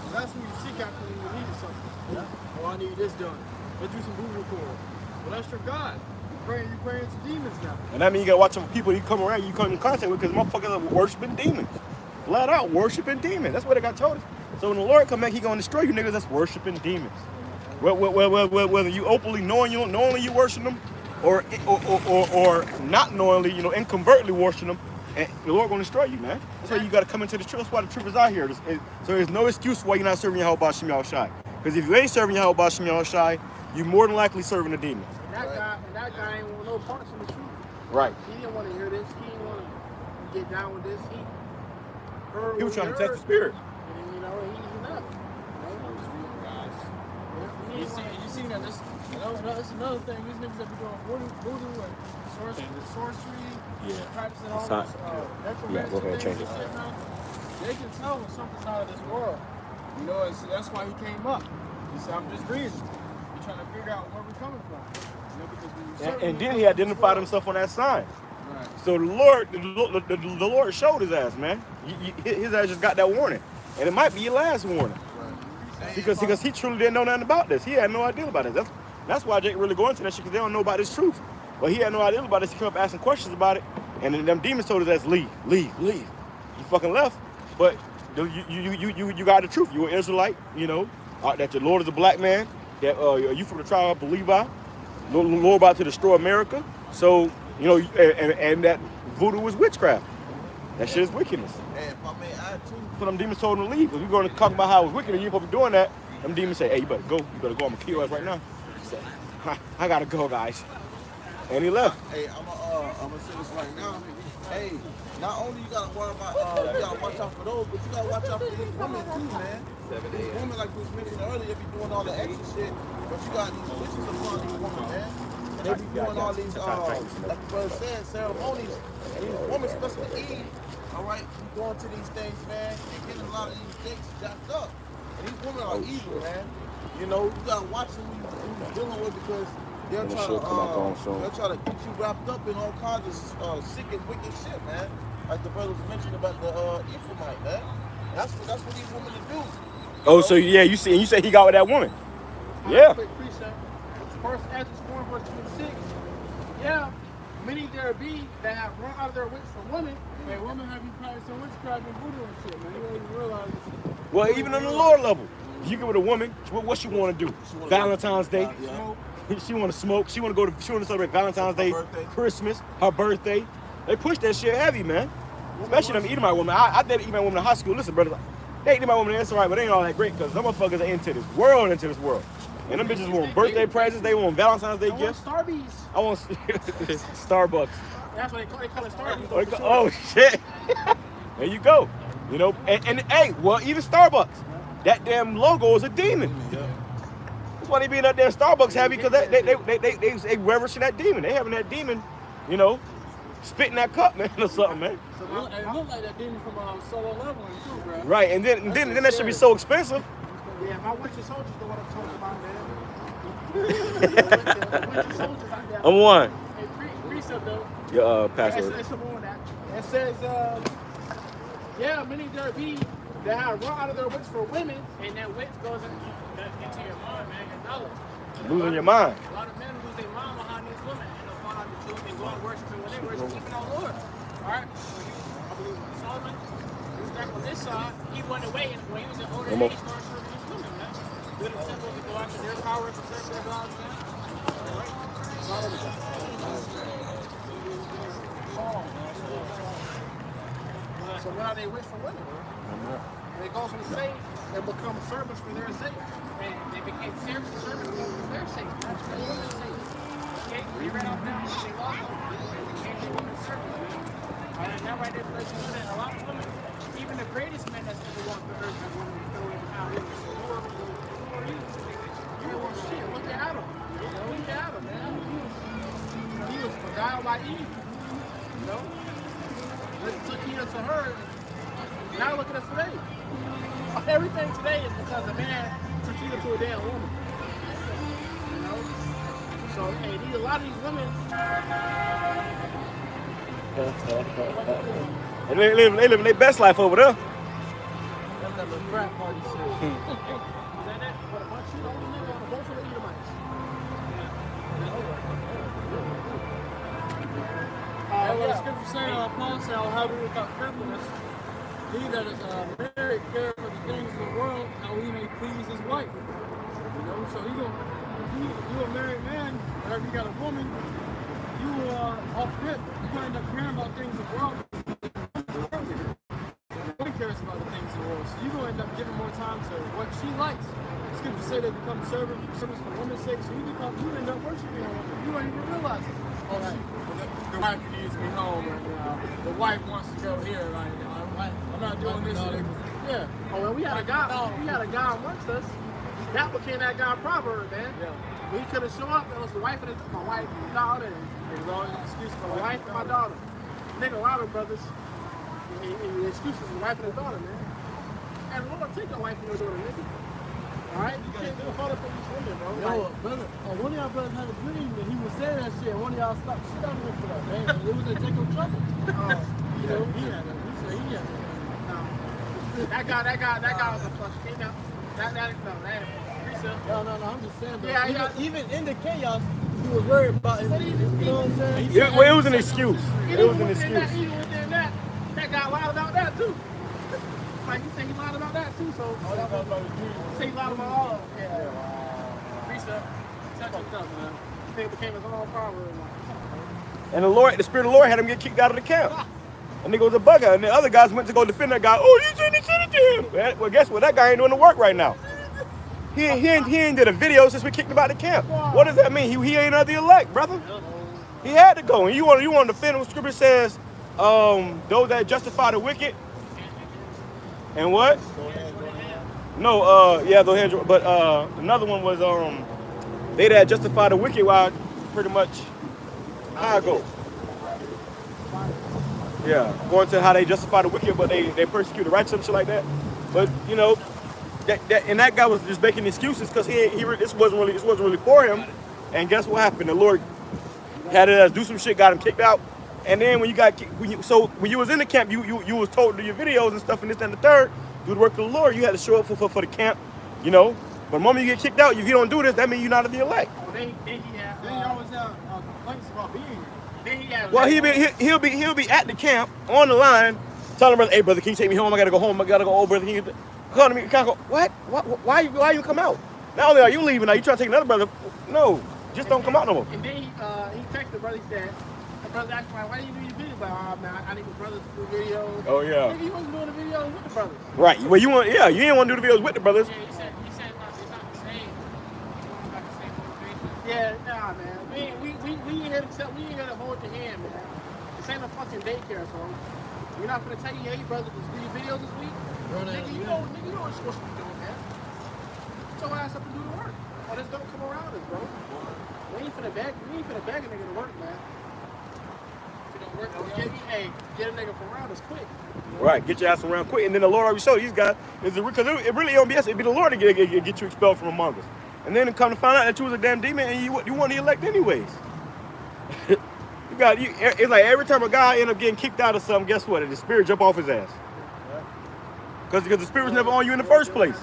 And that's who you seek after when you need something. Yeah. Oh, I need this done. Let's do some voodoo for it. Well, that's your God. You're praying to demons now. And that means you gotta watch some people you come around, you come in contact with, because motherfuckers are worshiping demons. Flat out worshiping demons. That's what they got told us. So when the Lord come back, he gonna destroy you niggas that's worshiping demons. Whether you openly knowingly you worship them, or not knowingly, you know, inconvertently worship them, and the Lord gonna destroy you, man. That's why you gotta come into the truth. That's why the truth is out here. So there's no excuse why you're not serving Yahweh Shem Yahweh Shai. Because if you ain't serving Yahweh Shem Yahweh Shai, you more than likely serving a demon. And that guy ain't want no parts of the truth. Right. He didn't want to hear this. He didn't want to get down with this. He was trying to test the spirit. And, you know, he's enough. You see that this, that's another thing. These niggas that be doing voodoo and sorcery, practicing all this go ahead and change it. They can tell when something's out of this world. You know, and so that's why he came up. He said, I'm just reading. He's trying to figure out where we're coming from. You know, because when you And then he identified himself on that sign. Right. So the Lord showed his ass, man. His ass just got that warning. And it might be your last warning. Right. Because he truly didn't know nothing about this. He had no idea about it. That's why Jake really go into that shit, because they don't know about this truth. But he had no idea about this. He came up asking questions about it. And then them demons told his ass, leave. He fucking left. But you got the truth. You an Israelite, you know, that the Lord is a black man, that you from the tribe of Levi, Lord about to destroy America. So, you know, and that voodoo is witchcraft. That shit is wickedness. And if I may add too, So them demons told him to leave. Because we're going to talk about how it's wicked and you ain't supposed to be doing that. Them demons say, hey, you better go. I'm going to kill your ass right now. He said, I got to go, guys. And he left. hey, I'm gonna say this right now. Hey, not only you gotta worry about, you gotta watch out for those, but you gotta watch out for these women too, man. These women, like we was mentioning earlier, they be doing all the extra shit, but you got these witches upon these women, man. And they be doing all these, like the brother said, ceremonies. And these women, especially Eve, all right, be going to these things, man, and getting a lot of these things jacked up. And these women are evil, man. You know, you gotta watch them who you're dealing with, because they'll try to get you wrapped up in all kinds of sick and wicked shit, man. Like the brothers mentioned about the Ephraimite, man. That's what these women do. Oh, so yeah, you said he got with that woman. Yeah. Quick precept. First Ezra 4 verse 26. Yeah, many there be that have run out of their wits for women. Hey, women have you practicing witchcraft and voodoo and shit, man. You don't even realize this. Well, even on the lower level, if you get with a woman, what she want to do? Valentine's Day. She want to smoke. She want to celebrate Valentine's Day, Christmas, her birthday. They push that shit heavy, man. Especially them Edomite women. I dated Edomite women in high school. Listen, brother, they Edomite women, that's all right, but they ain't all that great, because them motherfuckers are into this world. And them bitches want birthday presents. They want Valentine's Day gifts. Starbies. I want Starbucks. That's what they call it, Starbies. Oh shit! There you go. You know, and hey, well, even Starbucks, that damn logo is a demon. That's why they be in that damn Starbucks heavy, because they reverencing that demon. They having that demon, you know, spitting that cup, man, or something, man. So it look like that demon from Solo Leveling too, bro. Right, and then that should be so expensive. Yeah, my winter soldiers know what I'm talking about, man. Winter soldiers out there. I'm one. Hey, precept though. Your password. It's more than that. It says, yeah, many there be that have run out of their wits for women, And that witch goes into your mind, man, your knowledge. Losing your mind. A lot of men lose their mind behind these women and they'll find out the truth and go and worshiping when they worship even our Lord. Alright? I believe Solomon, he was back on this side, he went away and when he was in older age, he started serving these women, man. Build a temple to go after their power and preserve their gods, man. Alright? so now they wish for women. And it goes on to say, they become servants for their sake. And they became servants for their sake, not for the women's sake. Okay? They ran off down and they lost them. They became the women's servants, man. And that right there lets you know that a lot of women, even the greatest men that's ever walked the earth, have women fell in how they were. Who are you? Well, shit, look at Adam. Look at Adam, man. He was beguiled by Eve. You know? to her. Now look at us today. Everything today is because a man succeeded to a damn woman. You know? So, hey, a lot of these women. And they living their best life over there. That's that little frat party shit. And what the scripture saying, Paul said, I'll have it without carefulness. He that is married, care for the things of the world, how he may please his wife. You know, so if you a married man, or if you got a woman, you off rip, you're gonna end up caring about things of the world. Nobody cares about the things of the world, so you're gonna end up giving more time to what she likes. The scripture say they become servants for women's sake, so you end up worshiping a woman. You don't even realize it. Oh, the wife needs me home, and the wife wants to go here. Like, I'm not doing this. Yeah. Oh, well, we had a guy amongst us. That became that guy proverb, man. Yeah. We couldn't show up. It was the wife and my wife and my daughter. And It was always an excuse for my wife and my daughter. Nigga, a lot of brothers. The excuse is the wife and the daughter, man. And Lord, take your wife and your daughter, nigga. All right, you can't go hard up on these women, bro. Yo, brother, one of y'all brothers had a dream and he was saying that shit, and one of y'all stopped shit out of him for that, man. And it was in Jacob's trouble. You know, He said he had that. that guy was a fuck. He know, that No, I'm just saying, bro. Yeah, even in the chaos, he was worried about his, you know what I'm saying? Well, it was an excuse. It was an excuse. Even within that guy lied about that too. Like you say, he lied about that too. So, say he lied about all of it. Yeah. Precept. Touch it up, man. It became his own proverb. And the Spirit of the Lord had him get kicked out of the camp. And nigga was a bugger. And the other guys went to go defend that guy. Oh, you shouldn't have said it to him. Well, guess what? That guy ain't doing the work right now. He ain't did a video since we kicked him out of the camp. What does that mean? He ain't of the elect, brother. He had to go. And you want to defend what Scripture says, those that justify the wicked. And what? No, yeah, go ahead. But another one was they that justify the wicked, while pretty much how I go. Yeah, going to how they justify the wicked, but they persecute the righteous and shit like that. But you know, that guy was just making excuses because this wasn't really for him. And guess what happened? The Lord had us do some shit, got him kicked out. And then when you was in the camp, you was told to do your videos and stuff and this and the third, do the work of the Lord. You had to show up for the camp, you know. But the moment you get kicked out, if you don't do this, that means you're not of the elect. Then he always have complaints about being here. Well, he'll be at the camp on the line, telling brother, hey brother, can you take me home? I gotta go home. I gotta go. Oh brother, can you come to me? Can I go? What? Why you come out? Not only are you leaving, now you trying to take another brother? No, just don't come out no more. And then he texted the brother. He said, the brother asked me, why do you do your videos? Like, oh man, I need the brothers to do videos. Oh yeah. Nigga, you wasn't doing the videos with the brothers. Right. Well, you didn't want to do the videos with the brothers. Yeah, he said it's not the same. It's not the same motivation. Yeah, nah, man. We ain't here to hold your hand, man. This ain't a fucking daycare, so we're not gonna tell you, hey, brother, just do your videos this week. Nigga, you know what you're supposed to be doing, man. Get your ass up and do the work. Or just don't come around us, bro. We ain't finna beg a nigga to work, man. If you don't work, get a nigga from around us quick. Right, get your ass around quick, and then the Lord already showed these guys because it really don't be us. It'd be the Lord to get you expelled from among us, and then come to find out that you was a damn demon and you want to elect anyways. It's like every time a guy end up getting kicked out of something, guess what? The spirit jump off his ass. Because the spirit was never on you in the first place.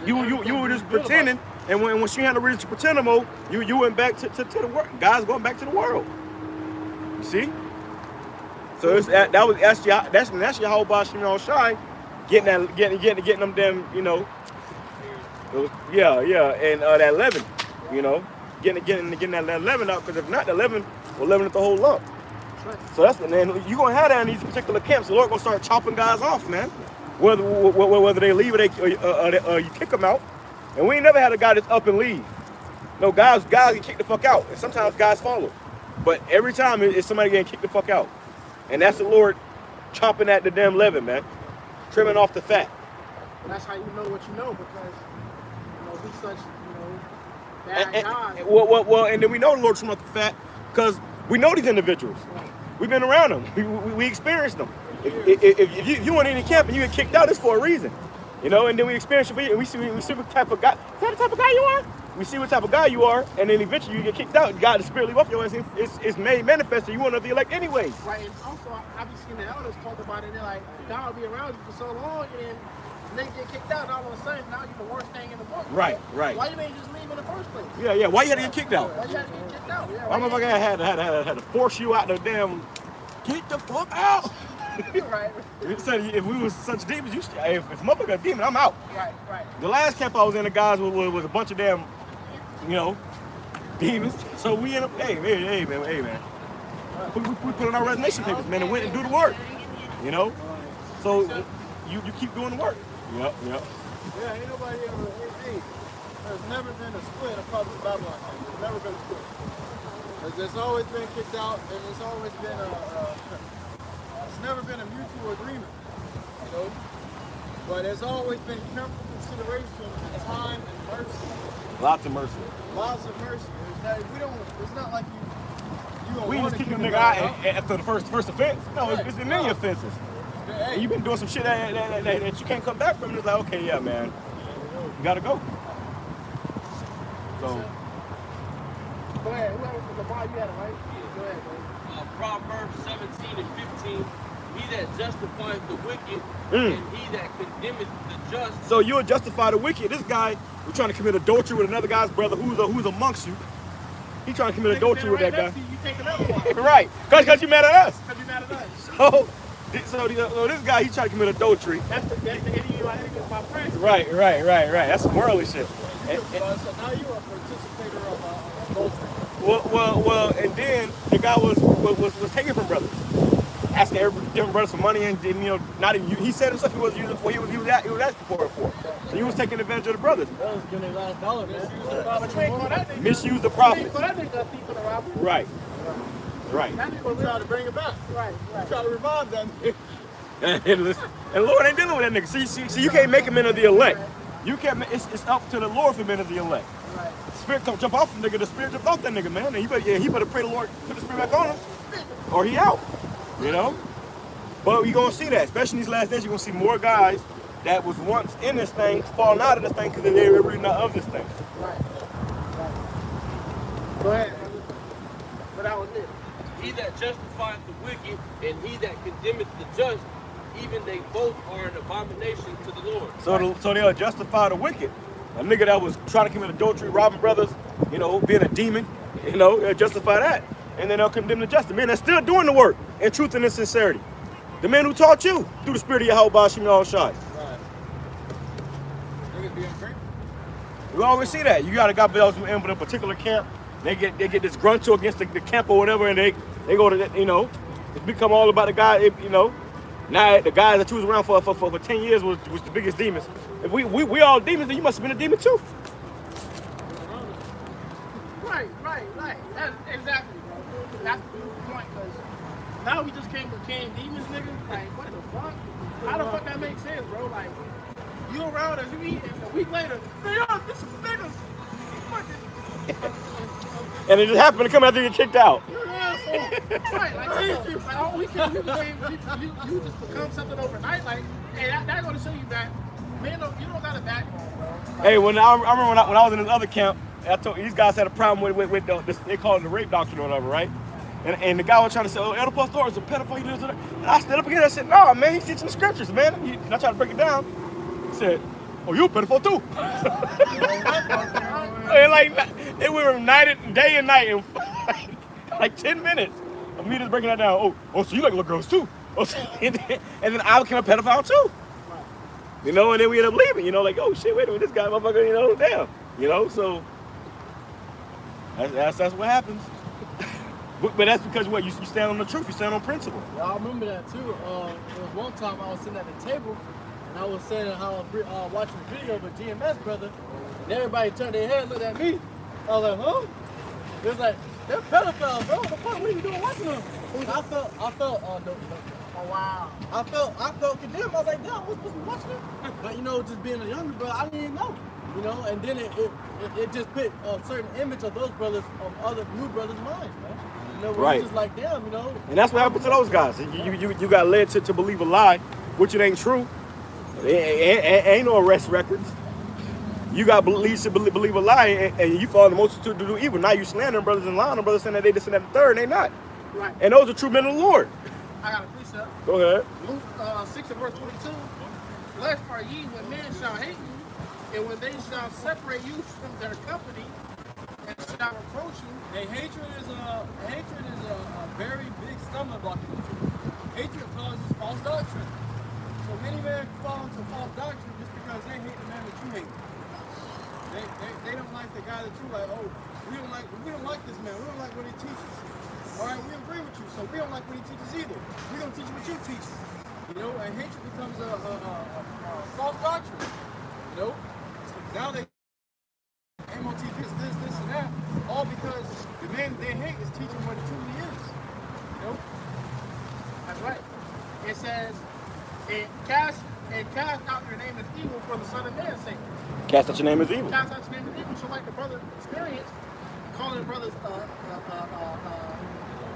You were just pretending, and when she had no reason to pretend no more, you went back to the world. Guys going back to the world. You see? So that's your whole boss, you know, shy, getting them damn, you know. And that leaven, you know, getting that leaven out, because if not, the leaven will leaven the whole lump. So that's and then you're gonna have that in these particular camps. The Lord gonna start chopping guys off, man. Whether they leave or you kick them out. And we ain't never had a guy that's up and leave. No, guys get kicked the fuck out, and sometimes guys follow. But every time it's somebody getting kicked the fuck out, and that's the Lord chopping at the damn leaven, man, trimming off the fat. And that's how you know what you know, because he's such, bad guys. Well, and then we know the Lord trimming off the fat because we know these individuals. We've been around them. We experienced them. if you weren't in the camp and you get kicked out, it's for a reason. You know, and then we experience it, and we see what type of guy. Is that the type of guy you are? We see what type of guy you are, and then eventually you get kicked out. God, the spirit leave off your ass. It's made manifest, and you want to be elect anyways. Right, and also I've been seeing the elders talk about it. They're like, God will be around you for so long, and then get kicked out, and all of a sudden now you're the worst thing in the book. Right. Why you ain't just leave in the first place? Yeah. Why you had to get kicked out? Why you had to get kicked out? Yeah, why motherfucker had to force you out the damn? Get the fuck out! Right. He said if we was such demons, if motherfucker a demon, I'm out. Right. The last camp I was in, the guys was a bunch of damn, demons. So we end up, hey man. We put in our resignation papers, man, and went and do the work. You know? So you keep doing the work. Yep. Yeah, ain't nobody ever, there's never been a split across the Babylon. There's never been a split. There's always been kicked out, and it's always been it's never been a mutual agreement, you know? But there's always been careful consideration, time, and mercy. Lots of mercy. Lots of mercy. It's not like you don't we want just to kick keep a nigga out after the first offense. No, it's in many offenses. And you've been doing some shit that you can't come back from. And it's like, okay, yeah, man, you gotta go. So. Go ahead. Lamar, you had it, right? Go ahead, man. Proverbs 17 and 15. He that justifies the wicked and he that condemneth the just. So you'll justify the wicked. This guy was trying to commit adultery with another guy's brother who's amongst you. He trying to commit adultery with that guy. You take another one. Right. Because you mad at us. Because you mad at us. So this guy, he tried to commit adultery. That's the enemy of my friends. Right. That's some worldly shit. So now you're a participator of adultery. Well, and then the guy was taking from brothers, asking every different brothers for money, and not even he said himself he was using for he was asking for it for. So he was taking advantage of the brothers. That was giving their last dollar, man. Misuse the profit. But I think that's thief for the robbery. Right. We try to bring it back. Right. We try to revive them. And Lord ain't dealing with that nigga. See, you can't make him into the elect. You can't. It's up to the Lord for men of the elect. Right. The spirit don't jump off the nigga. The spirit jumped off that nigga, man. And he better pray the Lord put the spirit back on him, or he out. You know. But you gonna see that, especially in these last days. You're gonna see more guys that was once in this thing falling out of this thing because they're really not of this thing. Right. Go ahead. But that was it. He that justifieth the wicked and he that condemneth the just, even they both are an abomination to the Lord. So they'll justify the wicked. A nigga that was trying to commit adultery, robbing brothers, being a demon, they'll justify that. And then they'll condemn the just. The men that's still doing the work in truth and in sincerity. The men who taught you through the spirit of Yahweh Shem Shai. Right. Niggas being grateful. We always see that. You got a guy else in a particular camp. They get this grunto against the camp or whatever, and they go to it's become all about the guy. Now the guys that you was around for 10 years was the biggest demons. If we all demons, then you must have been a demon too. Right. That's exactly, bro. That's the beautiful point, because now we just became demons, nigga. Like, what the fuck? How the fuck that makes sense, bro? Like, you around us, you eat, and a week later, this is niggas. And it just happened to come after you get kicked out. You're an asshole. Right, like all weekend you just become something overnight. Like, hey, that gonna show you that, man, you don't got a backbone, bro. Like, Hey, I remember when I was in this other camp, I told these guys had a problem with they call it the rape doctrine or whatever, right? And the guy was trying to say, Elder Pastor is a pedophile. And I stood up again and I said, no, man, he's teaching the scriptures, man. And I tried to break it down. He said, oh, you a pedophile too. And we were united day and night in like 10 minutes of me just breaking that down. Oh, so you like little girls too. And then I became a pedophile too. And then we ended up leaving, like, oh shit, wait a minute, this guy, motherfucker, damn. So that's what happens. But that's because what? You stand on the truth, you stand on principle. Yeah, I remember that too. There was one time I was sitting at the table and I was saying how I was watching a video of a GMS brother, and everybody turned their head and looked at me. I was like, huh? It was like, they're pedophiles, bro. What the fuck? What are you doing watching them? I felt, oh wow. I felt condemned. I was like, damn, what's supposed to be watching them? But just being a younger brother, I didn't even know. And then it just put a certain image of those brothers on other new brothers' minds, man. know, where Right. he's just like them, you know. And that's what happened to those guys. You got led to believe a lie, which it ain't true. Ain't no arrest records. You got to believe a lie, and you follow the multitude to do evil. Now you slandering brothers and lying on brothers, saying that they this and that and the third, and they not. Right. And those are true men of the Lord. I got a precept. Go ahead. Luke 6 and verse 22. Blessed are ye when men shall hate you, and when they shall separate you from their company, and shall reproach you. Hey, hatred is a very big stumbling block in the truth. Hatred causes false doctrine. So many men fall into false doctrine just because they hate the man that you hate. They don't like the guy that you like. Oh, we don't like this man. We don't like what he teaches. All right, we agree with you, so we don't like what he teaches either. We're gonna teach what you teach. You know, and hatred becomes a false doctrine. You know, now they MOT this, and that, all because the man they hate is teaching what it truly is. You know? That's right. It says, and cast out your name as evil for the Son of Man's sake. Cast out your name as evil. Cast out your name as evil. So like the brother experienced, calling the brothers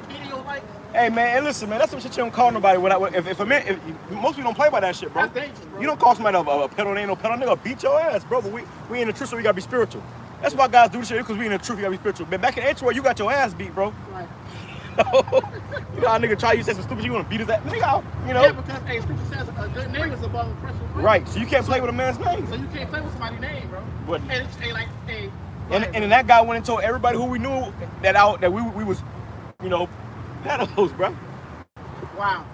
idiot-like. Hey man, and listen man, that's some shit you don't call nobody without. If most people don't play by that shit, bro. That's dangerous, bro. You don't call somebody a pedal, ain't no pedal, nigga. Beat your ass, bro. But we in the truth, so we gotta be spiritual. That's why guys do this shit, because we in the truth, we gotta be spiritual. But back in Antioch, you got your ass beat, bro. Right. You know how a nigga try you say some stupid shit, you wanna beat his ass, nigga out, you know? Yeah, because hey, scripture says a good name is above a precious wind. Right, so you can't play with a man's name. So you can't play with somebody's name, bro. But- And like, hey. And then that guy went and told everybody who we knew that we was, you know, pedos, bro. Wow.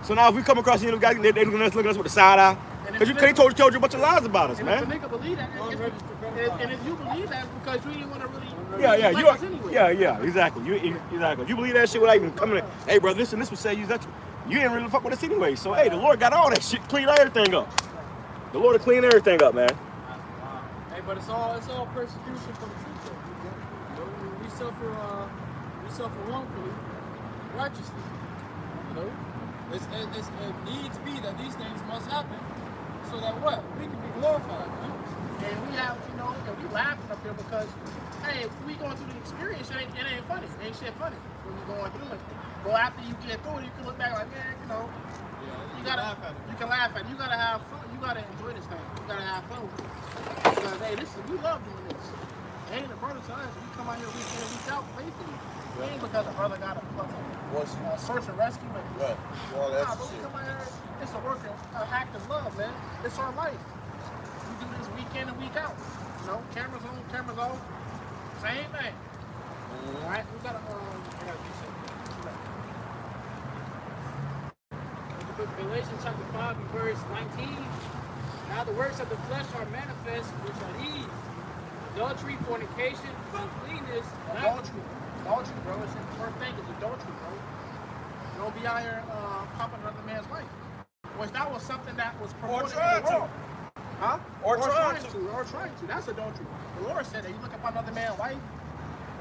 So now if we come across you know guys, they looking at us with the side eye. Because he told you a bunch of lies about us, And man. if a nigga believe that, and if you believe that, it's because you didn't want to really Yeah, like us anyway. exactly. Exactly. If you believe that shit without even coming in, hey, bro, this and this would say you that you didn't really fuck with us anyway. So, hey, the Lord got all that shit, clean everything up. The Lord will clean everything up, man. Hey, but it's all persecution for the truth. You know, we suffer wrongfully, righteously. You know, it needs be that these things must happen, so that what we can be glorified. Man. And we have, you know, and we laughing up here because, hey, we going through the experience, it ain't funny. It ain't shit funny when you going through it. But after you get through it, you can look back like, man, you know, you can laugh at it. You gotta have fun. You gotta enjoy this thing. You gotta have fun with it. Because hey, we love doing this. It ain't a brother to us. We come out here week in and week out faithfully. It ain't because a brother got a fucking search and rescue. Right. Well, Nah, that's but we shit. come out here, it's a work, an act of love, man. It's our life. We do this week in and week out. You know, cameras on, cameras off. Same thing. All right, we gotta do something. Galatians chapter 5 and verse 19. Now the works of the flesh are manifest, which are these: adultery, fornication, uncleanness, Adultery, bro. It's the first thing is adultery, bro. Don't be out here popping another man's wife. Which that was something that was promoted in the world. Huh? Or trying to. That's adultery. The Lord said that you look upon another man's wife,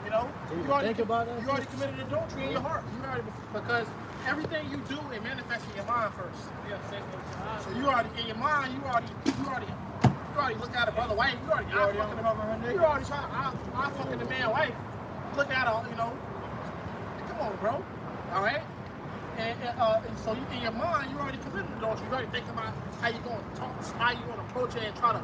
you know, you already committed adultery in your heart. Because everything you do, it manifests in your mind first. So you already in your mind, you already look at a brother wife. You already trying I fucking the man wife. Look at her, you know. Come on, bro. All right. And so you, in your mind, you already committed adultery. You already think about how you gonna talk, how you gonna approach it, and try to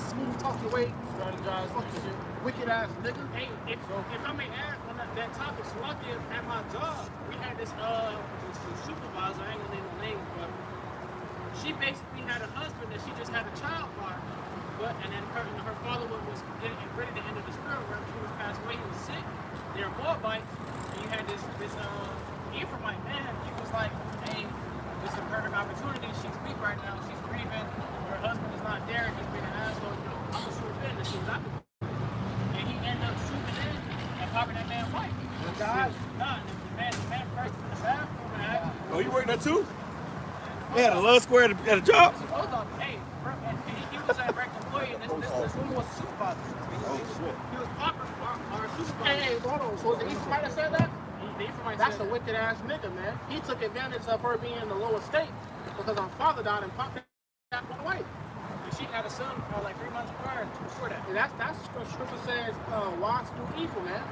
smooth talk your way. Strategize, Fucking shit, wicked ass nigga. Hey, if I may add on that topic, so like at my job, we had this supervisor, I ain't gonna name her name, but she basically had a husband that she just had a child by, and then her father was getting ready to end of his program. He was passed away, he was sick. They're Moabite, and you had this Ephraimite man. He was like, hey, this is a perfect opportunity. She's weak right now. She's grieving. Her husband is not there. He's being an asshole. You know, I'm gonna swoop in and see what I can do. And he ended up swooping in and popping that man's wife. God, the man first in the bathroom and I. Oh, you working there too? They had a love square at a job. Hey, he was a direct employee, and this woman was a supervisor. He was popping our supervisor. Hey, hold on. So the Ephraimite that said that? That's a wicked ass nigga, man. He took advantage of her being in the lower state because her father died and popped that wife. And she had a son like 3 months prior before that. And that's what scripture says, watch do evil, man.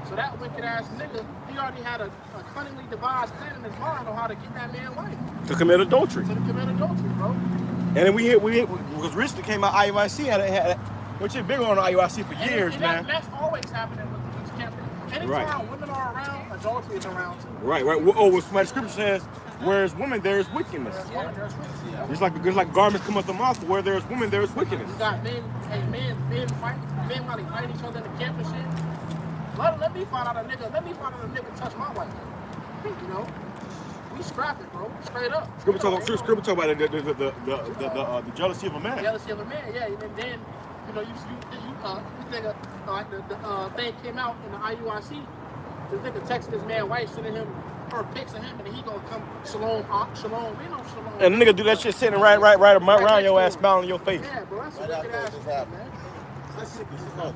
So that wicked ass nigga, he already had a cunningly devised plan in his mind on how to get that man wife. To commit adultery. To commit adultery, bro. And then we hit because recently came out IUIC had which is big on IUIC for years, and man. That's always happening with these campers. Anytime women are around, adultery is around too. Right. Oh, what my scripture says, where there's women, there is wickedness. It's like garments come out the mouth. Where there's women, there is wickedness. You got men while they fight each other in the camp and shit. Let me find out a nigga touch my wife. You know? We scrap it, bro. Straight up. Scripture talk about the jealousy of a man. Jealousy of a man, yeah. And then, you know, you think the thing came out in the IUIC. This nigga texted his man wife, sending him her pics of him, and he gonna come shalom. We know shalom. And the nigga do that shit sitting right around your ass, smiling in your face. Yeah, bro. That's some wicked ass shit, man.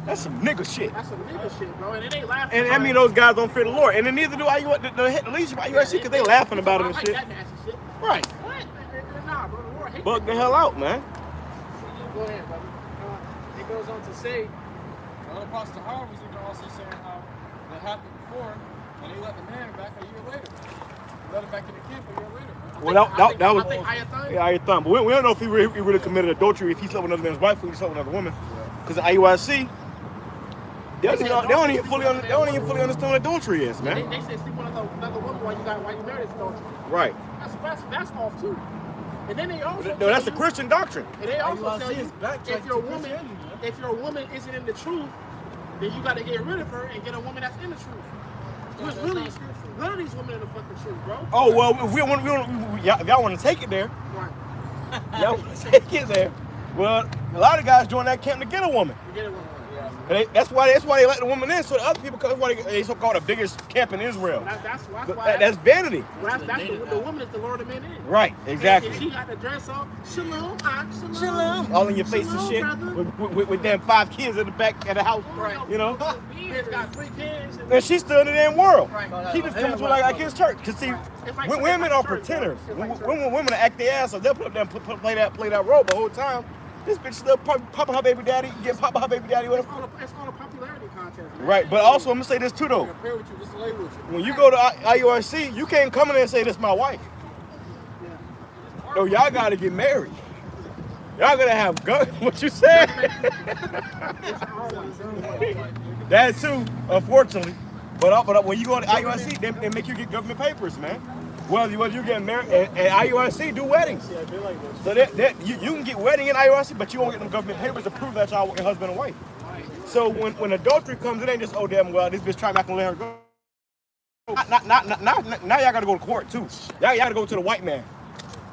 That's some nigga shit. That's some nigga shit, bro. And it ain't laughing. And I mean, those guys don't fear the Lord. And then neither do the least of IUIC because they laughing about it and shit. That nasty shit. Right. What? Nah, bro. The Lord hates Bug the hell out, man. Go ahead, brother. It goes on to say, the other Apostle Harvard was even also saying how that happened before, and they let the man back a year later. They let him back in the camp a year later. Well, that was Ayathon. But we don't know if he really committed adultery, if he slept with another man's wife or he slept with another woman. Because the IUIC, they don't even fully understand what adultery is, man. They say sleep with another woman while you married is adultery. Right. That's off too. And then they also no, that's a Christian doctrine. And they also tell you if your woman isn't in the truth, then you got to get rid of her and get a woman that's in the truth. Because really, none of these women in the fucking truth, bro. Oh well, if y'all want to take it there, right? Y'all want to take it there. Well, a lot of guys join that camp to get a woman. And that's why they let the woman in, so the other people, because they so-called the biggest camp in Israel. That's vanity. The woman is the Lord of men in. Right, exactly. And she got the dress on. Shalom. All in your face and shit. With them 5 kids in the back of the house. Right. You know? Kids got 3 kids. And she's still in the damn world. Right. She just comes to like his church. Because see, women are pretenders. When women act their ass up, they'll put up there and play that role the whole time. This bitch still popping her baby daddy, get popping her baby daddy with her. It's all a popularity contest. Man. Right, but also I'm gonna say this too though. When you go to IUIC, you can't come in there and say this is my wife. No, y'all gotta get married. Y'all gotta have guns. What you said? That too, unfortunately. But when you go to IUIC, they make you get government papers, man. Well, you get married, and IUIC do weddings. So you can get wedding in IUIC, but you won't get them government papers to prove that y'all your husband and wife. So when adultery comes, it ain't just, oh damn, well, this bitch trying not gonna let her go. Now y'all gotta go to court too. Y'all gotta go to the white man.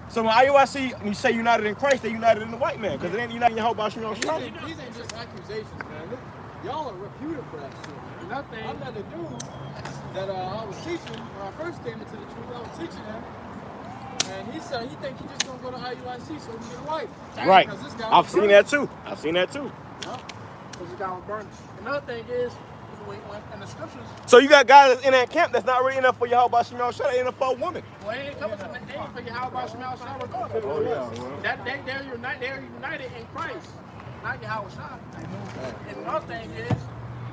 So when IUIC, you say united in Christ, they united in the white man, because it ain't united in your whole body. These ain't just accusations, man. Y'all are reputed for that shit. Nothing. I met a dude that I was teaching when I first came into the truth. I was teaching him, and he said he think he just gonna go to IUIC so he can get a wife. Right. I've seen that too. Yeah. Because the guy was burning. Another thing is, in the scriptures. So you got guys in that camp that's not really enough for your how about Shemal Shah, they enough for a woman. Well, they ain't coming to the name for your how about Shemal Shah regardless. Oh, yeah. They're united in Christ, not your how Shah. And another thing is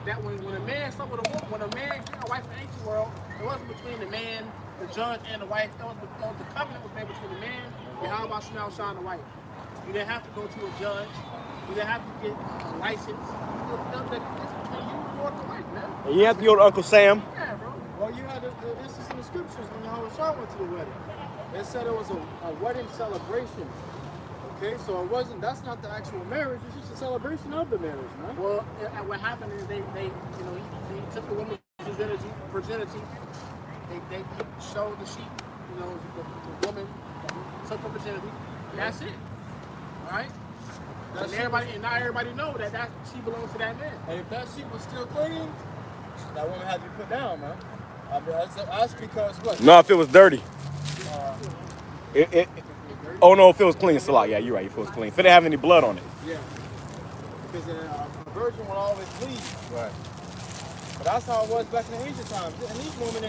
that when a man slept with a woman, when a man got a wife in the ancient world, it wasn't between the man, the judge, and the wife. The covenant was made between the man, your how about Shemal Shah, and the wife. You didn't have to go to a judge. You didn't have to get a license. It's between you and the wife, man. And you have to go to Uncle Sam. Yeah, bro. Well, you had this is in the scriptures when Yahushua went to the wedding. They said it was a wedding celebration. Okay, so that's not the actual marriage, it's just a celebration of the marriage, man. Well, what happened is they he took the woman's virginity. They showed the sheep, the woman took her virginity. That's it. All right? And now everybody know that she belongs to that man. And if that sheep was still clean, that woman had to be put down, man. I mean, that's because what? No, if it was dirty. Oh no, if it was clean, Salah. Yeah, you're right. If it was clean, if it didn't have any blood on it. Yeah. Because a virgin will always bleed. Right. But that's how it was back in the ancient times. And these women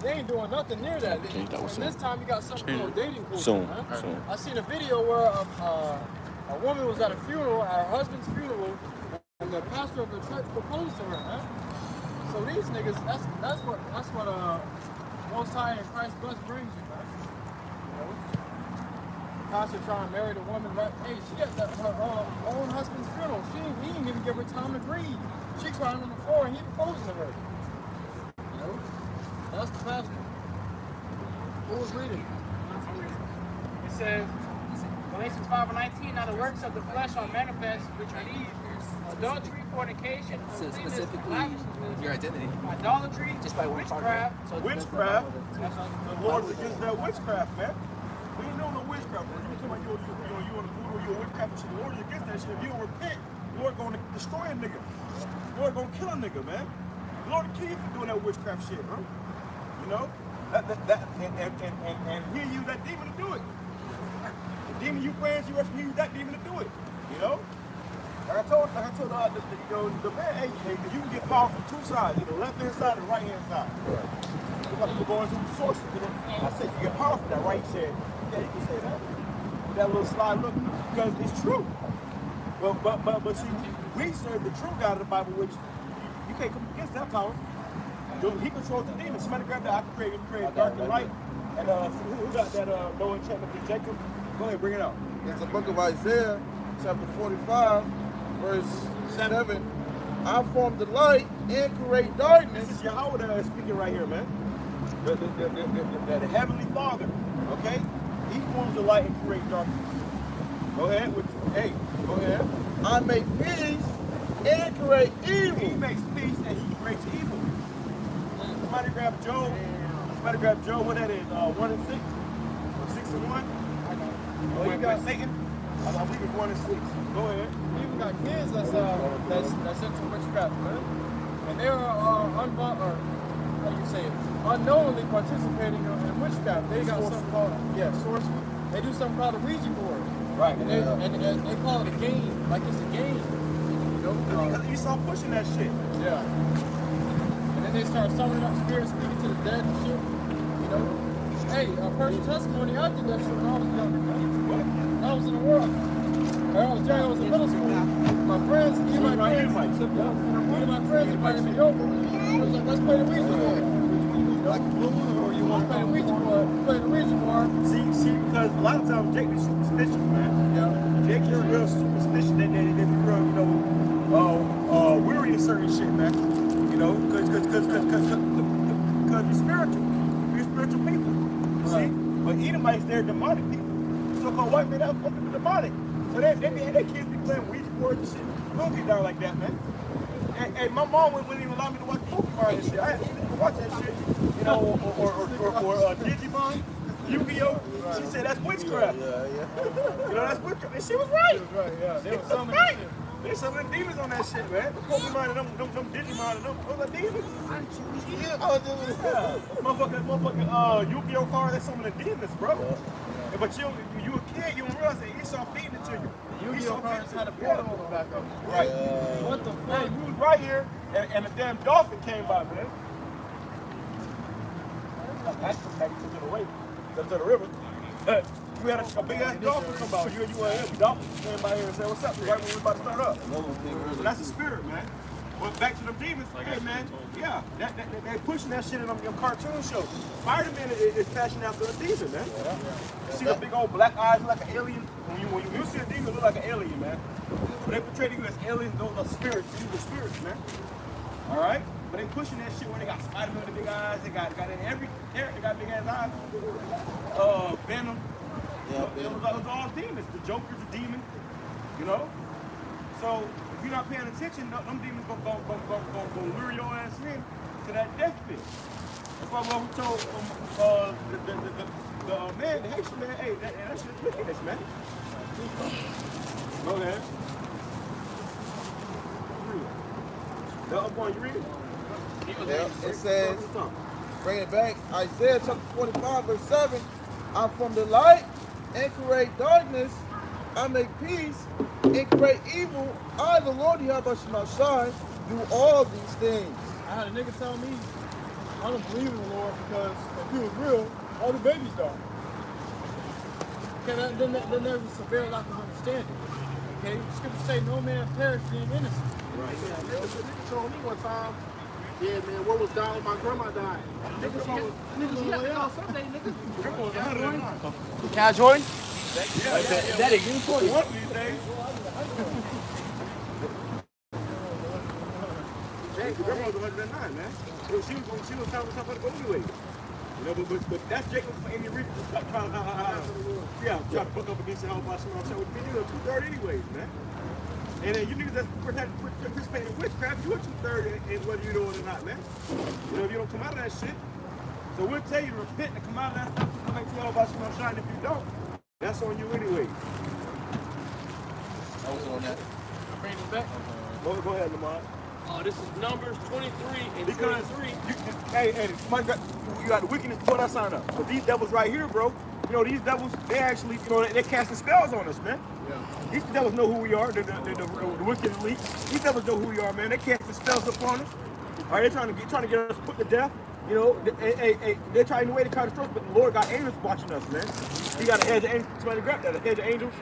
they ain't doing nothing near that. And this time you got something called dating culture. Soon. I seen a video where a woman was at a funeral, at her husband's funeral, and the pastor of the church proposed to her, man. So these niggas, that's what Most High and Christ bless brings you, man. You know? Tasha trying to marry the woman, right? Hey, she got her own husband's funeral. He didn't even give her time to grieve. She crying on the floor and he proposing to her. You know? That's the pastor. Who was reading? It says, Galatians 5:19, now the works of the flesh are manifest, which are these: adultery, fornication, So uncleanness, specifically, blasphemy, your identity. idolatry, Just by one part, witchcraft. Witchcraft. The Lord is against that witchcraft, man. We ain't know no witchcraft. When you talking about you on the food or you a witchcraft shit, the Lord is against that shit. If you don't repent, the Lord gonna destroy a nigga. The Lord gonna kill a nigga, man. The Lord will kill you for doing that witchcraft shit, bro. You know? And he'll use that demon to do it. The demon you praying to, he'll use that demon to do it. You know? Like I told the man, hey, you can get power from two sides, either left hand side or right hand side. It's like people going to the source. I said you get power from that, right? He said, yeah, you can say that. That little slide look, because it's true. But see, we serve the true God of the Bible, which you can't come against that power. He controls the demons. Somebody grab that. I can create dark and light. And who got that no enchantment for Jacob? Go ahead, bring it out. It's the book of Isaiah, chapter 45, verse 7. I form the light and create darkness. This is Yahweh that is speaking right here, man. The Heavenly Father, okay? He forms the light and create darkness. Go ahead. Go ahead. I make peace and create evil. He makes peace and he creates evil. Somebody grab Job. Somebody grab Job. What that is? 1 and 6? Or 6 and 1? Oh, you got Satan? I believe it's 1 and 6. Go ahead. You even got kids that's into witchcraft, man. And they're unknowingly participating in witchcraft. They got something called sorcery. They do something called a Ouija board. Right. And they call it a game, like it's a game. You know? Because you saw pushing that shit. Yeah. And then they start summoning up spirits, speaking to the dead and shit. You know? Hey, a personal testimony, I did that shit when I was younger, man. What? I was in the world. I was young, I was in middle school. My friends, me and my friends invited me over. I was like, let's play the Ouija board. Like blues or you want to Play the Ouija board. Play the Ouija board. See, because a lot of times Jake is superstitious, man. Yeah. Jake is real superstitious. They be real, you know, weary of certain shit, man. You know, because we're spiritual. We're spiritual people. See? But Edomites, they're demonic people. So-called white men, they're demonic. So their kids be playing Ouija boards and shit. We don't get down like that, man. And my mom wouldn't even allow me to watch Pokemon and shit. I had to watch that shit. You know, or Digimon, Yu-Gi-Oh! She said that's witchcraft. Yeah. You know, that's witchcraft. And she was right. She was right, yeah. They were summoning right. shit. There's some of the demons on that shit, man. The Pokemon and them Digimon and those are demons. Motherfucking Yu-Gi-Oh card, that's some of the demons, bro. Yeah. But you a kid, you don't realize that Esau feeding it to you. Yu-Gi-Oh cards had a portal on the back of them. Right. What the Hey, fuck? we was right here, and the damn dolphin came by, man. That's back to the way, to the river. We had a big ass dolphin come by. You were here. The dolphin came by here and said, "What's up?" Right when we were about to start up. So that's the spirit, man. But back to them demons. Hey, man. Yeah, they pushing that shit in them cartoon shows. Spider-Man is passing after a demon, man. You see the big old black eyes like an alien. When you see a demon, look like an alien, man. When they portray you as aliens, those are spirits. These are spirits, man. All right. But they pushing that shit when they got Spider-Man with the big eyes. They got in every character got big ass eyes. Venom. Yeah, it was all demons. The Joker's a demon, you know. So if you're not paying attention, them demons gonna lure your ass in to that death pit. That's why we told the man, the Haitian man, hey, that shit is wickedness, man. Go ahead. The up one, you read it? Yeah, it says, bring it back, Isaiah chapter 45, verse 7. I form the light and create darkness. I make peace and create evil. I, the Lord, Yahweh Shemashai, do all these things. I had a nigga tell me, I don't believe in the Lord because if he was real, all the babies died. Okay, then there's a severe lack of understanding. Okay, the scriptures say no man perish being innocent. Right. Yeah, there was a nigga told me one time, Yeah, man, where was God when my grandma died? Niggas, she had to go Sunday, nigga. Grandma was 109. Can I join? That is you for one of these days. Grandma was 109, man. She was talking about the anyway. You know, but that's Jacob for any reason. Trying to buck up against the hell about some show. You know, 2/3 anyways, man. And then you niggas that's participating in witchcraft, you a 2/3 in whether you know it or not, man. You know, if you don't come out of that shit. So we'll tell you to repent and come out of that stuff and come back to y'all about some shine. If you don't, that's on you anyways. I was on that. Bring this back. Go ahead, Lamar. This is Numbers 23 and Because 23. hey, you got the wickedness before that sign up. But these devils right here, bro, you know, these devils, they actually, you know, they're casting spells on us, man. Yeah. These devils know who we are, the wicked elite. These devils know who we are, man. They casting spells upon us. All right, they're trying to get us put to death. You know, they're trying to way to try to destroy us, but the Lord got angels watching us, man. He got a hedge of angels. Somebody grab that, a hedge of angels.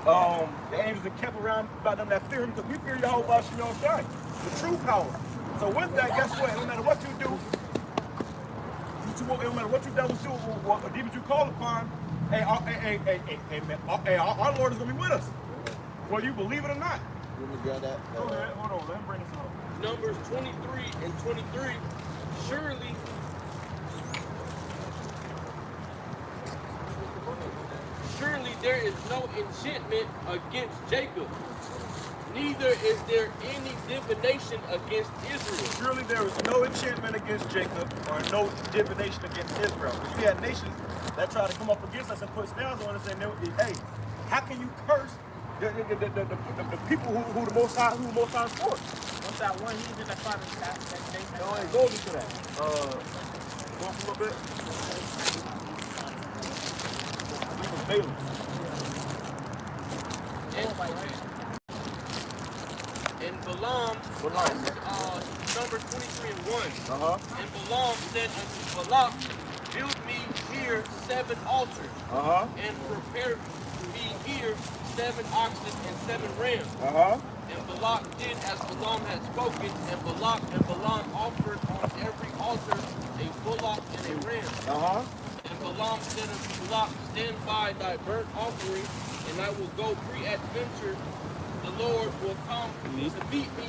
The angels that kept around about them that fear him, because we fear Yahweh Bashem Yahweh Shai, the true power. So with that, guess what? No matter what you do, no matter what you devils do, what demons you call upon, our Lord is going to be with us, whether you believe it or not. Let me grab that. Go ahead, hold on, let me bring this up. Numbers 23 and 23. Surely there is no enchantment against Jacob, neither is there any divination against Israel. Surely there is no enchantment against Jacob or no divination against Israel. Because we had nations that try to come up against us and put spells on us and hey, how can you curse the people who the Most High is for? What's that one heathen that tried to that they No, it goes into that. Go up a little bit. Balaam. And Balaam, Numbers 23 and 1. And Balaam said unto Balak, build me here 7 altars, and prepare me here 7 oxen and 7 rams. And Balak did as Balaam had spoken, and Balaam offered on every altar a bullock and a ram. And Balaam said unto Balak, stand by thy burnt offering, and I will go pre-adventure. The Lord will come to meet me,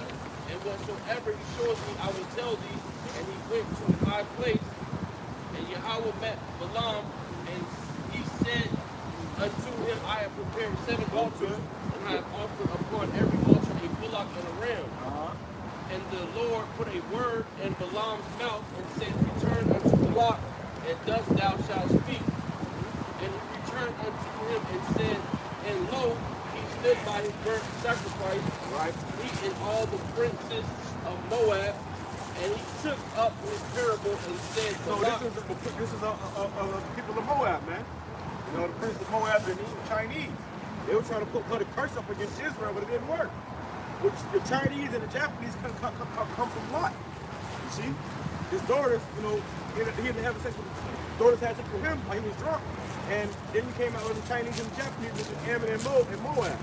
and whatsoever he shows me, I will tell thee. And he went to a high place, and Yahweh met Balaam, and he said unto him, I have prepared 7 altars, and I have offered upon every altar a bullock and a ram. And the Lord put a word in Balaam's mouth, and said, return unto Balak, and thus thou shalt speak. And he returned unto him and said, and lo, he stood by his burnt sacrifice, he and all the princes of Moab, and he took up his parable and said, so this is the people of Moab, man. You know, the princes of Moab and the Chinese. They were trying to put a curse up against Israel, but it didn't work. Which the Chinese and the Japanese come from Lot. You see? His daughters, you know, he didn't have sex with his daughters, had sex with him while he was drunk. And then he came out with the Chinese and the Japanese, which is Ammon and Moab.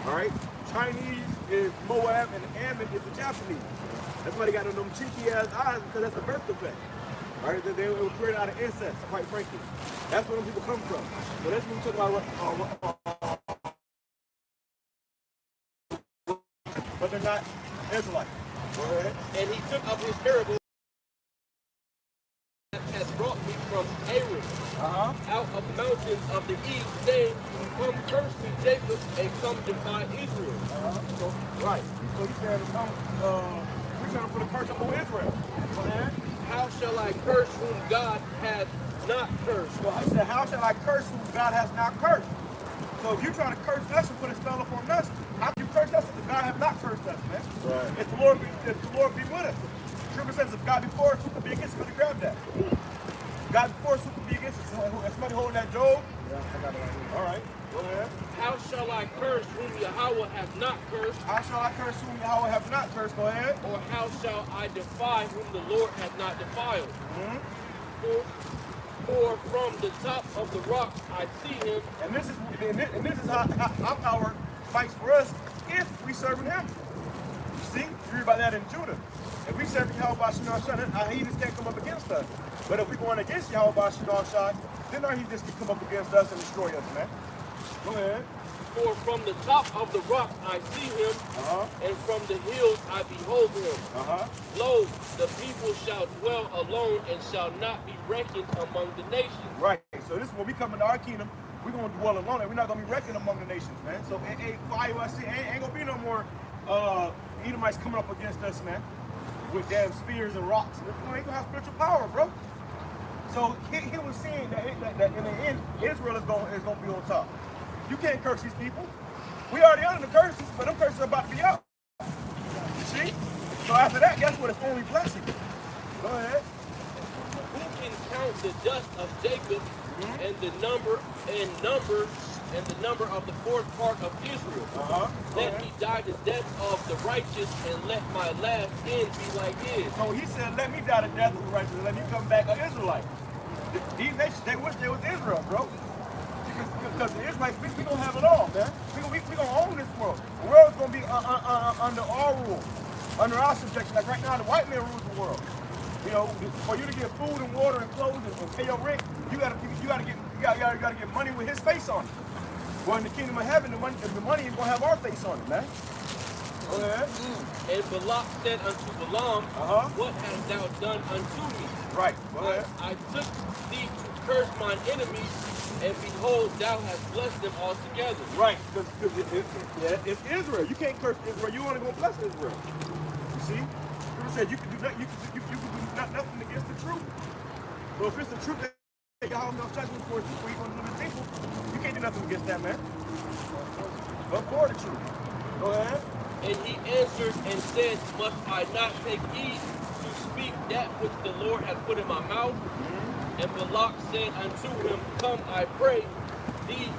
All right? Chinese is Moab and Ammon is the Japanese. That's why they got them cheeky ass eyes, because that's a birth defect. All right? They were created out of incest, quite frankly. That's where them people come from. So that's when we talk about but they're not Israelites. Go ahead. And he took up his parable that has brought me from Aram, out of the mountains of the east, saying, come curse me, Jacob, and come defy Israel. Right. So he said, we're trying to put a curse upon Israel. Go ahead. How shall I curse whom God hath not cursed? Well, I said, how shall I curse whom God has not cursed? So if you're trying to curse us and put a spell upon us, how can you curse us if God have not cursed us, man? Right. If the Lord be with us. Scripture says, if God be for us, who can be against us? Let me grab that. God before us, who can be against us? Somebody holding that Job? Yeah, I got it right here. All right, go ahead. How shall I curse whom Yahweh hath not cursed? How shall I curse whom Yahweh hath not cursed? Go ahead. Or how shall I defy whom the Lord hath not defiled? For from the top of the rock I see him. And this is how our power fights for us if we serve him. You see? You read about that in Judah. If we serve Yahweh Shai, our heathens can't come up against us. But if we're going against Yahweh Shai, then our heathens can come up against us and destroy us, man. Go ahead. For from the top of the rock I see him, and from the hills I behold him. Lo, the people shall dwell alone and shall not be reckoned among the nations. Right. So this is when we come into our kingdom, we're going to dwell alone and we're not going to be reckoned among the nations, man. So for IUIC, ain't going to be no more Edomites coming up against us, man, with damn spears and rocks. We ain't going to have spiritual power, bro. So he was saying that in the end, Israel is going to be on top. You can't curse these people. We already under the curses, but them curses are about to be out. You see? So after that, guess what? It's only blessing. Go ahead. Who can count the dust of Jacob and the number of the fourth part of Israel? Let me die the death of the righteous and let my last end be like his. So he said, let me die the death of the righteous and let me come back an Israelite. These nations, they wish they was Israel, bro. Because the Israelites, we going to have it all, man. We going to own this world. The world's going to be under our rule, under our subjection. Like right now, the white man rules the world. You know, for you to get food and water and clothes and pay your rent, you gotta get money with his face on it. Well, in the kingdom of heaven, the money is gonna have our face on it, man. Go ahead. And Balak said unto Balaam, what hast thou done unto me? Right. Go ahead. I took thee to curse mine enemies, and behold, thou hast blessed them altogether. Right, because it's Israel. You can't curse Israel. You only gonna bless Israel. You see? People said you can do nothing. You can do nothing against the truth. So if it's the truth that Yahweh knows judgment for people, you're gonna live as people. You can't do nothing against that, man. But for the truth. Go ahead. And he answered and said, must I not take heed to speak that which the Lord hath put in my mouth? And Balak said unto him, come, I pray thee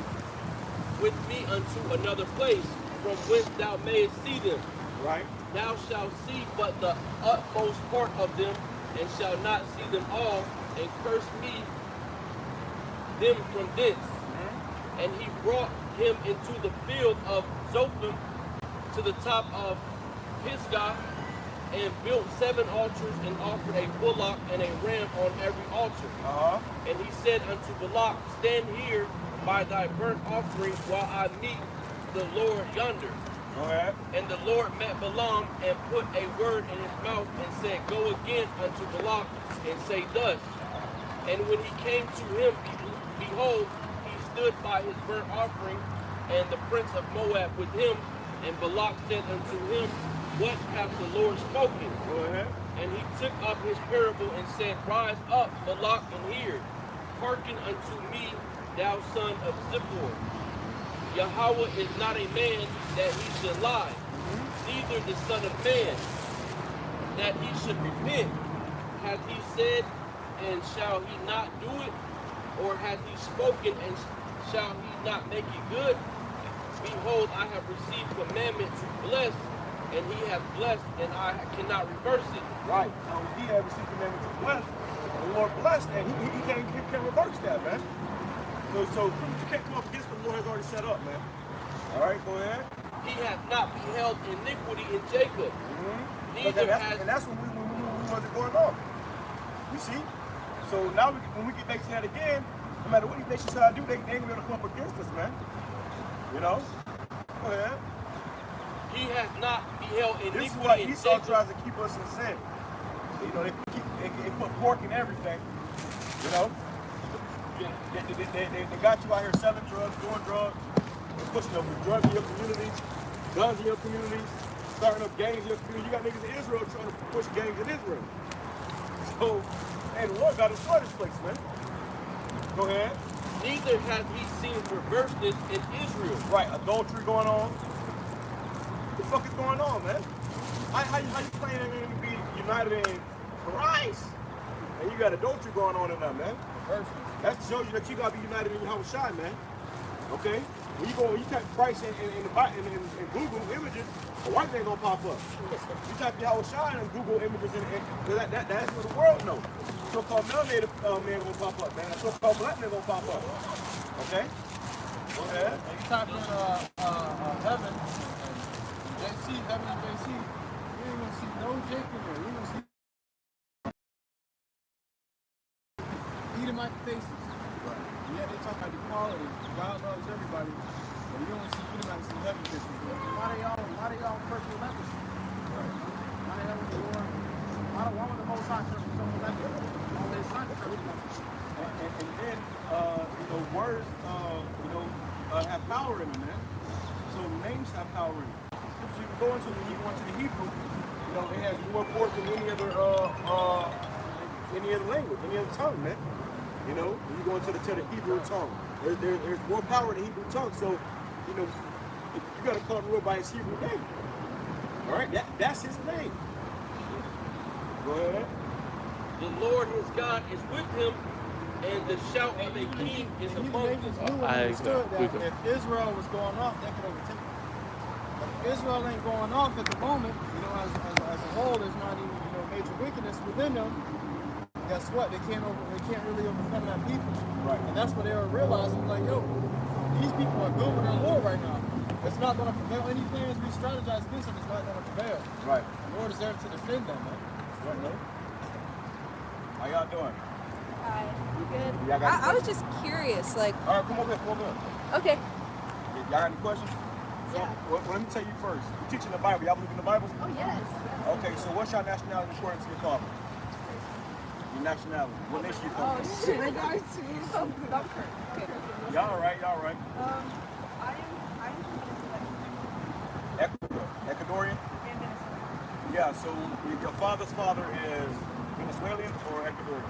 with me unto another place, from whence thou mayest see them. Right. Thou shalt see but the utmost part of them, and shalt not see them all, and curse me them from thence. And he brought him into the field of Zophim to the top of Pisgah, and built 7 altars, and offered a bullock and a ram on every altar. And he said unto Balak, stand here by thy burnt offering while I meet the Lord yonder. Go ahead. And the Lord met Balaam and put a word in his mouth and said, go again unto Balak and say thus. And when he came to him, behold, he stood by his burnt offering, and the prince of Moab with him. And Balak said unto him, what hath the Lord spoken? Go ahead. And he took up his parable and said, rise up, Balak, and hear. Hearken unto me, thou son of Zippor. Yahweh is not a man that he should lie, neither the son of man that he should repent. Hath he said, and shall he not do it? Or hath he spoken, and shall he not make it good? Behold, I have received commandment to bless, and he hath blessed, and I cannot reverse it. Right. So he had received commandment to bless. The Lord blessed, and he can't reverse that, man. So you can't come up against what the Lord has already set up, man. All right, go ahead. He hath not beheld iniquity in Jacob. Neither has... And that's when we wasn't going on. You see? So now when we get back to that again, no matter what these nations try to do, they ain't gonna be able to come up against us, man. You know? Go ahead. He has not beheld iniquity in Jacob. This is why Esau tries to keep us in sin. You know, they put pork in everything. You know? They got you out here selling drugs, doing drugs, and pushing up drugs in your communities, guns in your communities, starting up gangs in your community. You got niggas in Israel trying to push gangs in Israel. So, hey, the Lord got to destroy this place, man. Go ahead. Neither hath he seen perverseness in Israel. Right, adultery going on. What the fuck is going on, man? How you claiming to be united in Christ? And you got adultery going on in there, man. That shows you that you gotta be united in Yahweh Shai, man. Okay? When you type Christ in Google images, a white man gonna pop up. You type Yahweh Shai in Google images, that's what the world knows. So-called melanated man gonna pop up, man. So-called black man gonna pop up. Okay? Go ahead. If you type in heaven, JC, heaven and JC, you ain't gonna see no Jake in there. We don't see Edomite faces. Right. Yeah, they talk about equality. God loves everybody. But you only see Edomites in heaven faces. Why do y'all personal leprosy? Right. Why the hell would the Lord? Why would the Most High serve someone leprosy? Why would his son serve leprosy? And then, words, have power in them, man. So names have power in them. So you can go into the Hebrew, it has more force than any other language, any other tongue, man. When you go into the Hebrew tongue, there's more power in the Hebrew tongue. So, you got to call the Lord by his Hebrew name. All right, that's his name. Go ahead. The Lord his God is with him, and the shout of a king is among They just knew and understood that if Israel was going off, they could overtake them. But if Israel ain't going off at the moment, as a whole, there's not even major wickedness within them. Guess what? They can't really overcome that people. Right. And that's what they were realizing. Like, yo, these people are good with their Lord right now. It's not going to prevail. Any plans we strategize against them is not going to prevail. Right. The Lord is there to defend them, man. Right, man. How y'all doing? Hi, you good? Y'all got any I was just curious, like. All right, come over here. Okay. Y'all got any questions? So, Yeah. well, let me tell you first. You're teaching the Bible. Y'all believe in the Bible? Oh yes. Okay, so what's your nationality according to your father? Your nationality. What nation you come from? Shit, I got to. Okay. Y'all all right? I am from Venezuela. Ecuador. Ecuadorian? And Venezuela. Yeah, so your father's father is Venezuelan or Ecuadorian?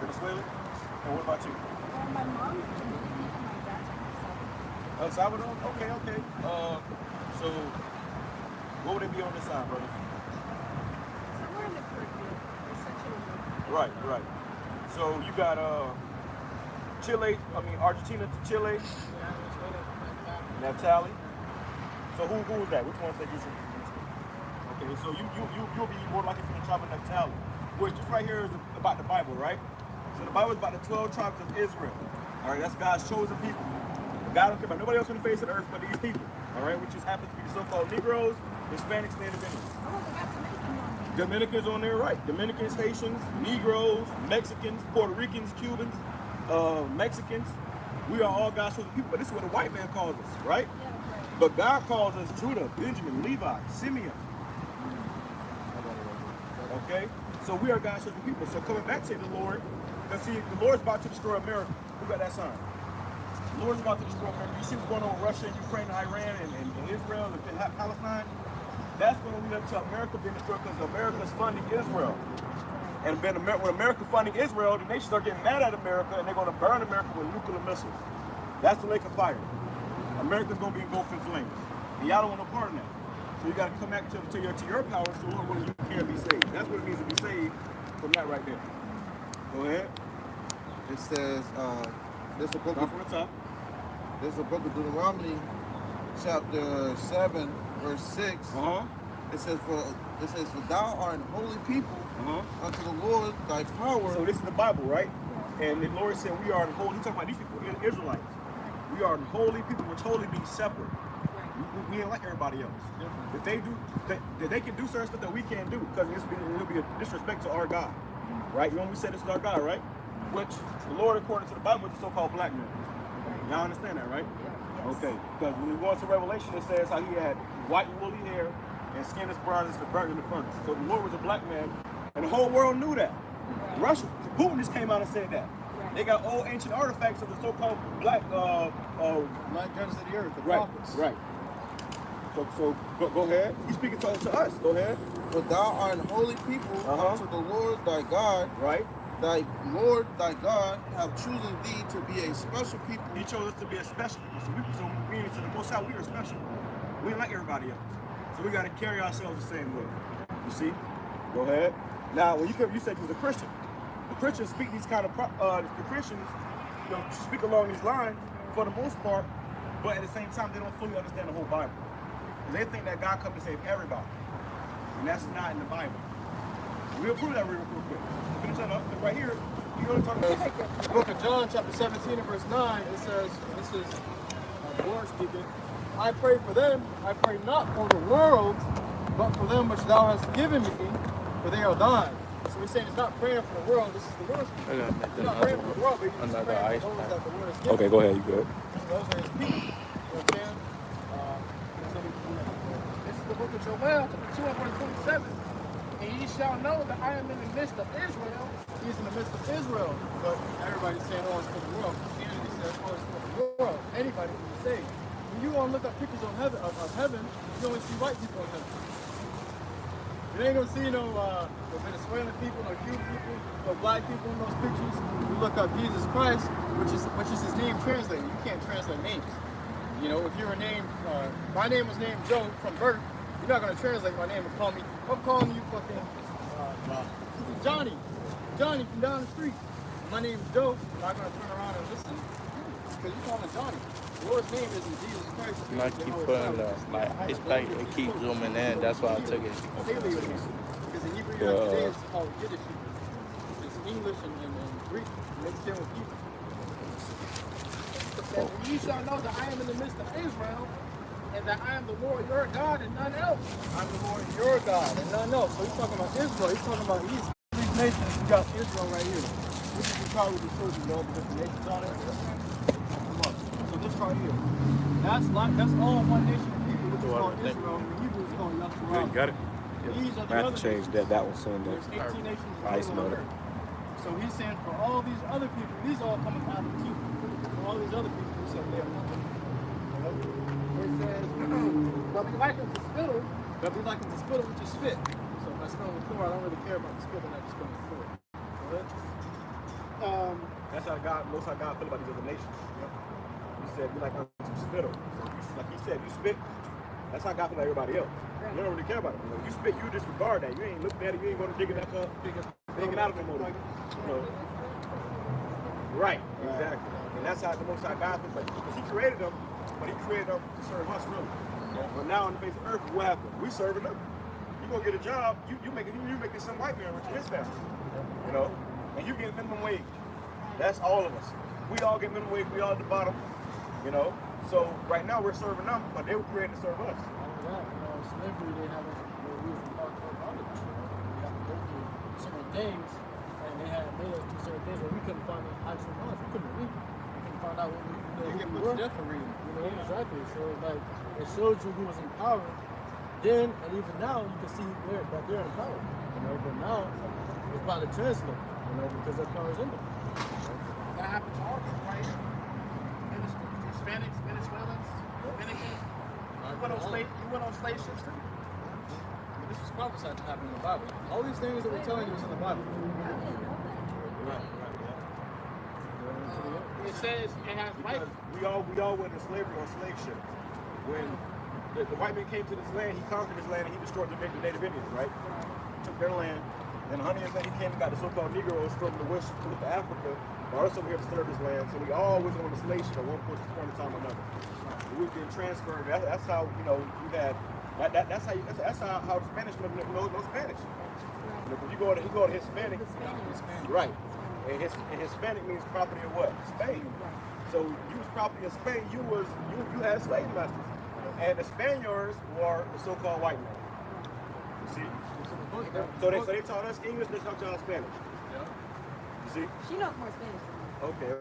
Venezuelan? And what about you? Well, my mom's Dominican and my dad's from El Salvador? Okay. So what would it be on this side, brother? somewhere in the Caribbean. Essentially. Right. So you got Argentina to Chile, Naphtali. So who is that? Which one said you from? Okay, so you'll be more likely from the tribe of Naphtali, which this right here is about the Bible, right? So the Bible is about the 12 tribes of Israel. All right, that's God's chosen people. God don't care about nobody else on the face of the earth but these people. All right, which just happens to be the so-called Negroes, Hispanics, and Indians. Oh, they got Dominican on there. Dominicans on there, right? Dominicans, Haitians, Negroes, Mexicans, Puerto Ricans, Cubans, Mexicans. We are all God's chosen people, but this is what a white man calls us, right? Yeah, right. But God calls us Judah, Benjamin, Levi, Simeon. Okay? So we are God's chosen people. So coming back to the Lord, because see, the Lord's about to destroy America. Who got that sign? The Lord's about to destroy America. You see what's going on with Russia, Ukraine, Iran, and Israel, and Palestine? That's going to lead up to America being destroyed because America's funding Israel. And when America funding Israel, then they start getting mad at America and they're going to burn America with nuclear missiles. That's the lake of fire. America's going to be engulfed in flames. And y'all don't want no part of that. So you got to come back to your power so when you can be saved. That's what it means to be saved from that right there. Go ahead. It says, this is a book Start from the top. This is a book of Deuteronomy, chapter 7, verse 6. It says, for thou art an holy people unto the Lord thy power. So this is the Bible, right? And the Lord said we are an holy. He's talking about these people, Israelites. We are an holy people, which holy means separate. We ain't like everybody else. If they do, they can do certain stuff that we can't do because it'll be a disrespect to our God, right? You know when we say this is our God, right? Which the Lord, according to the Bible, is the so-called black man. Y'all understand that, right? Yes. Okay, because when we go into Revelation, it says how he had white woolly hair and skin as brown as the burnt in the furnace. So the Lord was a black man, and the whole world knew that. Russia, Putin just came out and said that. They got old ancient artifacts of the so-called black judges of the earth, the prophets. Right. So go ahead. He's speaking to us. Go ahead. For thou art an holy people unto the Lord thy God. Right. Thy Lord thy God have chosen thee to be a special people. He chose us to be a special people. So we to the Most High, we are special. We ain't like everybody else. So we got to carry ourselves the same way. You see? Go ahead. Now, when you said you was a Christian. The Christians speak these kind of the Christians, speak along these lines for the most part, but at the same time they don't fully understand the whole Bible. They think that God comes to save everybody, and that's not in the Bible. We'll prove that real quick. Finish that up. Right here, you're going to talk about The book of John, chapter 17 and verse 9. It says, this is the Lord speaking. I pray for them. I pray not for the world, but for them which thou hast given me, for they are thine. So we're saying it's not praying for the world, this is the Lord's people. You're not praying for the world, but you're just praying for those that the Lord has given. Okay, go ahead. You good? So those are his people. You know what I'm saying? This is the book of Joel, 2 and verse 27. And ye shall know that I am in the midst of Israel. He's in the midst of Israel, but everybody's saying, oh, it's for the world. Christianity says, oh, it's for the world. Anybody can be saved. When you look up pictures of heaven, you only see white people in heaven. You ain't gonna see no Venezuelan people, no Cuban people, no black people in those pictures. You look up Jesus Christ, which is his name translated. You can't translate names. You know, if you're named, my name was named Joe from birth, you're not gonna translate my name and call me. I'm calling you fucking Johnny from down the street. My name's Joe. I'm not gonna turn around and listen because you call me Johnny. The Lord's name isn't Jesus Christ. And I keep putting the ice pack and keep zooming in. That's why I took it. Because in Hebrew, today it's called Yiddish Hebrew. It's English and Greek mixed in with Hebrew. And ye shall know that I am in the midst of Israel, and that I am the Lord your God and none else. I'm the Lord your God and none else. So he's talking about Israel. He's talking about these nations. You got Israel right here. This is the chart with the children, you know, the different nations on it. So this right here. That's all one nation of people, which is called Israel. In Hebrew, it's called Yasharal. You got it. These are the I have other to change nations. that one soon. There's 18 nations Ice on melter. earth. So he's saying for all these other people, these all coming out of you. For all these other people, he said they are nothing. It says, but be like unto spittle. But be like unto spittle, which is spit. So if I spit on the floor, I don't really care about the spit, and I just spit on the floor. That's how God, most how God feel about these other nations. He said, be like unto spittle. So like he said, you spit. That's how God feel about everybody else. You don't really care about it. You know, you spit, you disregard that. You ain't looking at it. You ain't going to dig it back up, dig it out of the motor. You know. Right, exactly. And that's how the most high God feels like. Because he created them, but he created them to serve us, really. But now on the face of earth, what happened? We serving them. You gonna get a job, you making some white man rich in his family. You know? And you get minimum wage. That's all of us. We all get minimum wage, we all at the bottom. You know? So right now we're serving them, but they were created to serve us. Slavery, they have us, we was part of bondage. We have to go through certain things, and they had made us do certain things where we couldn't find the actual knowledge. We couldn't read. We couldn't find out what we get put to death for reading. You know, exactly. So it's like, it showed you who was in power then, and even now, you can see that they're in power. You know, but now, it's about to translate, you know, because that power is in them. That happened to our people, right? Hispanics, Venezuelans, Dominicans. You went on slave ships too. This was prophesied to happen in the Bible. All these things that we're telling you is in the Bible. Right. It says it has life. We all went into slavery on slave ships. When the white man came to this land, he conquered this land and he destroyed the Native Indians, right? Took their land. And 100 years later, he came and got the so-called Negroes from the west of Africa, brought us over here to serve this land. So we all was on the slave ship at one point in time or another. We was getting transferred. That's how, you know, you had that's how the Spanish know Spanish. You know, if you go to Hispanic, right? And Hispanic means property of what? Spain. So you was property of Spain. You had slave masters, and the Spaniards were the so-called white men. You see? So they taught us English. They taught y'all Spanish. You see? She knows more Spanish than me. Okay.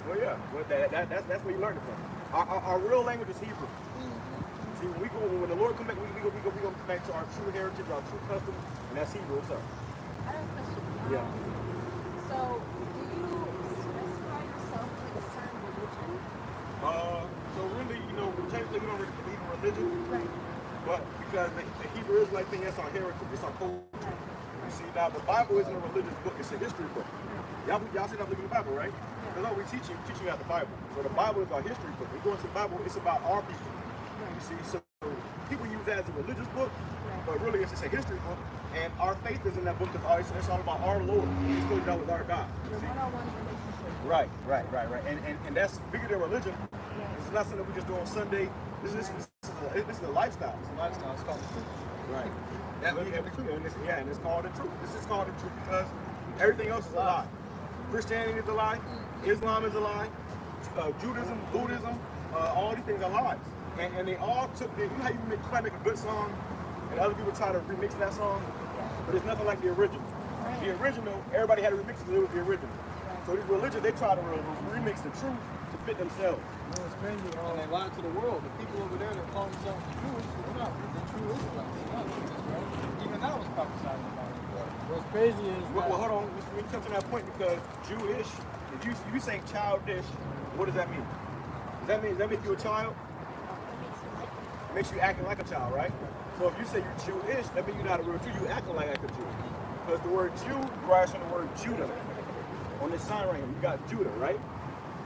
Well, yeah. Well, that's where you learned it from. Our real language is Hebrew. See, when the Lord come back, we go back to our true heritage, our true customs, and that's Hebrew. What's up? I have a question. Yeah. So, do you specify yourself with a certain religion? So really, you know, technically we don't really believe in religion, Right. but because the Hebrew Israelite thing, that's our heritage, it's our culture. You see, now the Bible isn't a religious book; it's a history book. Y'all see that looking in the Bible, right? That's all we teach you out the Bible. So the Bible is our history book. We go into the Bible, it's about our people. You see, so people use that as a religious book, but really it's just a history book. And our faith is in that book because it's all about our Lord. He told you that was our God. You see? One-on-one relationship. Right. And that's bigger than religion. This is not something we just do on Sunday. This is a lifestyle. It's a lifestyle. It's called the truth. Right. And it's called the truth. This is called the truth because everything else is a lie. Christianity is a lie. Islam is a lie. Judaism, Buddhism, all these things are lies. And they all took, you know how you make a good song, and other people try to remix that song, but it's nothing like the original. The original, everybody had to remix it because it was the original. So these religions, they try to remix the truth to fit themselves. It's crazy. And they lied to the world. The people over there that call themselves Jewish, they're not the true Israelites. They're not Israelites, right? Even that was prophesied about. What's crazy is well, hold on, we touch on that point because Jewish, if you say childish, what does that mean? Does that mean if you're a child? It makes you acting like a child, right? So if you say you're Jewish, that means you're not a real Jew, you acting like a Jew. Because the word Jew derives from the word Judah. On this sign right here, you got Judah, right?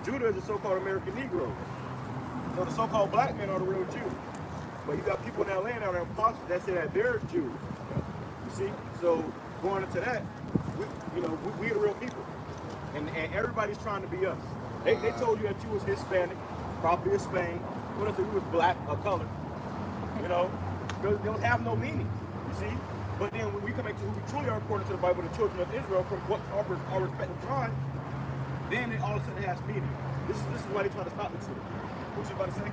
Judah is the so-called American Negro. So the so-called black men are the real Jews. But you got people in that land out there, imposters, that say that they're Jews. You see? So going into that, we are the real people. And everybody's trying to be us. They told you that you was Hispanic, probably of Spain. What if you was black or colored? You know, because they don't have no meaning. You see? But then when we come back to who we truly are according to the Bible, the children of Israel, from what our respective tribes, then it all of a sudden has meaning. This is why they try to stop the truth. What you about to say?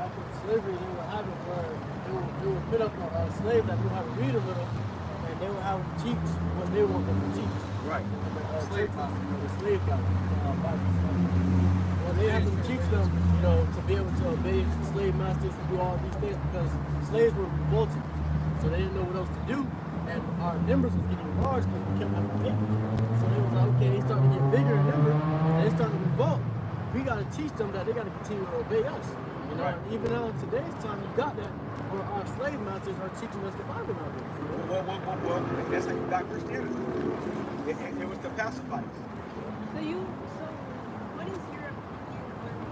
After slavery, they would have it where they would put up a slave that knew how to read a little, and they would have them teach what they want them to teach. Right. The slave guy. Well, they have them teach them, to be able to obey slave masters and do all these things because slaves were revolted. So they didn't know what else to do, and our numbers was getting large because we kept having papers. So they was like, okay, they starting to get bigger in number, and they starting to revolt. We got to teach them that they got to continue to obey us. Right. And even now in today's time, you got that, where our slave masters are teaching us the Bible nowadays. Well, that's how you got Christianity. It was to pacify us. So what is your opinion?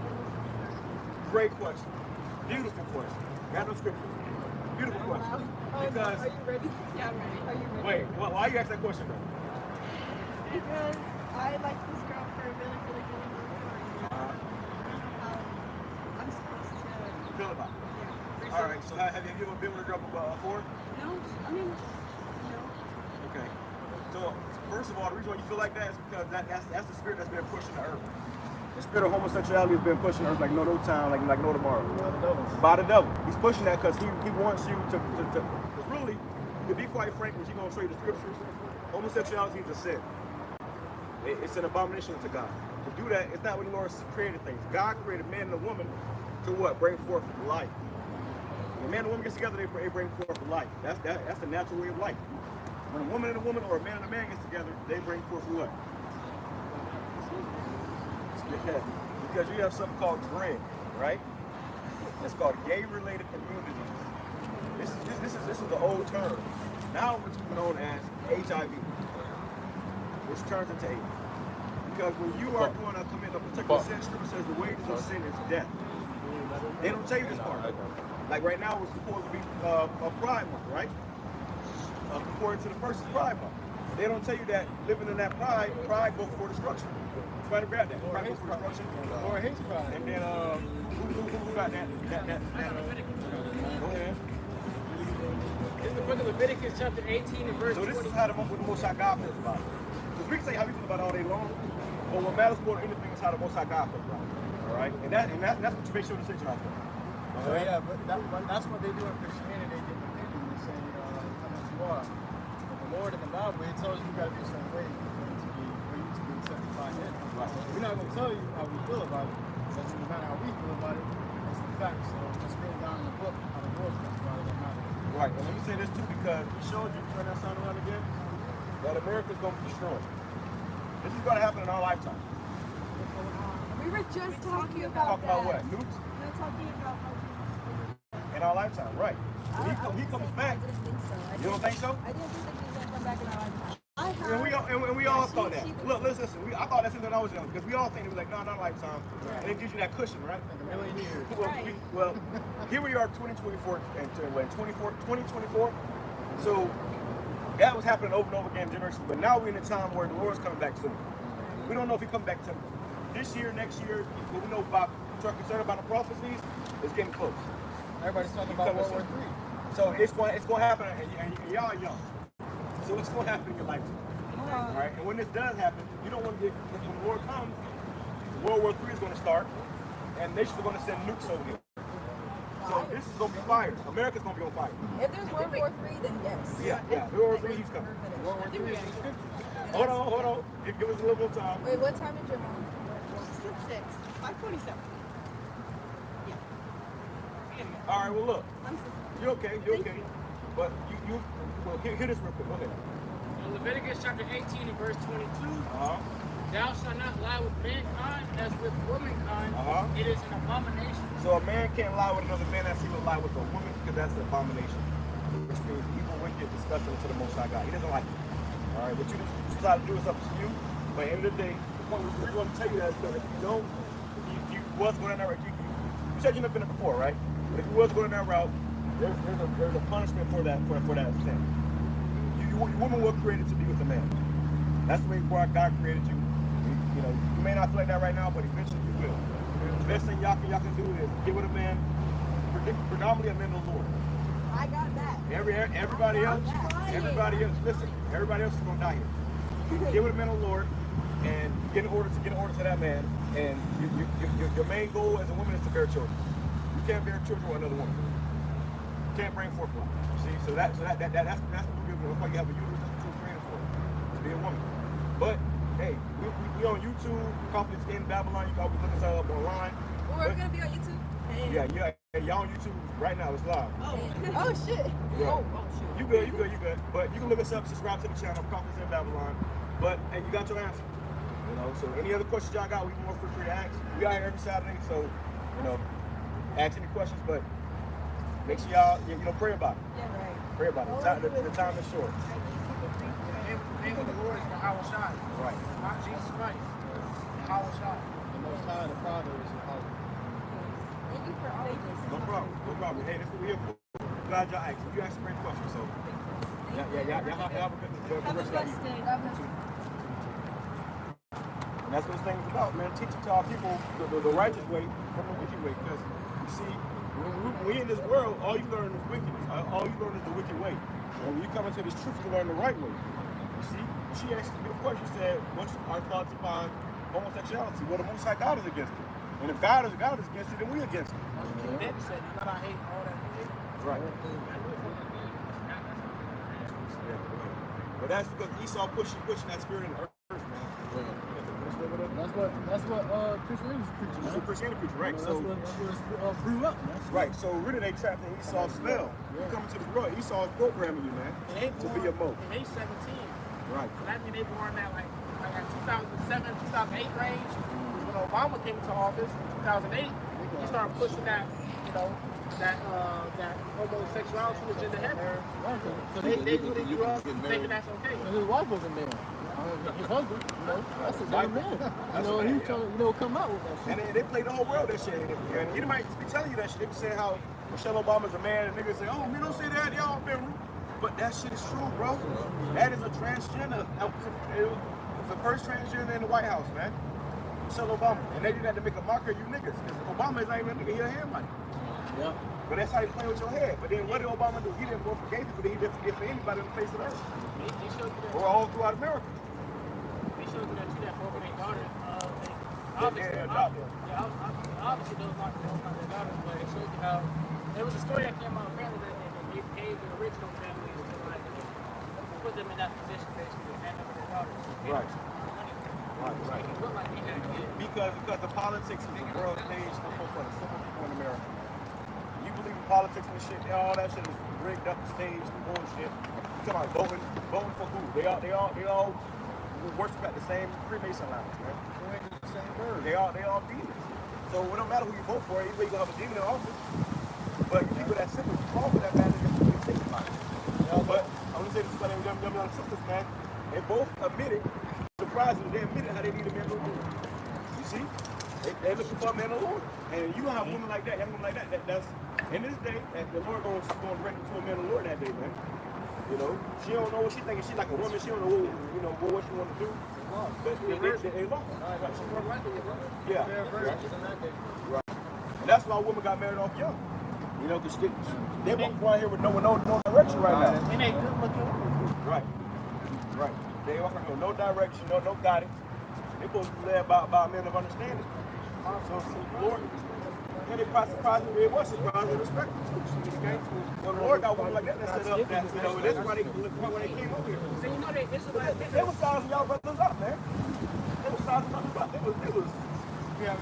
Great question. Beautiful question. Got no scriptures. Beautiful question. Because, are you ready? Yeah, I'm ready. Are you ready? wait, why you ask that question though? Because I like this girl for a really, really, really long time. I don't know how I'm supposed to Feel about it. Yeah. All right. So have you ever been with a girl before? No, I mean, no. Okay. So first of all, the reason why you feel like that is because that's the spirit that's been pushing the earth. The spirit of homosexuality has been pushing the earth like no time, like no tomorrow. By the devil. He's pushing that because he wants you to really, to be quite frank, when you're going to show you the scriptures, homosexuality is a sin. It's an abomination to God. To do that, it's not when the Lord created things. God created man and a woman to what? Bring forth life. When a man and a woman get together, they bring forth life. That's the natural way of life. When a woman and a woman or a man and a man gets together, they bring forth what? Yeah, because you have something called GRID, right? It's called gay-related immune disease. This is the old term. Now it's known as HIV, which turns into AIDS. Because when you are going to commit a particular sin, Scripture says the wages of sin is death. They don't tell you this part. Like right now, it's supposed to be a Pride Month, right? According to the first is Pride Month. They don't tell you that living in that pride goes for destruction. Somebody grab that. Pride goes for destruction. Or hate pride. And then who got that? Go ahead. It's the book of Leviticus, chapter 18 and verse 20. So this is how the Most High God feels about it. Because we can say how we feel about it all day long, but what matters more than anything is how the Most High God feels about it. All right, and that's what you make sure the decision on. So yeah, but that's what they do in Christianity. They get opinion and say how much you are. But the Lord in the Bible, He tells you you got to be a certain way for you to be accepted by Him. Right. We're not going to tell you how we feel about it. It doesn't matter how we feel about it. It's the fact. So it's written down in the book how the Lord feels about it. That matters. Right. And let me say this too, because we showed you, turn that sound around again, that America's going to be destroyed. This is going to happen in our lifetime. We were just talking about Talk about what? Nukes? We were talking about how Jesus In our lifetime, right. When he comes back, I didn't think so. you don't think so? I didn't think that he was going to come back in our lifetime. And we all thought that. Look, listen, I thought that since when I was young, because we all think it was like, no, not a lifetime. And it gives you that cushion, right? Like a million years. Well, here we are, 2024, and 2024. So that was happening over and over again, generations. But now we're in a time where the Lord's coming back soon. We don't know if He comes back this year, next year. But we know about, concerned about the prophecies, it's getting close. Everybody's talking about World War III. So it's going to happen, and y'all are young. So it's going to happen in your lifetime. All right, and when this does happen, you don't want to get, when the Lord comes, World War III is going to start, and nations are going to send nukes over here. So this is gonna be fire. America's gonna be on fire. If there's World War III, then yes. Yeah. World War III, he's coming. Hold on. Give us a little more time. Wait, what time is your mom? 6, 5:47. All right, well look, you're okay. But well, hear this real quick. Go ahead. In Leviticus chapter 18 and verse 22, thou shalt not lie with mankind as with womankind. It is an abomination. So a man can't lie with another man as he would lie with a woman because that's an abomination. Which means evil, wicked, disgusting to the Most High God. He doesn't like it. All right, what you decide to do is up to you. But at the end of the day, we're going to tell you that if you don't, if you was going down that route, you said you've been there before, right? But if you was going down that route, there's a punishment for that sin. You women were created to be with a man. That's the way God created you. You know, you may not feel like that right now, but eventually you will. The best thing y'all can do is get with a man, predominantly a man of the Lord. I got that. Everybody else, listen, everybody else is gonna die here. Get with a man of the Lord and get in order to that man. And your main goal as a woman is to bear children. You can't bear children with another woman. You can't bring forth life. See, so that's what we're given. That's why you have a uterus. That's what you're created for, to be a woman. But hey, we on YouTube, Coffee and Skin Babylon. You can always look us up online. We're gonna be on YouTube. Yeah, y'all on YouTube right now. It's live. Oh shit. Yeah. Oh shit. You good. But you can look us up, subscribe to the channel, Coffee and Skin Babylon. But hey, you got your answer. You know, so any other questions y'all got, we more free to ask. We out here every Saturday, so you know, ask any questions, but make sure y'all pray about it. Yeah, right. Pray about it. The time is short. The name of the Lord is Yahweh Shai. Right. Not Jesus Christ. Yahweh Shai. The Most High, the Father is Yahweh. Thank you for all of this. No problem. Hey, that's what we're here for. Glad y'all asked. You asked a great question, so y'all have a good rest of your evening. And that's what this thing is about, man. Teaching to our people the righteous way from the wicked way. Because you see, when we in this world, all you learn is wickedness. All you learn is the wicked way. And when you come into this truth, you learn the right way. You see, she asked me, of course, she said, what's our thoughts upon homosexuality? Well, the Most High God is against it. And if God is against it, then we against it. David said, you gotta hate all that music. Right. But that's because Esau pushing that spirit in the earth, man. That's what Christianity is preaching. That's what Christianity preaching, right? That's what grew up, man. Right. So really, they trapped in Esau's spell. You come into this world, Esau is programming you, man, to be a mo. And they 17. Right. So that means they born that like 2007, 2008 range. When Obama came into office in 2008, he started pushing that, that homosexuality agenda heavy. So they really grew up thinking that's okay. And his wife was a man. His husband, that's a damn man. He was trying to, come out with that shit. And they played the whole world that shit. And he might be telling you that shit. They be saying how Michelle Obama's a man, and niggas say, oh, man, don't say that, y'all been rude. But that shit is true, bro. That is a transgender. It was the first transgender in the White House, man. Michelle Obama. And they did that to make a marker of you niggas. Because Obama is not even a nigga, he a hand money. Yeah. But that's how you play with your head. But then what did Obama do? He didn't vote for gay people, he didn't get for anybody on the face of the earth. Or all throughout America. They showed you that too, that both of their daughters. Obviously those not their daughters, but it showed you how there was a story that came out apparently that they gave the original families to like put them in that position basically to hand over their daughters. Right. Right. It looked like they had a kid. Because the politics is the world stage for the simple people in America. You believe in politics and shit, all that shit is rigged up, staged, bullshit. You talking about voting for who? They all worship at the same Freemason lounge, man. They all demons. So it don't matter who you vote for, either you gonna have a demon in office. But people that simple, you fall for that man, they're gonna think about it. But I'm gonna say this about them young sisters, man. They both admitted, surprisingly, they admitted how they need a man of the Lord. You see? They're looking for a man of the Lord. And you don't have women like that, young women like that, that's in this day, the Lord gonna rent to a man of the Lord that day, man. You know, she don't know what she thinking. She's like a woman. She don't know what she want to do. But they lost. Yeah. Right. And that's why women got married off young. You know, because they walk around here with no direction right now. And they good looking. Right. They walk around with no direction, no guidance. They're supposed to be led by a man of understanding. So Lord, And they probably surprised me. It was surprised and respectful too. When the Lord got one like that set up, that, you know, that's why they came over here. So you know They was sizing y'all brothers up, man. They was sizing brothers up. They was. Yeah,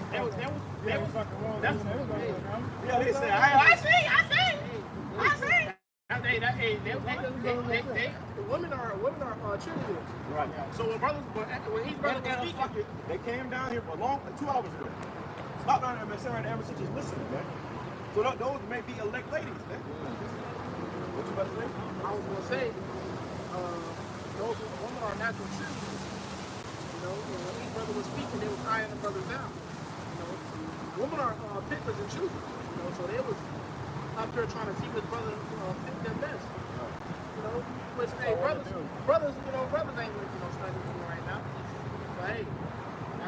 fucking wrong. That's Yeah, they said, I see. The women are cheerleaders. Right. So when he's brothers were speaking, they came down here for 2 hours ago. Stop down there and sit right there and just listening, man. So those may be elect ladies, man. What you about to say? I was gonna say, those women are natural cheerleaders. You know, when each brother was speaking, they were eyeing the brothers down. You know, women are pickers and choosers. You know, so they was up there trying to see which brother fit them best. You know, which hey, brothers, you know, brothers ain't really studying right now. But hey,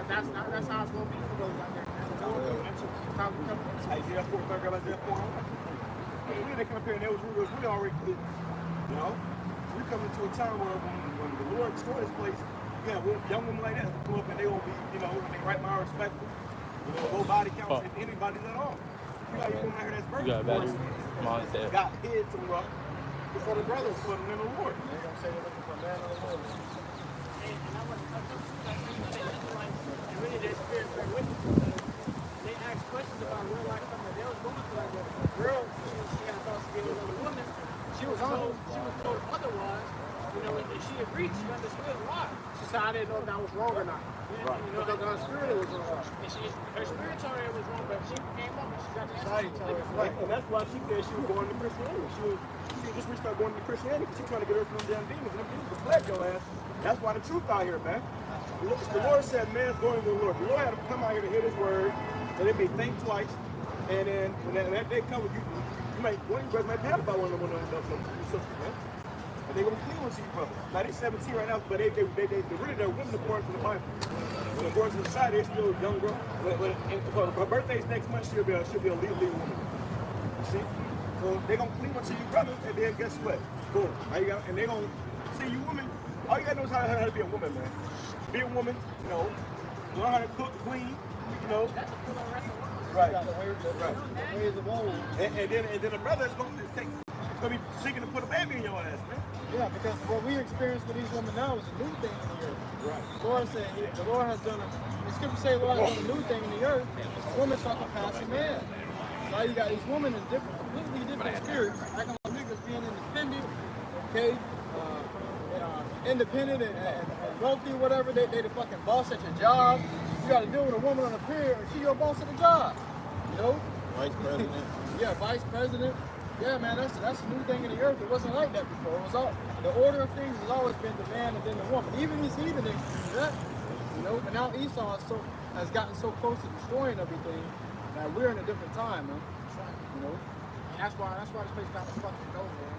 that's how it's gonna be for those out there. That's how we come into. I see that 400 guys there 400. When they come up here and they was really already good. You know? So we come into a time where when the Lord restored this place, you have young women like that to come up and they won't be, you know, when they right mind respectful, you know, low body counts if anybody's at all. You got young women out here that's virgin. Got hid some rough before the brothers put them in the Lord. They're gonna say they're looking for a man of the Lord. and really their spirits are with them. They asked questions about real life stuff that they was going through. Like the girl, she had thoughts to be with another woman. She was told otherwise. You know, and she agreed. She understood why. She said, I didn't know if that was wrong or not. Right. You know, because her spirit was wrong. And her spirit told her it was wrong, but she came up and she got the Society told her it was right. And that's why she said she was going to Christianity. She just started going to Christianity because she trying to get her from them damn demons. And them demons will flag your ass. That's why the truth out here, man. The Lord said man's going to the Lord. The Lord had to come out here to hear his word, so they may think twice. And then when that day comes, one of you brothers might have about one of them sisters, man. And they're going to clean to you brothers. Now they're 17 right now, but they really they're women according to the Bible. When according to the side, they're still young girl. But her birthday's next month, she'll be a legal woman. You see? So they're gonna clean to you brothers, and then guess what? Boom. And they're gonna see you women. All you gotta know is how to be a woman, man. Be a woman, you know, learn how to cook, clean, you know. Right. The ways of old. And then the brother is gonna be seeking to put a baby in your ass, man. Yeah, because what we experience with these women now is a new thing in the earth. Right. The Lord said the Lord has done the scripture say the Lord has done a new thing in the earth. Women shall surpass a man. Now you got these women in completely different spirits, acting like niggas being independent, okay? Independent and wealthy, whatever. They the fucking boss at your job. You got to deal with a woman on a pier, and she your boss at the job. You know? Vice president. Yeah, vice president. Yeah, man, that's a new thing in the earth. It wasn't like that before. It was all the order of things has always been the man and then the woman. Even these heathen niggas do that. You know, but now Esau has gotten so close to destroying everything that we're in a different time, man. You know, and that's why this place got to fucking go, man.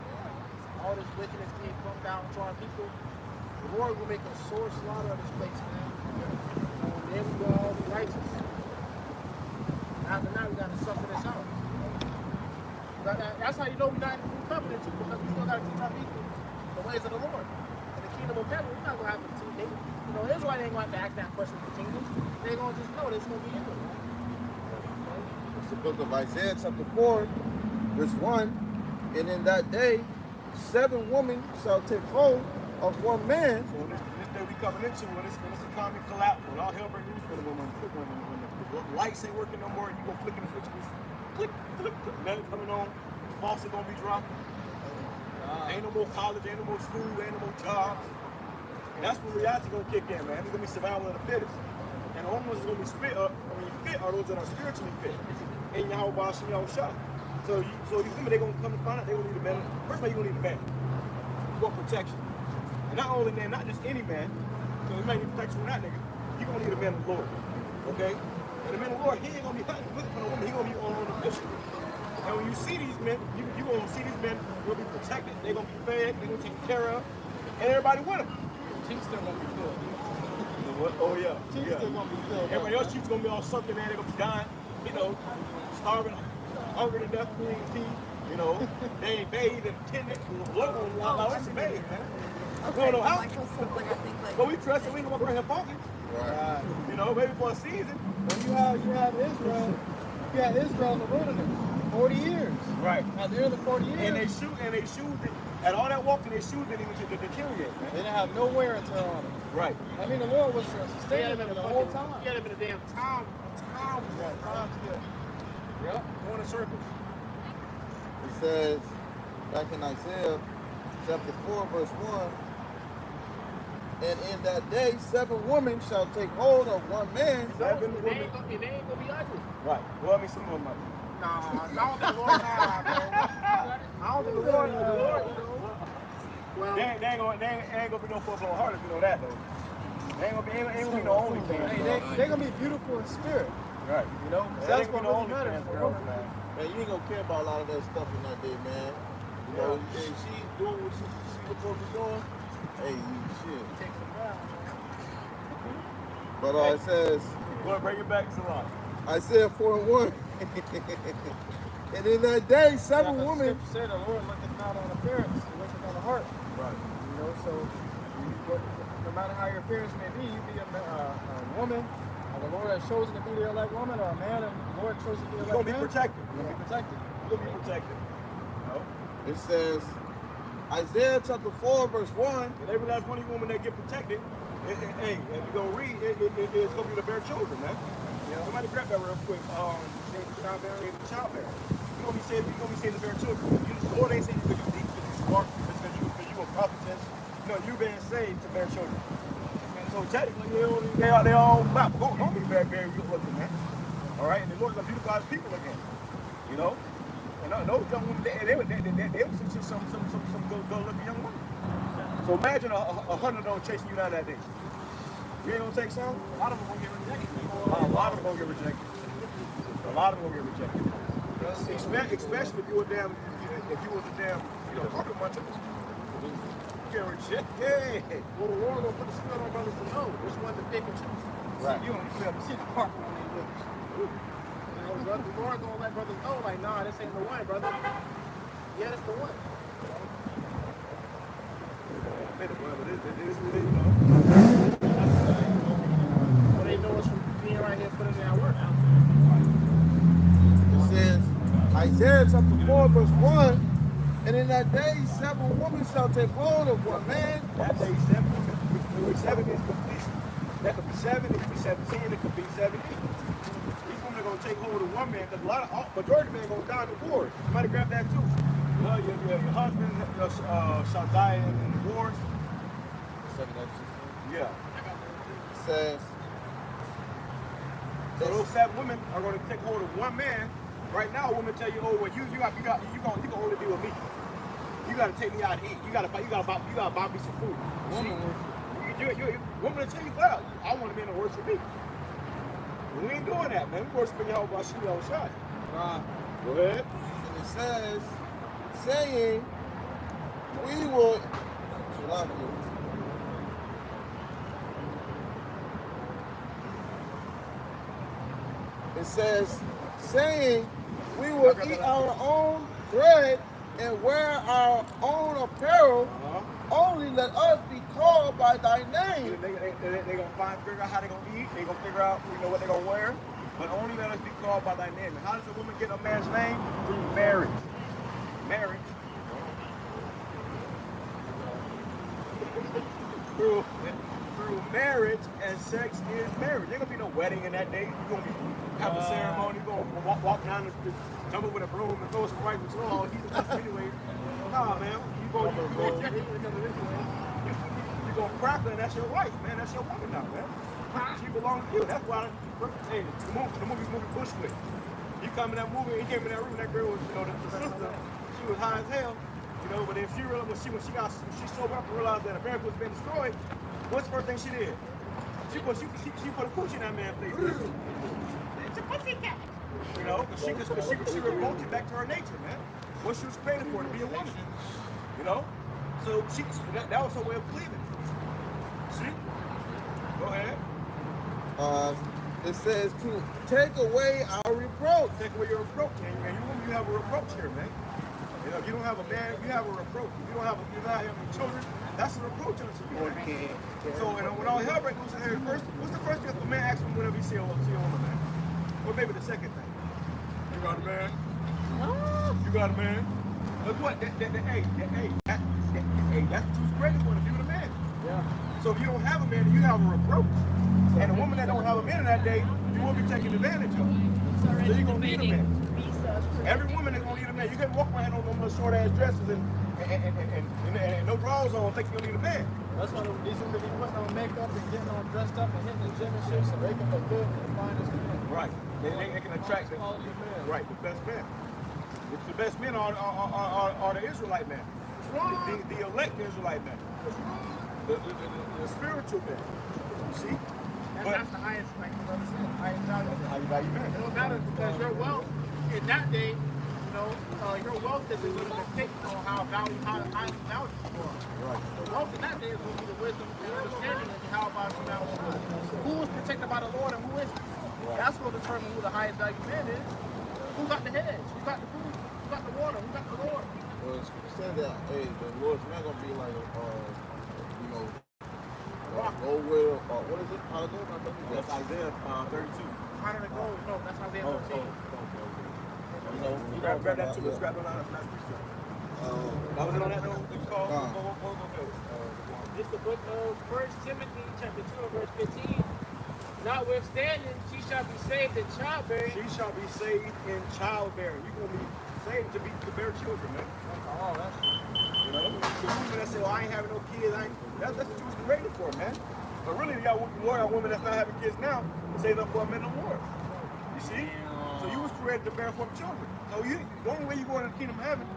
All this wickedness being pumped out into our people. The Lord will make a sore slaughter of this place, man. And then we will all be righteous. After that, we got to suffer this out. That's how you know we're not in the new covenant too, because we still got to teach our people the ways of the Lord. In the kingdom of heaven, we're not going to have to teach. You know, Israel ain't going to have to ask that question in the kingdom. They're going to just know this going to be you. It's the book of Isaiah, chapter 4, verse 1. And in that day, 7 women shall take hold of one man. So this day we coming into when this economy collapse, when all hell breaks loose, when the lights ain't working no more, and you go flicking the switch, click, nothing coming on, faucet gonna be dropping. Ain't no more college, ain't no more school, ain't no more jobs. And that's when reality gonna kick in, man. It's gonna be survival of the fittest. And the only ones that's gonna be fit are those that are spiritually fit. And Yahweh Hashem Yahushua. So these women, they gonna come to find out they gonna need a man. First of all, you gonna need a man for protection. And not only man, not just any man, because it might need protection from that nigga. You gonna need a man of the Lord. Okay? And the man of the Lord, he ain't gonna be hunting looking for the woman, he gonna be on a mission. And when you see these men, you gonna see these men will be protected, they're gonna be fed, they're gonna take care of, and everybody with them. She's still gonna be filled. What? Oh yeah. She's still gonna be filled. Everybody else she's gonna be all sucking, man, they're gonna be dying, you know, starving, hungry to death, food and tea, you know, they ain't bathed and tended, blood on the it's a bathe, man. Okay, We don't know how. like I think like But we trust that we ain't gonna bring her funky. Right. You know, maybe for a season. When you have Israel, You had Israel in the wilderness, 40 years. Right. At the end of the 40 years. And they shoes, and all that walking, their shoes didn't even deteriorate, man. They didn't have no wear and tear on them. Right. I mean, the Lord was sustaining them the whole time. You gotta be a damn town. Yep. Going in circles. It says, back in Isaiah chapter 4, verse 1, and in that day 7 women shall take hold of one man. 7 They women. ain't gonna be ugly. Right. Well, I mean, some of them. Nah, I don't think the Lord, I don't think the Lord, you know. Well, They ain't gonna be no full-blown hearters, you know that though. They ain't gonna be no OnlyFans. Hey, they're going to be beautiful in spirit. Right. You know? That's That's what no really matters OnlyFans for girls, women. man. Man, you ain't gonna care about a lot of that stuff in that day, man. You know, if she's doing what she's supposed to be doing, hey, you shit. But it says, Go ahead, bring it back to life. Isaiah 4 and 1. And in that day, 7 Like women. the scripture said, the Lord looketh not on appearance, he looketh on the heart. Right. You know, so no matter how your appearance may be, you be a woman, or the Lord has chosen to be the elect woman, or a man, and the Lord chose to be the elect You're gonna be man. protected. You're gonna be protected. You're gonna be protected. You know? It says, Isaiah chapter 4, verse 1. And every last one of you women that get protected, hey, if you're gonna read, it's gonna be to bear children, man. Yeah. Somebody grab that real quick. Save the childbearer. You're gonna be saved to bear children. The Lord ain't saying you because you're deep, because you're smart, because you a prophetess. No, you being saved to bear children. And so technically, they all don't be very good looking, man. All right, and the Lord's gonna beautify His people again. You know, and those young women, they were some good looking young women. So imagine 100 of those chasing you down that day. You ain't gonna take some? A lot of them gonna get rejected. A lot of them gonna get rejected. A lot of them gonna get rejected. Especially if you were a damn, carpet muncher. Get rejected. well, the Lord will put the spirit on brothers to know which one to pick and choose. Right. You don't be able to see the heart on their lips. You know, brother, the Lord gonna let brothers know, like, nah, this ain't the one, brother. Yeah, it's the one. But they know us from being right here putting in our work. It says, Isaiah chapter 4, verse 1. And in that day, 7 women shall take hold of one man. That day 7, which 7 is completion. That could be 7, it could be 17, it could be 17. These women are gonna take hold of one man because majority of men are gonna die in the wars. Somebody grab that too. Your husband shall die in the wars. Yeah. It says, so those 7 women are going to take hold of one man. Right now, a woman tell you, "Oh, well, you can only be with me. You got to take me out to eat. You got to buy me some food." Woman will tell you flat out, "I want a man to worship me." We ain't doing that, man. We worshiping Yahweh by Shema Shai. Go ahead. and it says, saying, we will. It says, saying, we will eat our own bread and wear our own apparel. Only let us be called by thy name. They're going to figure out how they're going to eat. They're going to figure out what they're going to wear. But only let us be called by thy name. And how does a woman get a man's name? Through marriage. Marriage. Through marriage, and sex is marriage. There ain't gonna be no wedding in that day. You're gonna have a ceremony. You're gonna walk down the street, jump up with a broom and throw some right with your all. He's the anyway. Nah, man. You gonna crack her, and that's your wife, man. That's your woman now, man. She belongs to you. That's why hey, the movie Bushwick. You come in that movie, he came in that room, that girl was, the sister, she was high as hell. But then she realized when she sobered up and realized that America was being destroyed, what's the first thing she did? She put a coochie in that man's face. It's a pussycat. She revolted back to her nature, man. What she was created for, to be a woman. So that was her way of believing. See? Go ahead. It says to take away our reproach. Take away your reproach, and you have a reproach here, man. If you don't have a man, you have a reproach. If you're not having children, that's a reproach unto you. Okay. So when all hell breaks loose in here, what's the first thing a man asks him whenever he see a woman, man? Or maybe the second thing. got a man. You got a man. Look what? Hey, that's what you was created for, to be with a man. Yeah. So if you don't have a man, you have a reproach. And a woman that don't have a man in that day, you will be taken advantage of. So you're going to need a man. Every woman is going to need a man. You can't walk around on those short ass dresses and no drawers on think you're going to need a man. That's why these women be putting on makeup and getting all dressed up and hitting the gym and shit so they can look good and find us men. Right. They can attract the quality of men. Right, the best men. The best men are the Israelite men. The elect Israelite men. The spiritual men. You see? That's the highest, like the brother said, highest value. That's how you value men. It don't matter because your wealth in that day, you know, your wealth isn't going to depict on how highly valued you are. Right. The wealth in that day is going to be the wisdom and understanding of how about you now. Who is protected by the Lord and who isn't? Right. That's going to determine who the highest value man is. Who got the hedge? Who got the food? Who got the water? Who got the Lord? Well, it's said that, hey, the Lord's not going to be like, you know, go with, what is it? How to go? That's Isaiah 32. How to go? No, that's Isaiah 13. You know, grab that too. Let's grab it on that last piece. That was it on that note? It's the book of 1 Timothy chapter 2 and verse 15. Notwithstanding, she shall be saved in childbearing. She shall be saved in childbearing. You're going to be saved to bear children, man. Oh, that's true. You know? So women that say, well, I ain't having no kids, that's what you was created for, man. But really, you got women that's not having kids now to save them for a men of the Lord. You see? So you was created to bear forth children. So the only way you go into the kingdom of heaven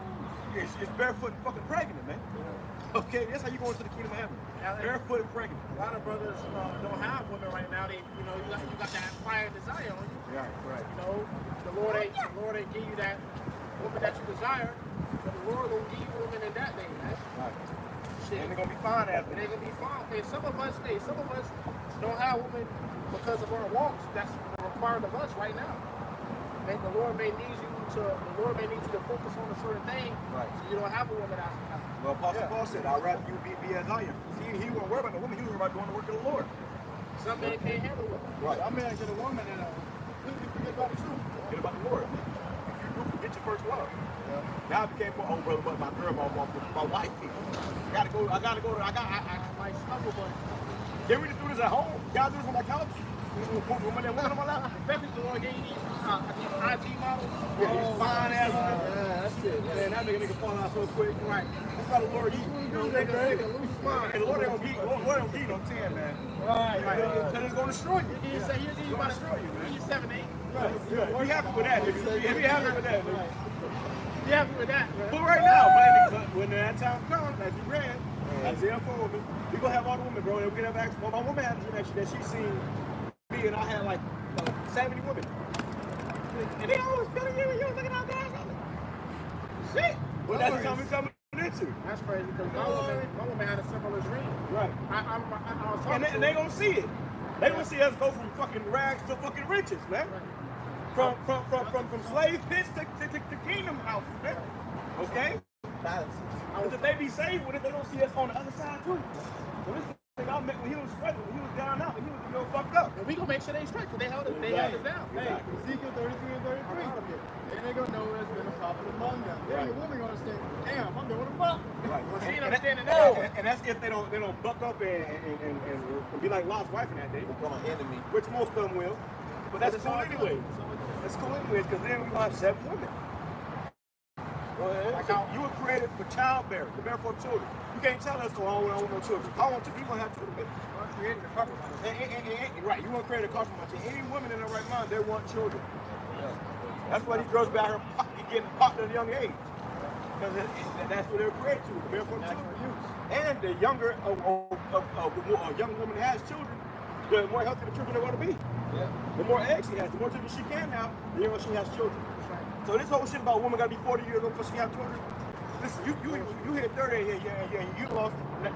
is barefoot and fucking pregnant, man. Okay, that's how you go into the kingdom of heaven. Barefoot and pregnant. A lot of brothers don't have women right now. They, you know, you got that fire and desire on you. Yeah, right. You know, the Lord ain't give you that woman that you desire, but the Lord will give you a woman in that day, man. Right. Shit. And they're gonna be fine after. They're gonna be fine. And some of us don't have women because of our walks. That's required of us right now. And the Lord may need you to focus on a certain thing, right? So you don't have a woman out. Well, Apostle Paul said, "I'd rather you be as I am." See, he wasn't worried about the woman; he was worried about doing the work of the Lord. Some men can't handle it. Right. Some men get a woman and forget about the truth. Forget about the Lord. You do forget your first love. Yeah. Now I became more, oh brother, but my girl, my wife. I might stumble, but can we just do this at home? Y'all do this on my couch? Woman that went on my lap. Especially the Lord gave you these IG models. Yeah, these fine ass. Yeah, that's it. Man, that nigga fall out so quick. Right. That's how the Lord eat. You know, nigga lose his mind. And the Lord don't give you no 10, man. Right. Because it's going to destroy you. He'll destroy you, man. He's 7, 8. Right. Yeah. Be happy with that, nigga. Be happy with that, nigga. Be happy with that, man. But right now, when that time comes, as you read, Isaiah 4 women, we gonna have all the women, bro, and we can have access. Well, my woman had a dream actually that she seen me, and I had like 70 women. And they always feeling you looking out there. Shit! Well, that's the time we're coming into. That's crazy because my woman had a similar dream. Right. I was talking and they gonna see it. They gonna see us go from fucking rags to fucking riches, man. Right. From slave pits to kingdom houses, man. Okay? Because if they be saved with it, they don't see us on the other side too. So this thing I met when he was struggling, he was down out, and he was fucked up. And we gonna make sure they straight, because they held us down. Hey, Ezekiel 33 and 33. And they gonna know there's been a prophet among them. Then the woman gonna say, damn, I'm doing a prophet. Right. Well, she ain't understanding that. And that's if they don't buck up and be like Lot's wife in that day. Become an enemy. Which most of them will. But that's cool anyway. That's cool anyways, because then we're gonna have 7 women. Go ahead. So you were created for childbearing, to bear forth children. You can't tell us, oh, I want no children. If I want children, you're going to have children. I'm creating a compromise. Right, you want to create a compromise. Any woman in their right mind, they want children. That's why these girls back here getting popped at a young age. Because that's what they're created to bear forth children. And the younger a young woman has children, the more healthy the children they're going to be. Yeah. The more eggs she has, the more children she can have, the more she has children. So this whole shit about women gotta be 40 years old before she have children. Listen, you hit 30 and you lost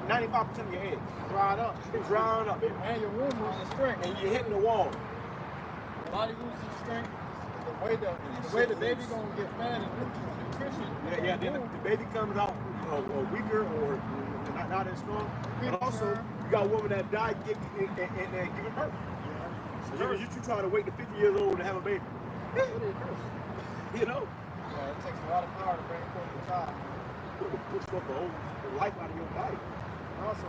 95% of your eggs. Dried up. It's drying up. And your womb loses strength. And you're hitting the wall. Body loses strength. The way the baby gonna get fed and nutrition. Yeah. Then the baby comes out weaker or not as strong. And also, you got women that die and giving birth. So you trying to wait to 50 years old to have a baby. You know? Yeah, it takes a lot of power to bring forth a child. Push forth the life out of your body. And also,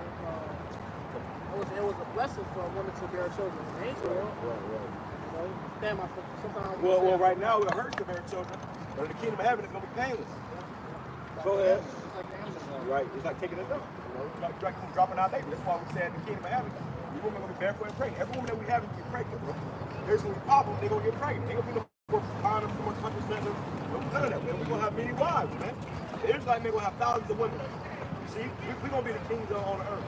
it was a blessing for a woman to bear children in the ancient world. Right. You know, damn, sometimes. Well, right now it hurts to bear children, but in the kingdom of heaven it's gonna be painless. Go ahead. It's like the animals. Right. It's like taking a dump. You know, it's like dropping our baby. That's why we say in the kingdom of heaven, you women are gonna be barefoot and pregnant. Every woman that we have is gonna get pregnant, bro. There's gonna be problems, they're gonna get pregnant. Ain't gonna be no more condoms, no more contraceptives, none of that, man. We're gonna have many wives, man. The Israelites may gonna have thousands of women. You see, we're gonna be the kings on the earth.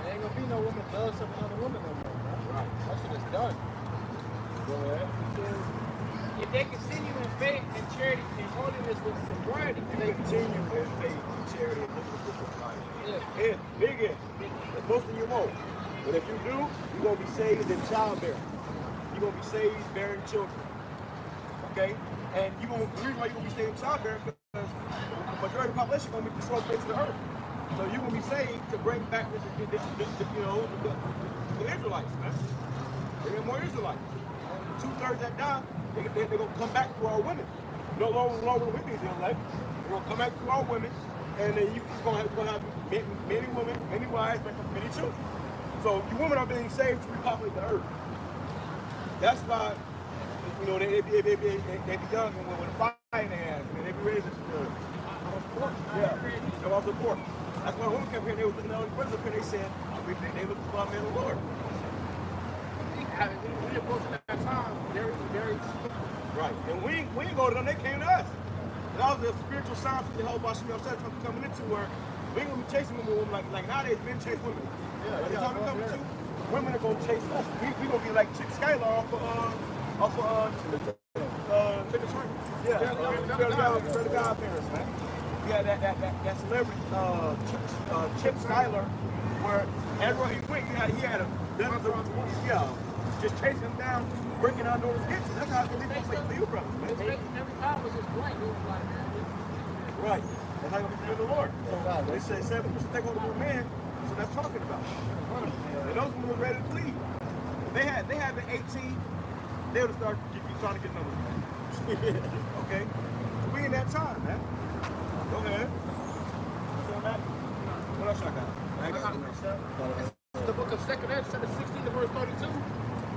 There ain't gonna be no woman jealous of another woman no more, bro. Right. That shit is done. Go ahead. If they continue in faith and charity and holiness with sobriety, If they continue in faith, charity, and holiness with sobriety. yeah. If, big if. That's most of you won't. But if you do, you're gonna be saved in childbearing. You're gonna be saved bearing children. Okay? And the reason why you're gonna be saved in childbearing because the majority of the population is gonna be destroyed face of the earth. So you're gonna be saved to bring back the Israelites, man. Bring in more Israelites. 2/3 that die, they're gonna come back to our women. No longer will we be the elect. They're gonna come back to our women, and then you're gonna have many women, many wives, many children. So you women are being saved to repopulate the earth. That's why, you know, they be young and with a fire in their hands, and they be ready to come off the porch. That's why women came here, they was looking at all the brothers up here, they said, they looking for a man of the Lord. We approaching that time very, very soon. Right. And we ain't go to them, they came to us. That was a spiritual sign for the whole Bashim Yosef coming into where we ain't gonna be chasing women like nowadays men chase women. Yeah, by the time we come to, women are gonna chase us. We gonna be like Chick Skylar off Chick and Shrimp. Yeah, the godparents, man. Yeah, that celebrity Chip Skylar, where everywhere he went, he had a dozens of just chasing him down, breaking down doors hits. That's how they feel like for you brothers, man. Every time was just blank. It was like, man. Right. That's how we feel the Lord. So they said we should take over the man. So that's talking about. And those women were ready to plead. If they had the 18, they would start trying to get numbers, man. Okay? So we in that time, man. Go ahead. What else I got? The book of 2nd Ezra, chapter 16 to verse 32.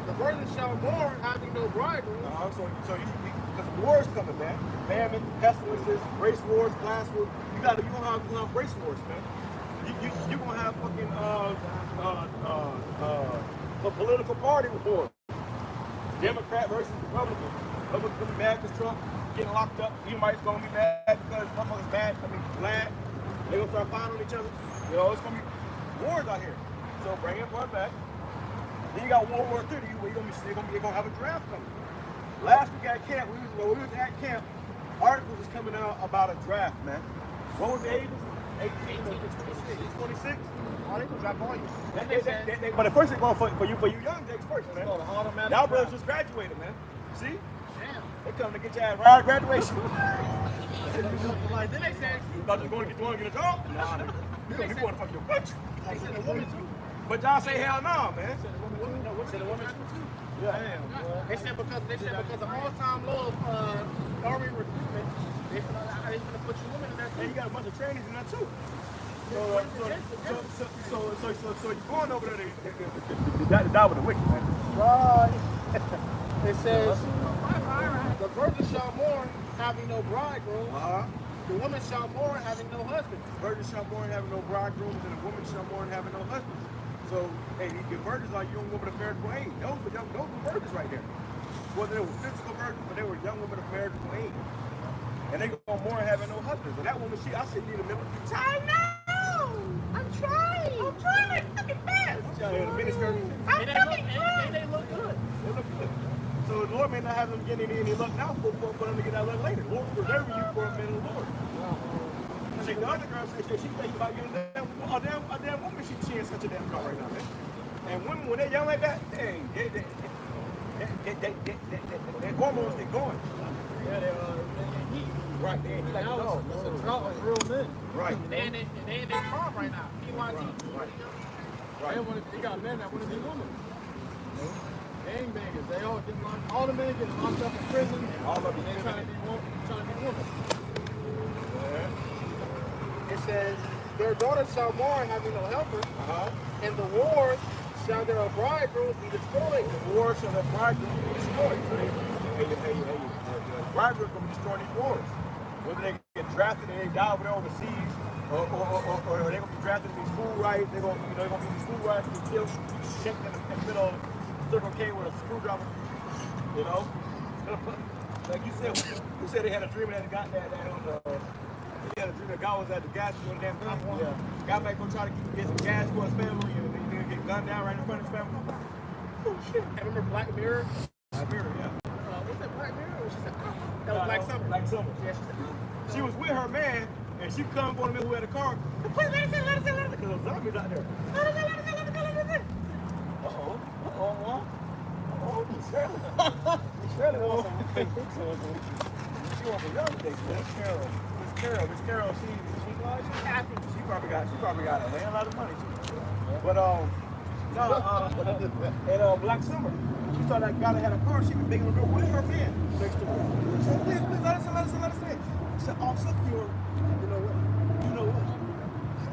The virgin shall mourn having no bridegroom. So because wars coming, man. Famine, pestilences, race wars, class wars. You're gonna have race wars, man. You're gonna have fucking the political party wars. Democrat versus Republican. Republicans gonna be mad because Trump getting locked up. Edomites gonna be mad because motherfuckers mad. Glad. They're gonna start fighting on each other. You know, it's gonna be wars out here. So bring it one back. Then you got World War III where you're gonna have a draft coming. Last week at camp, when we was at camp, articles was coming out about a draft, man. What was the ages? 18 to 26. Oh, they gonna draft all you. But at first they're going for you young Jakes first, man. Y'all brothers just graduated, man. See? Damn. They come to get your ass right at graduation. Like, then they said, You thought you was going to get a job? Nah, nigga. You going to fuck your country. they said a woman too. But y'all say hell no, man. Said a woman too. Yeah. Damn. They said because of all-time low of army recruitment, they finna put you women in that And you too. got a bunch of trainees in that too. So you're going over there to die with the wicked, man. Right. It says, the virgin shall mourn having no bridegroom. The woman shall mourn having no husband. Virgins shall mourn having no bridegrooms, and a woman shall mourn having no husbands. So, hey, the virgins are young women of marriageable age. Those were virgins right there. Whether they were physical virgins, but they were young women of marriageable age. And they go mourn having no husbands. And that woman, I said, need a minute. I know! I'm trying like fucking fast. She out here in a miniskirt. And they look good. They look good. So the Lord may not have them get any luck now for them to get that luck later. The Lord will preserve you for a man of the Lord. See, the other girl said she thinking about getting a damn woman. She ain't such a damn girl right now, man. And women, when they're young like that, their hormones get going. Yeah, they heat. Right, they like Now dog. it's a drought of real men. Right. They in their farm right now. PYT. They got men that want to be women. Gangbangers. All the men getting locked up in prison. All of them They trying to be trying to be women. It says, their daughters shall mourn having no helper, and the wars shall their bridegrooms be destroyed. The wars shall their bridegrooms be destroyed. So the bridegrooms going to be destroying these wars. Whether they get drafted and they die over there overseas, or they're going to be drafted in these food riots, they're going to be these food riots and be killed, shanked in the middle of Circle K with a screwdriver. You know? Like you said they had a dream that got that on the. They had a dream that God was at the gas station, damn Tampa. Yeah. God might go try to get some gas for his family, and then he'll get gunned down right in front of his family. Oh shit! I remember Black Mirror. Black Mirror, yeah. What's that Black Mirror? Or she said, that was Black Summer. Black Summer. Yeah, she said, she was with her man, and she come on the who had a car. Please let us in, because those zombies out there. Let us in. Oh, Shirley wants some big books on her. She wants a young dick, man. Miss Carol, she's happy. She probably got a hell lot of money too. But and Black Summer, she saw that guy that had a car. She was making a girl with her man next to her. She said, please, let us in. She said, oh, so pure. You know what?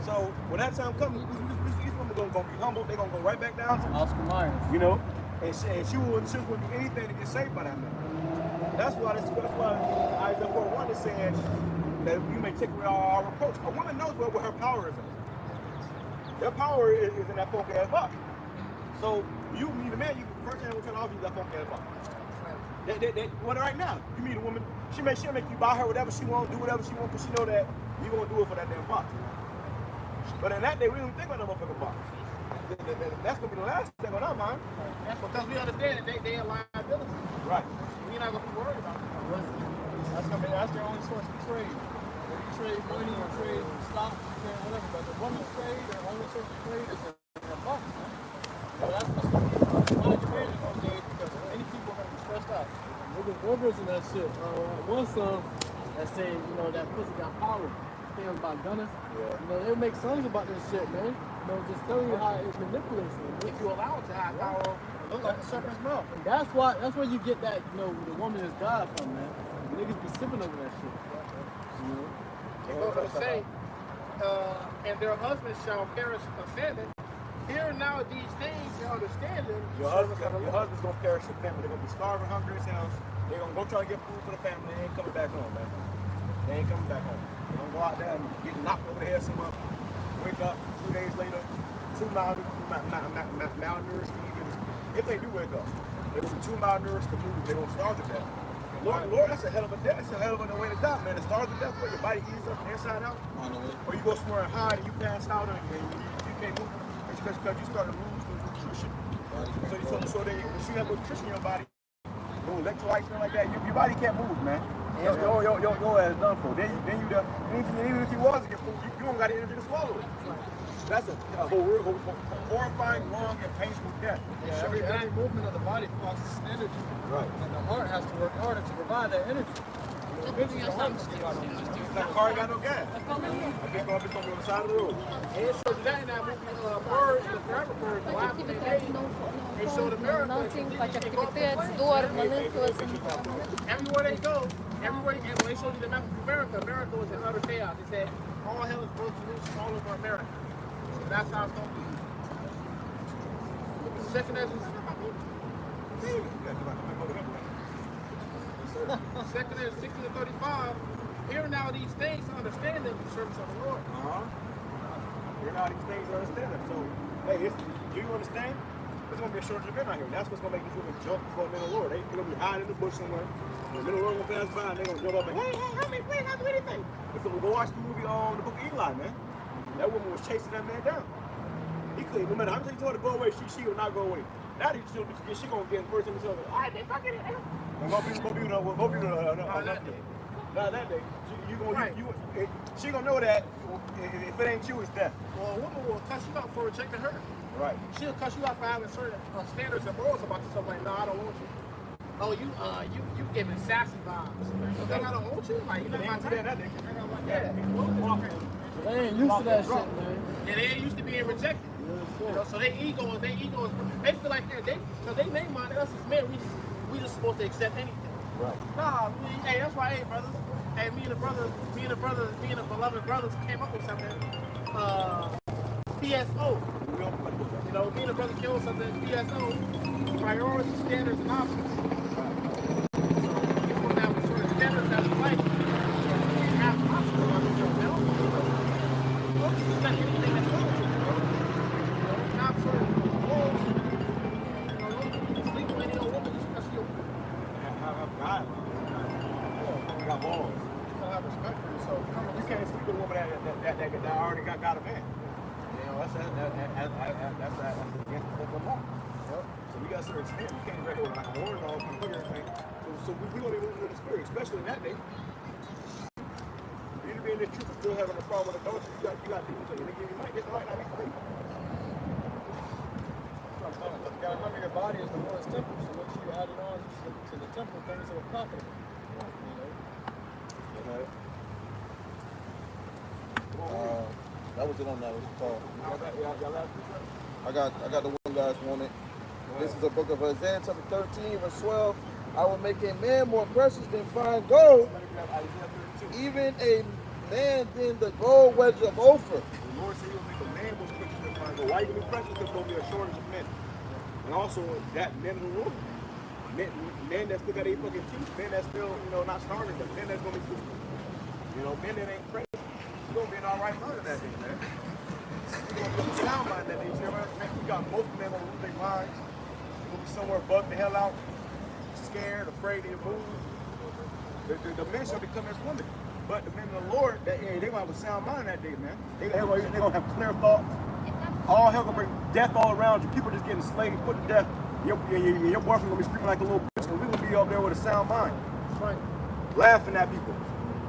So when that time comes, these women gonna be humble. They're gonna go right back down to Oscar Myers. You know, and she wouldn't do anything to get saved by that man. That's why Isaiah 41 is saying that you may take away our reproach. A woman knows what her power is in. Their power is in that funky ass buck. So you meet a man, you first thing we're trying to offer you that funky ass buck. Well, right now, you meet a woman, she'll make you buy her whatever she wants, do whatever she wants, because she know that you're gonna do it for that damn box. But in that day, we don't think about that motherfucking box. That's gonna be the last thing on our mind. that's because we understand that they are liability. Right. We're not gonna be worried about it. That's their only source of trade. If you trade money, you trade stocks, you trade whatever. But the woman's trade, their only source of trade is their bucks, man. So that's what's going to be one of the days those days, because many people are going to be stressed out. Niggas wonders in that shit. One song that said, you know, that pussy got power. Thing about Gunner. Yeah. You know, they make songs about this shit, man. You know, just telling you how it manipulates them. If you allow it to have power, look like a serpent's mouth. And that's where you get that, you know, the woman is God from, man. Niggas be sipping over that shit. You know? It goes on to say, and their husbands shall perish of famine. Hear now these things, you understand them. Your husband's gonna perish of famine. They're gonna be starving, hungry as hell. They're gonna go try to get food for the family. They ain't coming back home, man. They ain't coming back home. They're gonna go out there and get knocked over the head somewhere. Wake up 2 days later, too malnourished. If they do wake up, they're gonna be too malnourished to move. They're gonna starve to death. Lord, that's a hell of a death. That's a hell of a way to die, man. To starve to death where your body eats up from the inside out. Or you go somewhere and hide and you pass out and you can't move. It's because you start to lose nutrition. So when you have nutrition in your body, no electrolytes and like that, your body can't move, man. Your ass done for. Then even if you was to get food, you don't got the energy to swallow it. That's a horrifying, long, and painful death. Yeah, every movement of the body costs energy. Right. And the heart has to work harder to provide that energy. That car got no gas. I guess I'll be on the side of the road. And it shows that in that movie, Bird, the Forever Bird, the last thing they made, they showed America. Everywhere they go, when they showed you the map of America was in utter chaos. They said, all hell is broken loose all over America. So that's how it's going to be. Second Ezra 16:35. Hear now these things, understand them, the service of the Lord. Hear now these things, understand them. So, hey, do you understand? There's going to be a shortage of men out here. That's what's going to make these women jump for the men of the Lord. They're going to be hiding in the bush somewhere. The men of the Lord will pass by and they're going to jump up and, hey, help me, please, not do anything. So we go watch the movie on the book of Eli, man. That woman was chasing that man down. He couldn't, no matter how much he told her to go away, she will not go away. Now she going to get in first in the show. All right, then, fuck it. Not that day. She gonna know that if it ain't you, it's death. Well, a woman will cuss you out for rejecting her. Right. She'll cuss you out for having certain standards and morals about yourself. Like, no, I don't want you. Oh, you giving sassy vibes. Okay, I don't want you. Like, you know my type. They ain't used to that shit, man. Yeah, they ain't used to being rejected. You know, so their ego is, they feel like they name on us as men, we just supposed to accept anything. Right. Nah, hey, that's why, hey, brothers, Hey, me and the beloved brothers came up with something. PSO. You know, me and the brother came up with something. PSO. Priority, standards, and options. So people now with sort of standards that we like have options. I mean, they don't focus on anything that's wrong with it. You know, not sort of rules. You know, don't sleep with any old woman, especially your woman. God. You got balls. You gotta have respect for yourself. You can't sleep with a woman that already got a man. You know, that's against the law. Yep. So we got to certain extent. You can't record like a war and all from here. So we don't even move in the spirit, especially in that day. You be in the truth still having a problem with adultery. You got people saying this might not be free. You gotta remember your body is the Lord's temple, so what you added on to the temple things that were profitable. You know? That was it on that. What's it called? I got the one guys want it. This is the book of Isaiah, chapter 13, verse 12. I will make a man more precious than fine gold, even a man than the gold wedge of Ophir. The Lord said He will make a man more precious than fine gold. Why are you going to be precious? There's going to be a shortage of men. And also, that men in the world. Men that still got 8 fucking teeth. Men that still, not starving. But men that's going to be, men that ain't crazy. You're going to be in all right mind that day, man. You're going to be sound mind that day, too. We got most men going to lose their minds. You're going to be somewhere bugged the hell out, scared, afraid to move. The men shall become as women. But the men of the Lord, they're going to have a sound mind that day, man. They're going to have clear thoughts. All hell going to bring death all around you. People just getting slaved, put to death. Your boyfriend going to be screaming like a little bitch. And we will be up there with a sound mind. Right. Laughing at people.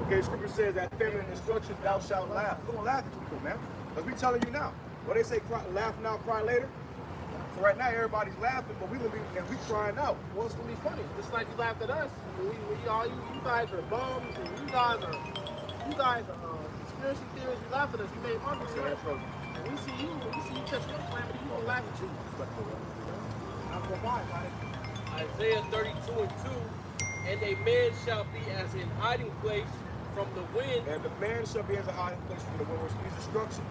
Okay, Scripture says that feminine instruction, thou shalt laugh. We're going to laugh at people, man. Because we telling you now. What they say, laugh now, cry later. So right now, everybody's laughing, but we crying out. Well, it's going to be funny. Just like you laughed at us. You guys are bums, and you guys are conspiracy theorists. You laughed at us. You made money. And we see you catch your calamity, you going to laugh at you. I'm going to buy it. Isaiah 32:2, and a man shall be as an hiding place from the wind. And the man shall be as a hiding place from the wind, which means destruction.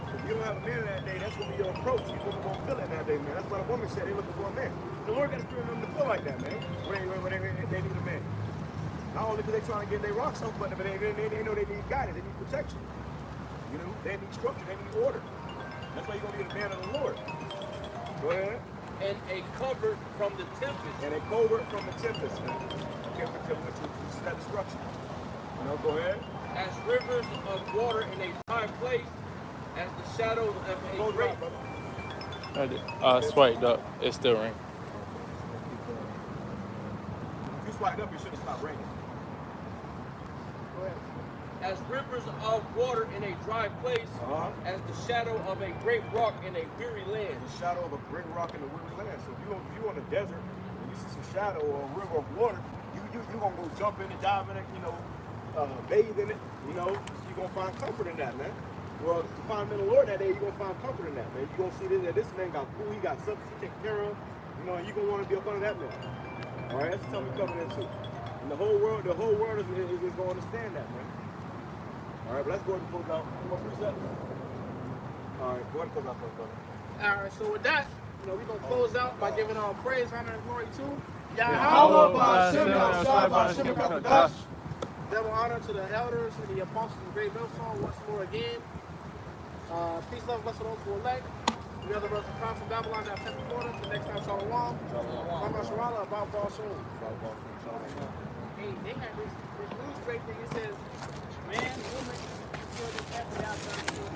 If you don't have a man in that day, that's going to be your approach. You're going to feel it in that day, man. That's what a woman said. They're looking for a man. The Lord got to spirit them to feel like that, man. When they need a man. Not only because they're trying to get their rocks off, but they know they need guidance. They need protection. They need structure. They need order. That's why you're going to be the man of the Lord. Go ahead. And a covert from the tempest. And a covert from the tempest. Okay, which is that destruction. Go ahead. As rivers of water in a dry place, as the shadow of a great. I swiped up. It's still raining. If you swiped up, you should have stopped raining. Go ahead. As rivers of water in a dry place, as the shadow of a great rock in a weary land. The shadow of a great rock in a weary land. So if you're on the desert and you see some shadow or a river of water, you're going to go jump in it, dive in it, bathe in it, you're going to find comfort in that, man. Well, to find men of the Lord that day, you're going to find comfort in that, man. You're going to see that this man got food, he got substance to take care of, and you're going to want to be up under that man. All right, that's the time we're coming into. And the whole world is going to understand that, man. All right, but let's go ahead and close out. One more precept. All right, go ahead and close out first, brother. All right, so with that, we're going to close out by giving all praise, honor, and glory to Yahweh Ba'ashem, Ba'ashem, Ba'ashem, double honor to the elders and the apostles of Great Millstone once more again. Peace, love, blessing those who elect. We are the brothers of Christ from Babylon, now Tampa, Florida. Till next time, Shalom. Shalom. About Ba'ashem. Hey, they had this news break thing. It says, man, woman, children, every outside.